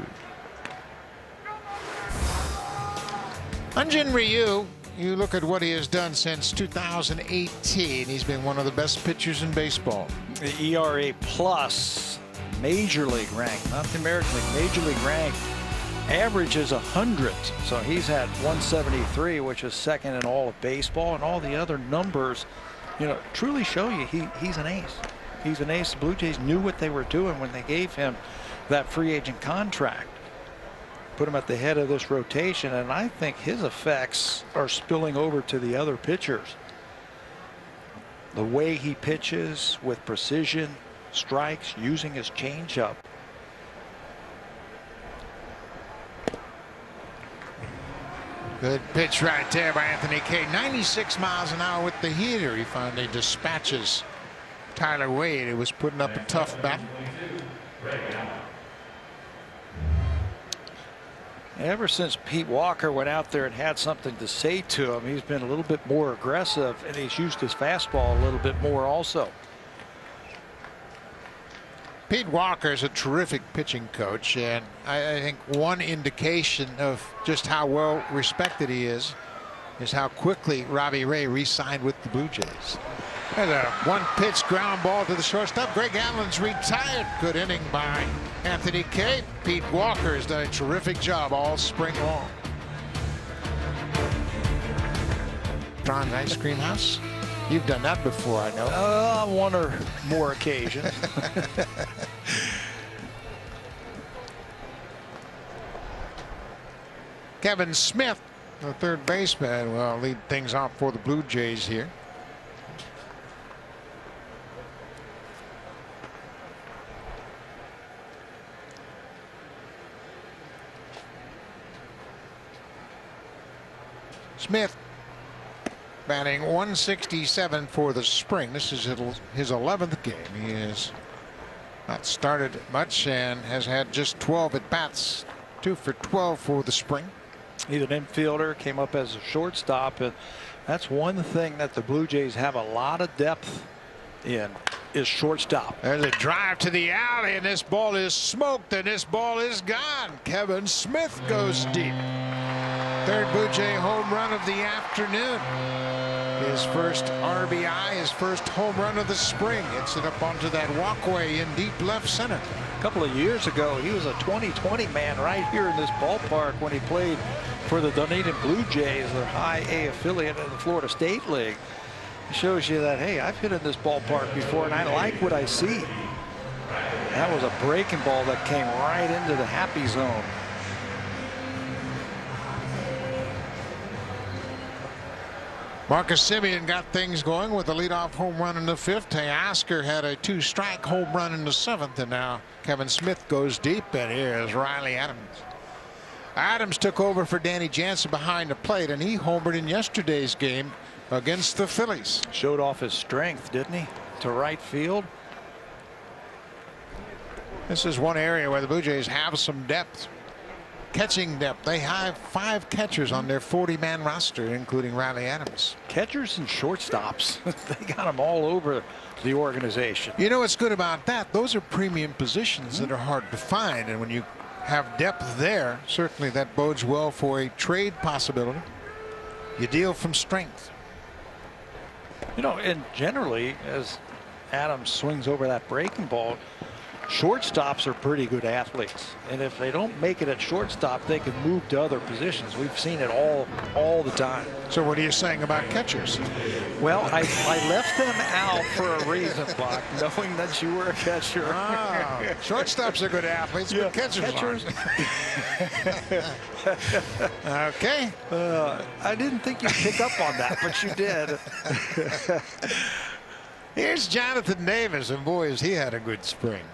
Hyun-Jin Ryu, you look at what he has done since 2018. He's been one of the best pitchers in baseball. The ERA plus, major league ranked, not the American League, major league ranked. Average is 100. So he's had 173, which is second in all of baseball, and all the other numbers, truly show you he's an ace. He's an ace. The Blue Jays knew what they were doing when they gave him that free agent contract. Put him at the head of this rotation, and I think his effects are spilling over to the other pitchers. the way he pitches with precision, strikes, using his changeup. Good pitch right there by Anthony Kay. 96 miles an hour with the heater. He finally dispatches Tyler Wade, who was putting up a tough battle. Ever since Pete Walker went out there and had something to say to him, he's been a little bit more aggressive, and he's used his fastball a little bit more also. Pete Walker is a terrific pitching coach, and I think one indication of just how well respected he is how quickly Robbie Ray re-signed with the Blue Jays. There's a one-pitch ground ball to the shortstop. Greg Allen's retired. Good inning by Anthony Kay. Pete Walker has done a terrific job all spring long. Tron's Ice Cream House. You've done that before, I know. On one or more occasions. Kevin Smith, the third baseman, will lead things off for the Blue Jays here. Smith batting 167 for the spring. This is his 11th game. He has not started much and has had just 12 at bats, 2 for 12 for the spring. He's an infielder, came up as a shortstop, and that's one thing that the Blue Jays have a lot of depth in, is shortstop. There's a drive to the alley, and this ball is smoked, and this ball is gone. Kevin Smith goes deep. Third Blue Jay home run of the afternoon. His first RBI, his first home run of the spring. Hits it up onto that walkway in deep left center. A couple of years ago, he was a 20-20 man right here in this ballpark when he played for the Dunedin Blue Jays, the high A affiliate of the Florida State League. It shows you that, hey, I've hit in this ballpark before, and I like what I see. That was a breaking ball that came right into the happy zone. Marcus Semien got things going with a leadoff home run in the 5th. Teoscar had a 2-strike home run in the 7th, and now Kevin Smith goes deep, and here's Riley Adams. Adams took over for Danny Jansen behind the plate, and he homered in yesterday's game against the Phillies. Showed off his strength, didn't he? To right field. This is one area where the Blue Jays have some depth. Catching depth. They have 5 catchers on their 40-man roster, including Riley Adams. Catchers and shortstops. They got them all over the organization. You know what's good about that? Those are premium positions that are hard to find, and when you have depth there, certainly that bodes well for a trade possibility. You deal from strength. You know, and generally, as Adams swings over that breaking ball, shortstops are pretty good athletes, and if they don't make it at shortstop, they can move to other positions. We've seen it all the time. So what are you saying about catchers? Well, I left them out for a reason, Buck, knowing that you were a catcher. Shortstops are good athletes, but catchers aren't. Okay. I didn't think you'd pick up on that, but you did. Here's Jonathan Davis, and boy, has he had a good spring.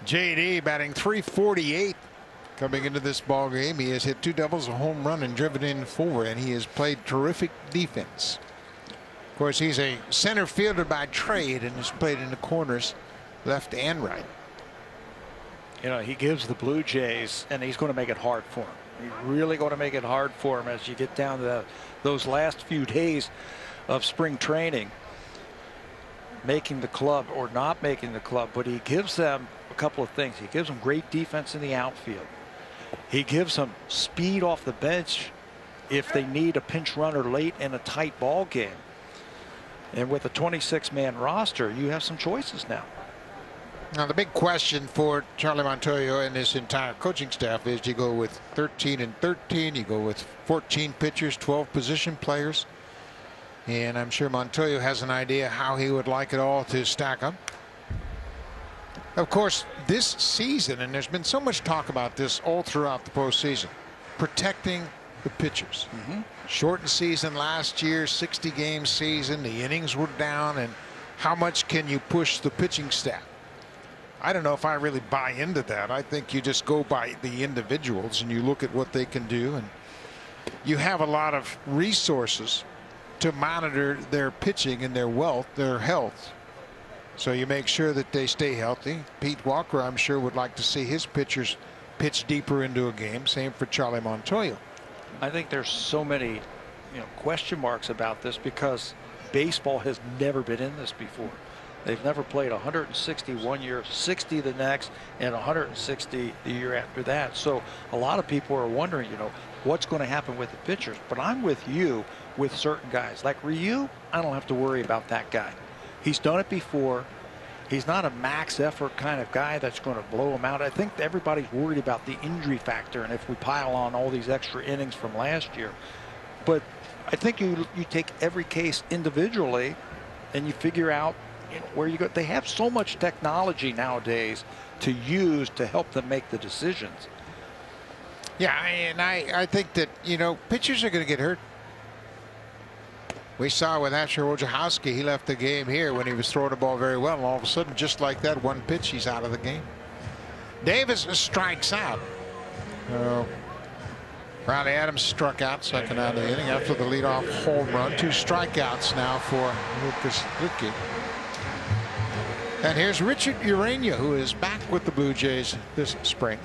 JD batting .348 coming into this ball game. He has hit 2 doubles, a home run, and driven in 4, and he has played terrific defense. Of course, he's a center fielder by trade and has played in the corners, left and right. You know, he gives the Blue Jays, and he's going to make it hard for him. He's really going to make it hard for him as you get down to those last few days of spring training. Making the club or not making the club, but he gives them a couple of things. He gives them great defense in the outfield. He gives them speed off the bench if they need a pinch runner late in a tight ball game. And with a 26-man roster, you have some choices now. Now the big question for Charlie Montoyo and his entire coaching staff is: do you go with 13 and 13? You go with 14 pitchers, 12 position players? And I'm sure Montoyo has an idea how he would like it all to stack up. Of course, this season, and there's been so much talk about this all throughout the postseason, protecting the pitchers. Shortened season last year, 60-game season. The innings were down, and how much can you push the pitching staff? I don't know if I really buy into that. I think you just go by the individuals and you look at what they can do, and you have a lot of resources to monitor their pitching and their health. So you make sure that they stay healthy. Pete Walker, I'm sure, would like to see his pitchers pitch deeper into a game. Same for Charlie Montoya. I think there's so many, question marks about this because baseball has never been in this before. They've never played 160 one year, 60 the next, and 160 the year after that. So a lot of people are wondering, what's going to happen with the pitchers. But I'm with you with certain guys. Like Ryu, I don't have to worry about that guy. He's done it before. He's not a max effort kind of guy that's going to blow him out. I think everybody's worried about the injury factor and if we pile on all these extra innings from last year. But I think you take every case individually and you figure out where you go. They have so much technology nowadays to use to help them make the decisions. Yeah, and I think that, pitchers are going to get hurt. We saw with Asher Wojciechowski, he left the game here when he was throwing the ball very well, and all of a sudden, just like that, one pitch, he's out of the game. Davis strikes out. Riley Adams struck out second out of the inning after the leadoff home run. 2 strikeouts now for Lucas Luetge. And here's Richard Urania, who is back with the Blue Jays this spring.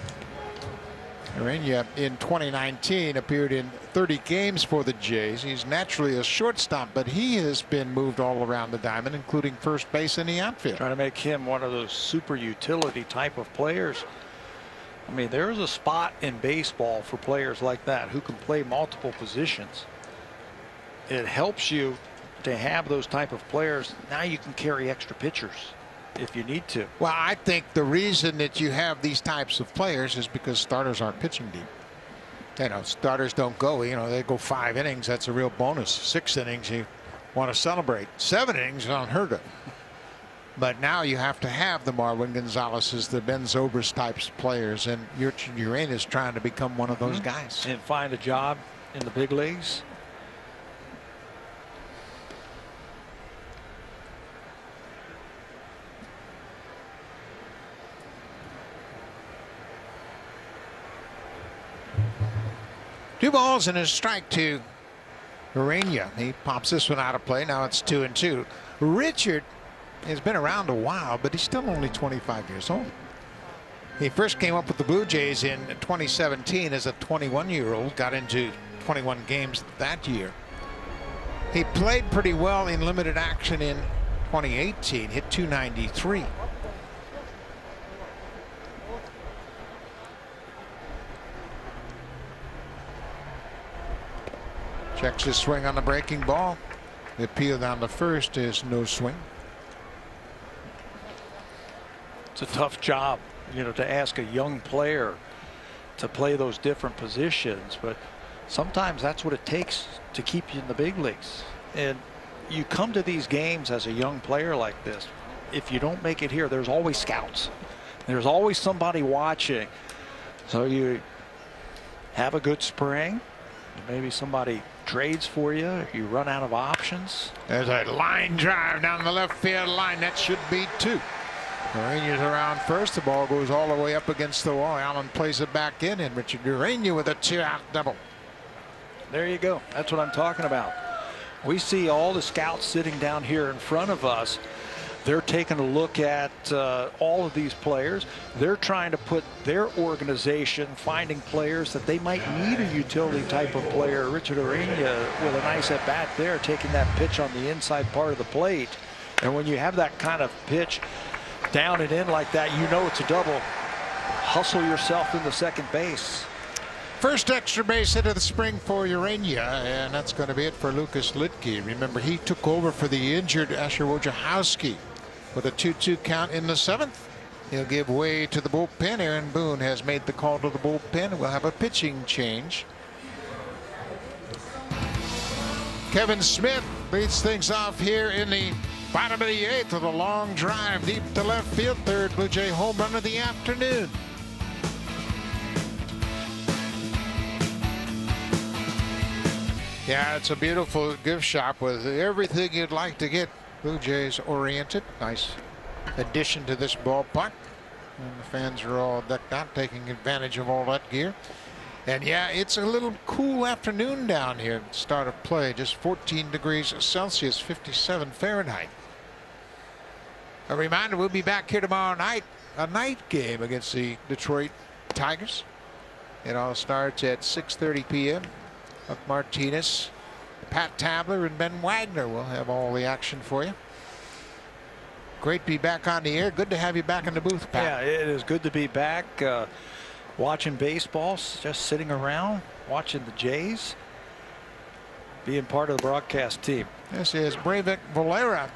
Urania in 2019 appeared in 30 games for the Jays. He's naturally a shortstop, but he has been moved all around the diamond, including first base in the outfield. Trying to make him one of those super utility type of players. I mean, there's a spot in baseball for players like that who can play multiple positions. It helps you to have those type of players. Now you can carry extra pitchers if you need to. Well, I think the reason that you have these types of players is because starters aren't pitching deep. Starters don't go, they go 5 innings. That's a real bonus. 6 innings, you want to celebrate. 7 innings is unheard of. But now you have to have the Marwin Gonzalez's, the Ben Zobrist types of players, and Urania is trying to become one of those guys. And find a job in the big leagues. Two balls and a strike to Urania. He pops this one out of play. Now it's 2-2. Richard has been around a while, but he's still only 25 years old. He first came up with the Blue Jays in 2017 as a 21-year-old, got into 21 games that year. He played pretty well in limited action in 2018, hit .293. Checks his swing on the breaking ball. The appeal down to first is no swing. It's a tough job, to ask a young player to play those different positions, but sometimes that's what it takes to keep you in the big leagues. And you come to these games as a young player like this. If you don't make it here, there's always scouts. There's always somebody watching. So you have a good spring. Maybe somebody trades for you. You run out of options. There's a line drive down the left field line. That should be 2. Urania's around first. The ball goes all the way up against the wall. Allen plays it back in, and Richard Urania with a 2-out double. There you go. That's what I'm talking about. We see all the scouts sitting down here in front of us. They're taking a look at all of these players. They're trying to put their organization, finding players that they might need a utility type of player. Richard Urania with a nice at bat there, taking that pitch on the inside part of the plate. And when you have that kind of pitch down and in like that, it's a double. Hustle yourself into second base. First extra base hit of the spring for Urania, and that's going to be it for Lucas Luetge. Remember, he took over for the injured Asher Wojciechowski with a 2-2 count in the 7th. He'll give way to the bullpen. Aaron Boone has made the call to the bullpen. We'll have a pitching change. Kevin Smith leads things off here in the bottom of the 8th with a long drive deep to left field. 3rd Blue Jay home run of the afternoon. Yeah, it's a beautiful gift shop with everything you'd like to get Blue Jays oriented. Nice addition to this ballpark. And the fans are all decked out, taking advantage of all that gear. And yeah, it's a little cool afternoon down here at the start of play. Just 14 degrees Celsius, 57 Fahrenheit. A reminder, we'll be back here tomorrow night. A night game against the Detroit Tigers. It all starts at 6:30 p.m. Buck Martinez, Pat Tabler, and Ben Wagner will have all the action for you. Great to be back on the air. Good to have you back in the booth, Pat. Yeah, it is good to be back. Watching baseball, just sitting around, watching the Jays, being part of the broadcast team. This is Breivik Valera,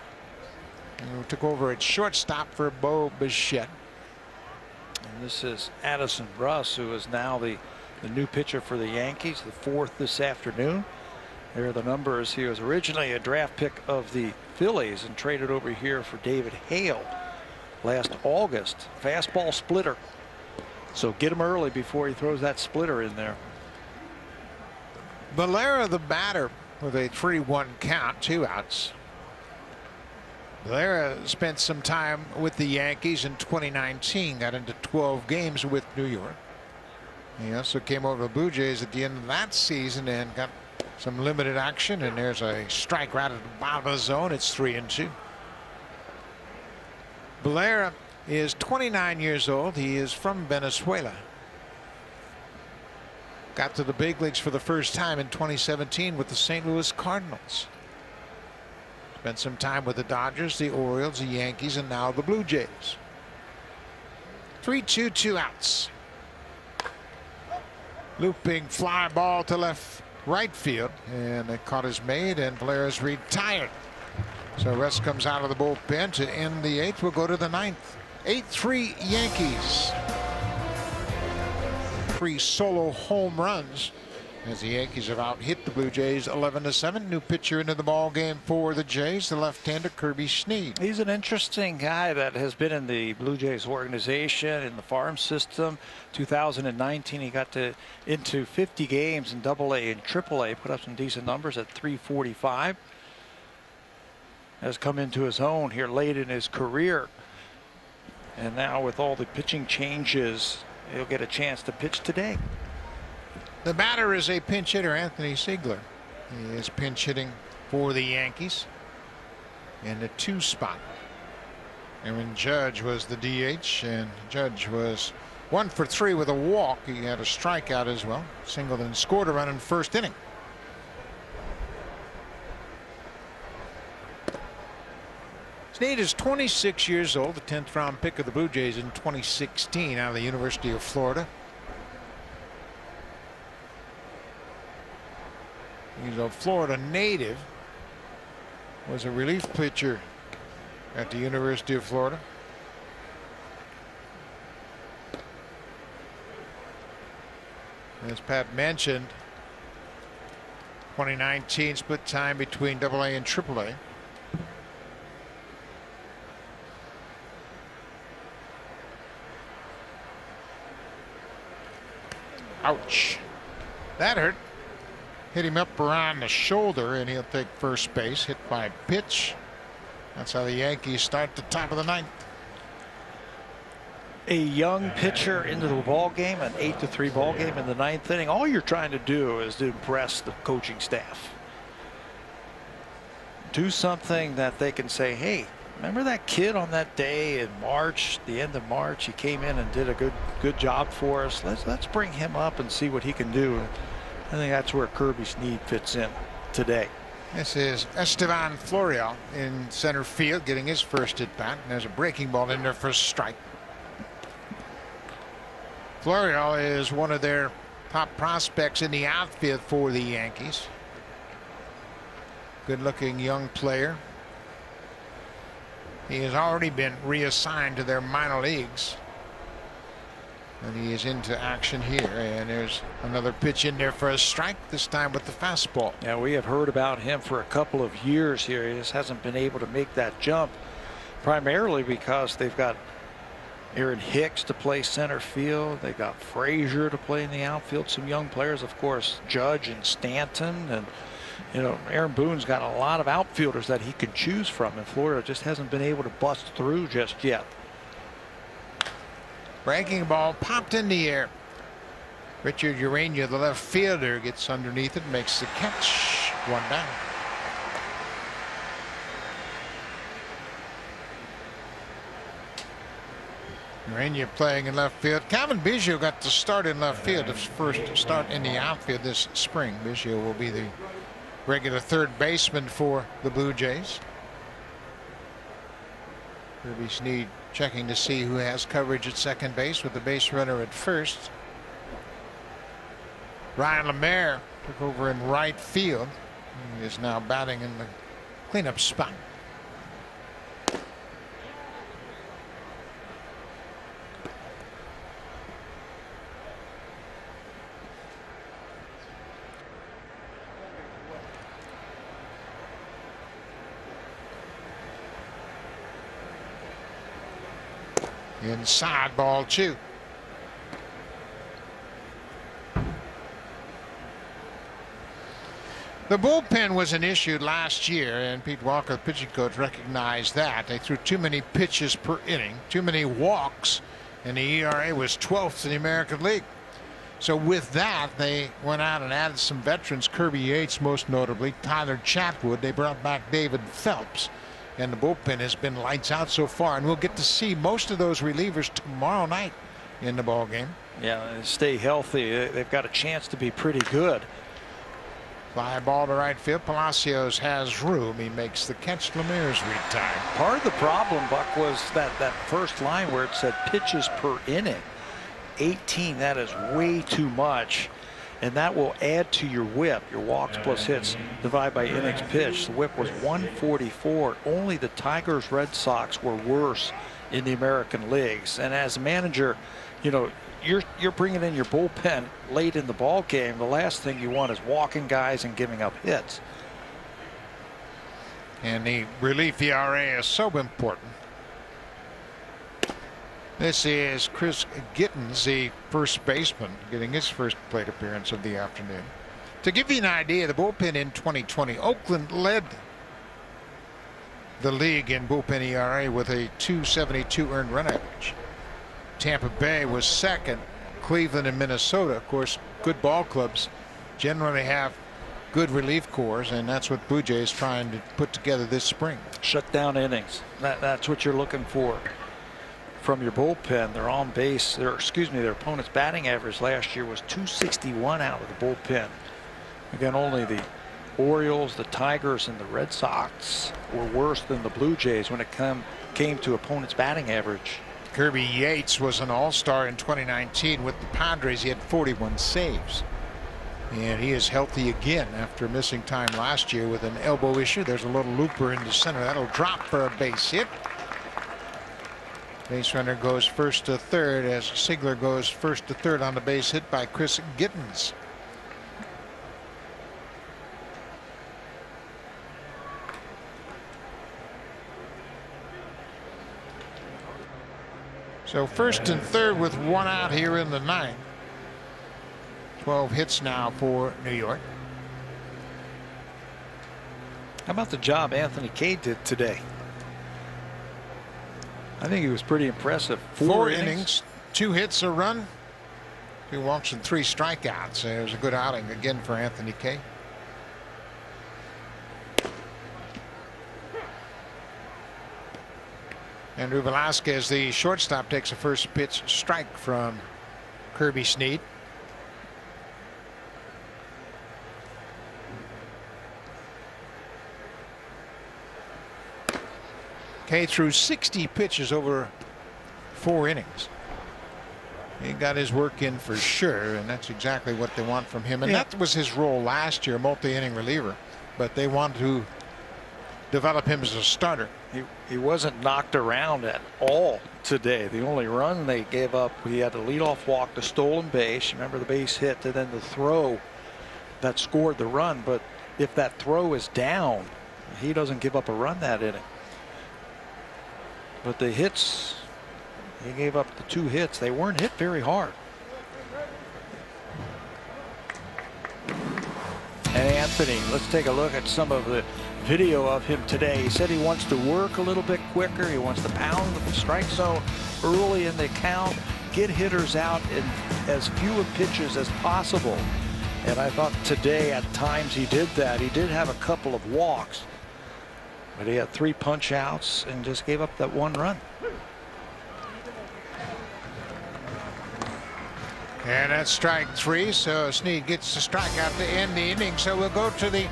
who took over at shortstop for Bo Bichette. And this is Addison Russ, who is now the new pitcher for the Yankees, the fourth this afternoon. There are the numbers. He was originally a draft pick of the Phillies and traded over here for David Hale last August. Fastball splitter. So get him early before he throws that splitter in there. Valera, the batter, with a 3-1 count, 2 outs. Valera spent some time with the Yankees in 2019, got into 12 games with New York. He also came over to the Blue Jays at the end of that season and got some limited action, and there's a strike right at the bottom of the zone. It's 3-2. Valera is 29 years old. He is from Venezuela. Got to the big leagues for the first time in 2017 with the St. Louis Cardinals. Spent some time with the Dodgers, the Orioles, the Yankees, and now the Blue Jays. 3-2, 2 outs. Looping fly ball to right field, and they caught his mate, and Valera's retired. So Russ comes out of the bullpen to end the 8th. We'll go to the 9th. 8-3 Yankees. 3 solo home runs as the Yankees have out-hit the Blue Jays 11-7. New pitcher into the ball game for the Jays, the left-hander Kirby Snead. He's an interesting guy that has been in the Blue Jays organization, in the farm system. 2019, he got into 50 games in AA and AAA, put up some decent numbers at .345. Has come into his own here late in his career. And now with all the pitching changes, he'll get a chance to pitch today. The batter is a pinch hitter, Anthony Siegler. He is pinch hitting for the Yankees in the 2 spot. Aaron Judge was the DH, and Judge was 1 for 3 with a walk. He had a strikeout as well. Singled and scored a run in first inning. Snead is 26 years old, the 10th round pick of the Blue Jays in 2016 out of the University of Florida. He's a Florida native. Was a relief pitcher at the University of Florida. As Pat mentioned, 2019 split time between AA and AAA. Ouch. That hurt. Hit him up around the shoulder, and he'll take first base. Hit by a pitch. That's how the Yankees start the top of the 9th. A young pitcher into the ball game, an 8-3 ball game in the 9th inning. All you're trying to do is to impress the coaching staff. Do something that they can say, hey, remember that kid on that day in March, the end of March? He came in and did a good job for us. Let's bring him up and see what he can do. I think that's where Kirby Snead fits in today. This is Estevan Florial in center field, getting his first at bat. There's a breaking ball in there for a strike. Florial is one of their top prospects in the outfield for the Yankees. Good-looking young player. He has already been reassigned to their minor leagues. And he is into action here, and there's another pitch in there for a strike, this time with the fastball. Yeah, we have heard about him for a couple of years here. He just hasn't been able to make that jump, primarily because they've got Aaron Hicks to play center field. They got Frazier to play in the outfield. Some young players, of course, Judge and Stanton, and You know, Aaron Boone's got a lot of outfielders that he could choose from, and Florida just hasn't been able to bust through just yet. Breaking ball popped in the air. Richard Urania, the left fielder, gets underneath it, makes the catch. One down. Urania playing in left field. Calvin Biggio got the start in left field. His first start in the outfield this spring. Biggio will be the regular third baseman for the Blue Jays. Kirby Snead checking to see who has coverage at second base with the base runner at first. Ryan LeMaire took over in right field. He is now batting in the cleanup spot. Inside, ball 2. The bullpen was an issue last year, and Pete Walker, the pitching coach, recognized that. They threw too many pitches per inning, too many walks, and the ERA was 12th in the American League. So with that, they went out and added some veterans, Kirby Yates most notably, Tyler Chatwood. They brought back David Phelps. And the bullpen has been lights out so far, and we'll get to see most of those relievers tomorrow night in the ball game. Yeah, stay healthy. They've got a chance to be pretty good. Fly ball to right field. Palacios has room. He makes the catch. Lemaire's retired. Part of the problem, Buck, was that first line where it said pitches per inning. 18, that is way too much. And that will add to your whip. Your walks plus hits divided by innings pitched. The whip was 144. Only the Tigers, Red Sox were worse in the American leagues. And as a manager, you know, you're bringing in your bullpen late in the ball game. The last thing you want is walking guys and giving up hits. And the relief ERA is so important. This is Chris Gittens, the first baseman, getting his first plate appearance of the afternoon. To give you an idea, the bullpen in 2020, Oakland led the league in bullpen ERA with a 2.72 earned run average. Tampa Bay was second. Cleveland and Minnesota, of course, good ball clubs generally have good relief corps, and that's what Blue Jays is trying to put together this spring. Shut down innings. That's what you're looking for from your bullpen. Their on base, their opponent's batting average last year was 261 out of the bullpen. Again, only the Orioles, the Tigers, and the Red Sox were worse than the Blue Jays when it came to opponent's batting average. Kirby Yates was an all-star in 2019 with the Padres. He had 41 saves. And he is healthy again after missing time last year with an elbow issue. There's a little looper in the center. That'll drop for a base hit. Base runner goes first to third as Sigler goes first to third on the base hit by Chris Gittens. So first and third with one out here in the ninth. 12 hits now for New York. How about the job Anthony Kay did today? I think he was pretty impressive. Four innings, 2 hits, a run, 2 walks, and 3 strikeouts. It was a good outing again for Anthony Kay. Andrew Velasquez, the shortstop, takes a first pitch strike from Kirby Snead. Kay threw 60 pitches over 4 innings. He got his work in for sure, and that's exactly what they want from him. And that was his role last year, multi-inning reliever. But they want to develop him as a starter. He wasn't knocked around at all today. The only run they gave up, he had the leadoff walk, the stolen base. Remember the base hit, and then the throw that scored the run. But if that throw is down, he doesn't give up a run that inning. But the hits, he gave up the 2 hits. They weren't hit very hard. And Anthony, let's take a look at some of the video of him today. He said he wants to work a little bit quicker. He wants to pound the strike zone early in the count, get hitters out in as few pitches as possible. And I thought today at times he did that. He did have a couple of walks, but he had 3 punch outs and just gave up that 1 run. And that's strike 3, so Snead gets the strikeout to end the inning. So we'll go to the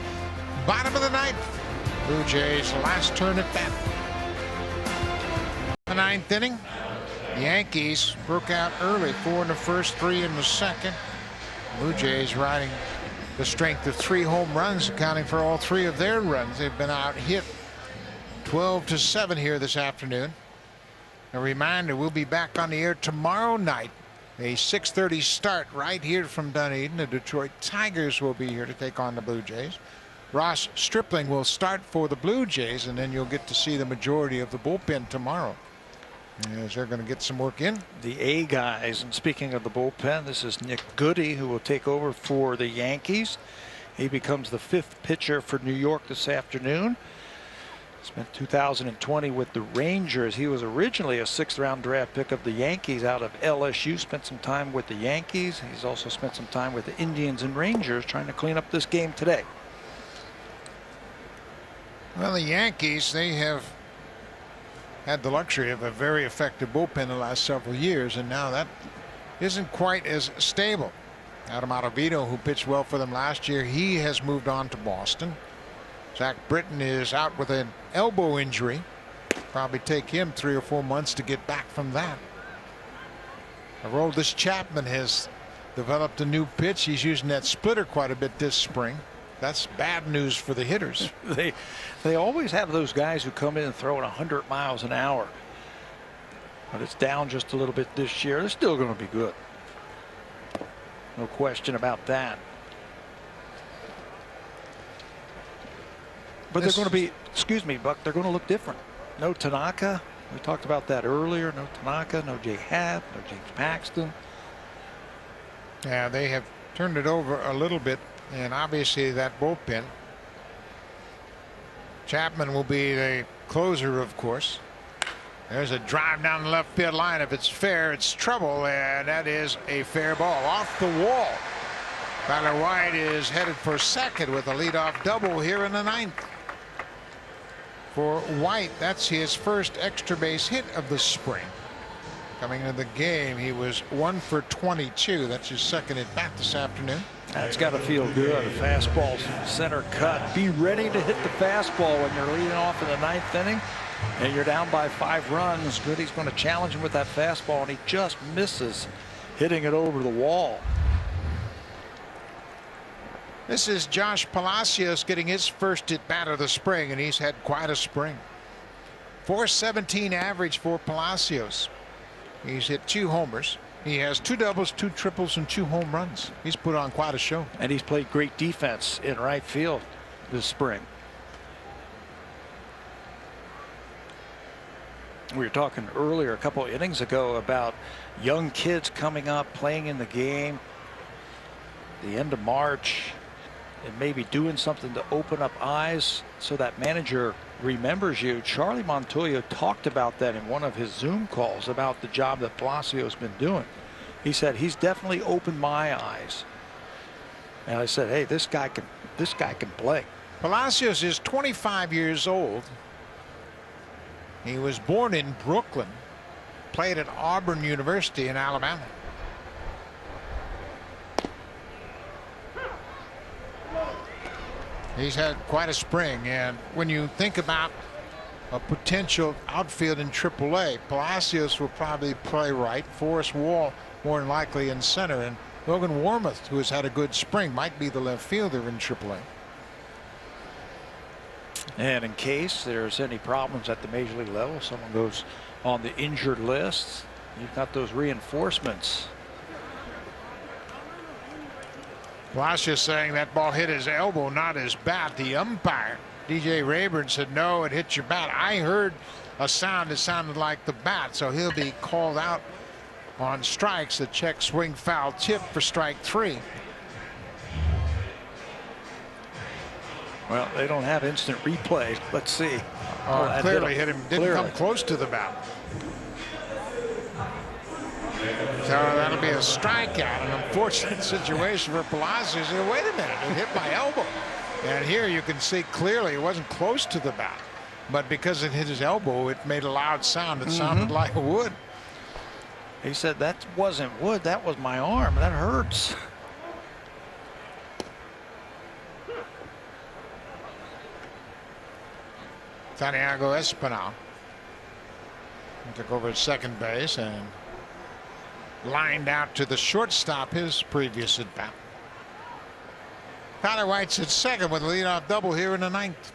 bottom of the 9th. Blue Jays last turn at bat. The 9th inning, the Yankees broke out early, 4 in the first, 3 in the second. Blue Jays riding the strength of 3 home runs, accounting for all 3 of their runs. They've been out hit 12-7 here this afternoon. A reminder, we'll be back on the air tomorrow night. A 6:30 start right here from Dunedin. The Detroit Tigers will be here to take on the Blue Jays. Ross Stripling will start for the Blue Jays, and then you'll get to see the majority of the bullpen tomorrow, as they're going to get some work in. The A guys, and speaking of the bullpen, this is Nick Goody, who will take over for the Yankees. He becomes the 5th pitcher for New York this afternoon. Spent 2020 with the Rangers. He was originally a 6th-round draft pick of the Yankees out of LSU. Spent some time with the Yankees. He's also spent some time with the Indians and Rangers trying to clean up this game today. Well, the Yankees, they have had the luxury of a very effective bullpen the last several years, and now that isn't quite as stable. Adam Ottavino, who pitched well for them last year, he has moved on to Boston. Zach Britton is out with an elbow injury. Probably take him 3 or 4 months to get back from that. Aroldis Chapman has developed a new pitch. He's using that splitter quite a bit this spring. That's bad news for the hitters. They always have those guys who come in and throw it 100 miles an hour. But it's down just a little bit this year. They're still going to be good. No question about that. But they're going to be, excuse me, Buck, they're going to look different. No Tanaka. We talked about that earlier. No Tanaka, no Jay Happ, no James Paxton. Yeah, they have turned it over a little bit, and obviously that bullpen. Chapman will be the closer, of course. There's a drive down the left field line. If it's fair, it's trouble, and that is a fair ball off the wall. Tyler White is headed for second with a leadoff double here in the 9th. For White, that's his first extra base hit of the spring. Coming into the game, he was 1 for 22. That's his second at bat this afternoon. That's got to feel good. A fastball center cut. Be ready to hit the fastball when you're leading off in the 9th inning and you're down by 5 runs. Goody's going to challenge him with that fastball, and he just misses, hitting it over the wall. This is Josh Palacios getting his first at bat of the spring, and he's had quite a spring. .417 average for Palacios. He's hit 2 homers. He has 2 doubles, 2 triples, and 2 home runs. He's put on quite a show. And he's played great defense in right field this spring. We were talking earlier, a couple of innings ago, about young kids coming up, playing in the game. The end of March, and maybe doing something to open up eyes so that manager remembers you. Charlie Montoya talked about that in one of his Zoom calls about the job that Palacios been doing. He said, he's definitely opened my eyes. And I said, hey, this guy can play. Palacios is 25 years old. He was born in Brooklyn, played at Auburn University in Alabama. He's had quite a spring, and when you think about a potential outfield in AAA, Palacios will probably play right. Forrest Wall more than likely in center, and Logan Warmoth, who has had a good spring, might be the left fielder in AAA. And in case there's any problems at the major league level, someone goes on the injured list, you've got those reinforcements. Palacios saying that ball hit his elbow, not his bat. The umpire, DJ Rayburn, said no, it hit your bat. I heard a sound that sounded like the bat, so he'll be called out on strikes. A check swing foul tip for strike 3. Well, they don't have instant replay. Let's see. Oh, clearly hit him. Didn't come close to the bat. So that'll be a strikeout. An unfortunate situation for Palacios. He said, wait a minute, it hit my elbow. And here you can see clearly it wasn't close to the bat. But because it hit his elbow, it made a loud sound. It sounded like wood. He said, that wasn't wood. That was my arm. That hurts. Santiago Espinal took over at second base and lined out to the shortstop his previous at bat. Tyler White's at second with a leadoff double here in the ninth.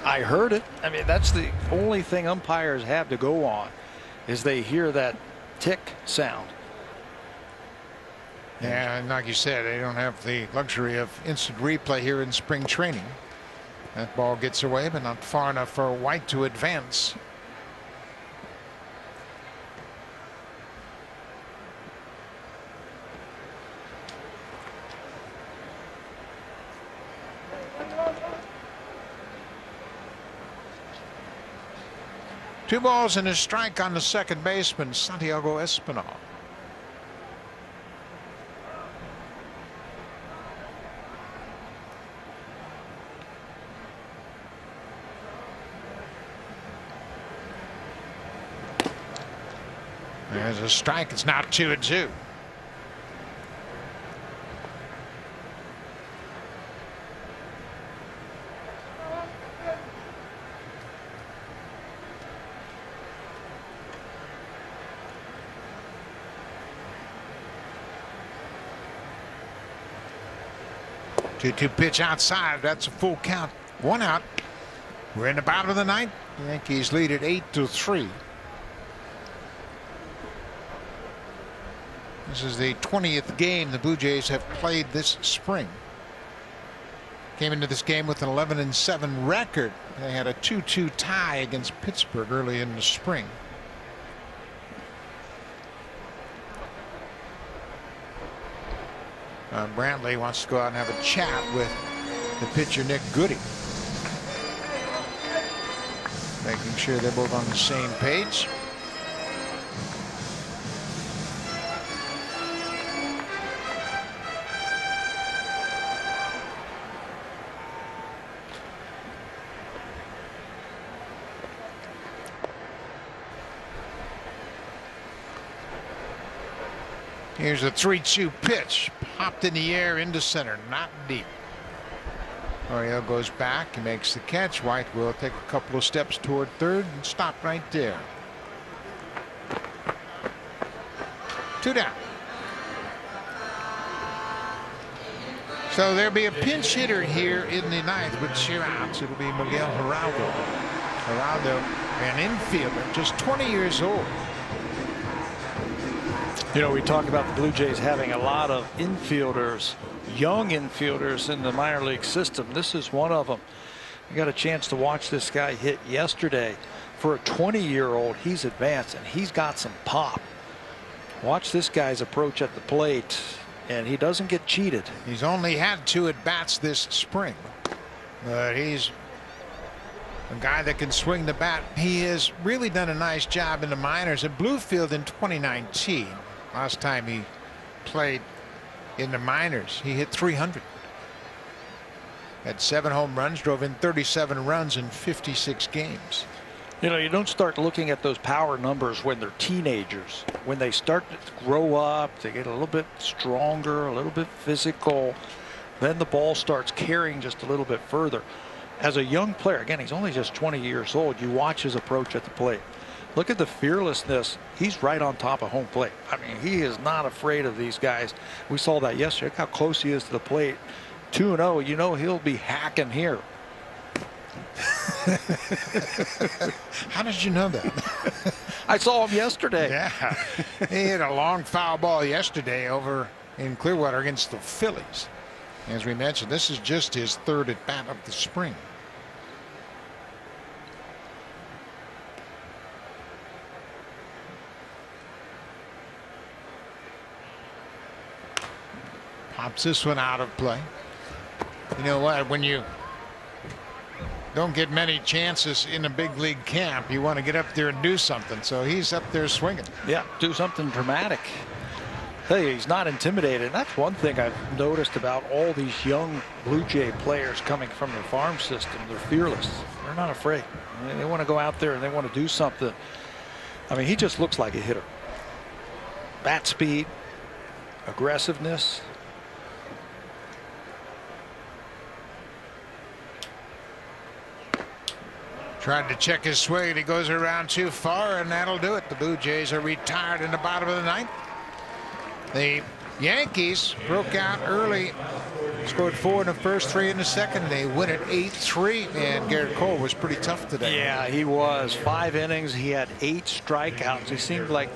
I heard it. I mean, that's the only thing umpires have to go on, is they hear that tick sound. Yeah, and like you said, they don't have the luxury of instant replay here in spring training. That ball gets away, but not far enough for White to advance. Two balls and a strike on the second baseman, Santiago Espinal. There's a strike. It's now 2-2. Two pitch outside. That's a full count. One out. We're in the bottom of the ninth. The Yankees lead at 8-3. This is the 20th game the Blue Jays have played this spring. Came into this game with an 11-7 record. They had a 2-2 tie against Pittsburgh early in the spring. Brantley wants to go out and have a chat with the pitcher Nick Goody, making sure they're both on the same page. Here's a 3-2 pitch, popped in the air into center, not deep. Oriel goes back, he makes the catch. White will take a couple of steps toward third and stop right there. 2 down. So there'll be a pinch hitter here in the ninth with 2 outs. It'll be Miguel Geraldo. Geraldo, an infielder, just 20 years old. You know, we talk about the Blue Jays having a lot of infielders, young infielders in the minor league system. This is one of them. I got a chance to watch this guy hit yesterday. For a 20-year-old, he's advanced and he's got some pop. Watch this guy's approach at the plate, and he doesn't get cheated. He's only had 2 at-bats this spring, but he's a guy that can swing the bat. He has really done a nice job in the minors at Bluefield in 2019. Last time he played in the minors, he hit 300. Had 7 home runs, drove in 37 runs in 56 games. You know, you don't start looking at those power numbers when they're teenagers. When they start to grow up, they get a little bit stronger, a little bit physical. Then the ball starts carrying just a little bit further. As a young player, again, he's only just 20 years old. You watch his approach at the plate. Look at the fearlessness. He's right on top of home plate. I mean, he is not afraid of these guys. We saw that yesterday. Look how close he is to the plate. 2-0. You know he'll be hacking here. How did you know that? I saw him yesterday. Yeah. He hit a long foul ball yesterday over in Clearwater against the Phillies. As we mentioned, this is just his third at bat of the spring. Pops this one out of play. You know what? When you don't get many chances in a big league camp, you want to get up there and do something. So he's up there swinging. Yeah, do something dramatic. Tell you, he's not intimidated. That's one thing I've noticed about all these young Blue Jay players coming from the farm system. They're fearless. They're not afraid. They want to go out there and they want to do something. I mean, he just looks like a hitter. Bat speed, aggressiveness. Tried to check his swing. He goes around too far, and that'll do it. The Blue Jays are retired in the bottom of the ninth. The Yankees broke out early, scored 4 in the first, 3 in the second. They win it 8-3, and Garrett Cole was pretty tough today. Yeah, he was. 5 innings. He had 8 strikeouts. He seemed like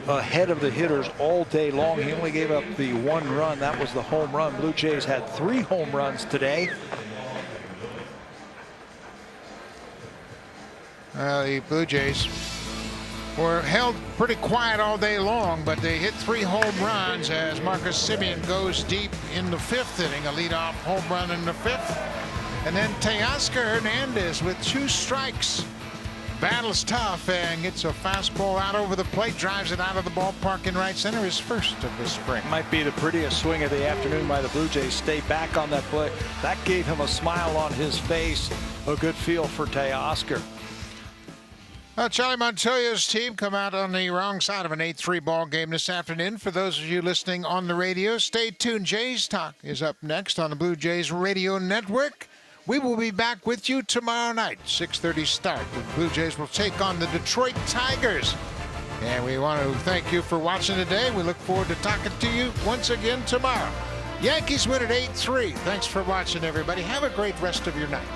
ahead of the hitters all day long. He only gave up the 1 run. That was the home run. Blue Jays had 3 home runs today. The Blue Jays were held pretty quiet all day long, but they hit 3 home runs as Marcus Semien goes deep in the 5th inning, a leadoff home run in the 5th. And then Teoscar Hernandez with 2 strikes battles tough and gets a fastball out over the plate, drives it out of the ballpark in right center, his first of the spring. Might be the prettiest swing of the afternoon by the Blue Jays. Stay back on that play. That gave him a smile on his face. A good feel for Teoscar. Charlie Montoya's team come out on the wrong side of an 8-3 ball game this afternoon. For those of you listening on the radio, stay tuned. Jays Talk is up next on the Blue Jays Radio Network. We will be back with you tomorrow night, 6:30 start. The Blue Jays will take on the Detroit Tigers. And we want to thank you for watching today. We look forward to talking to you once again tomorrow. Yankees win at 8-3. Thanks for watching, everybody. Have a great rest of your night.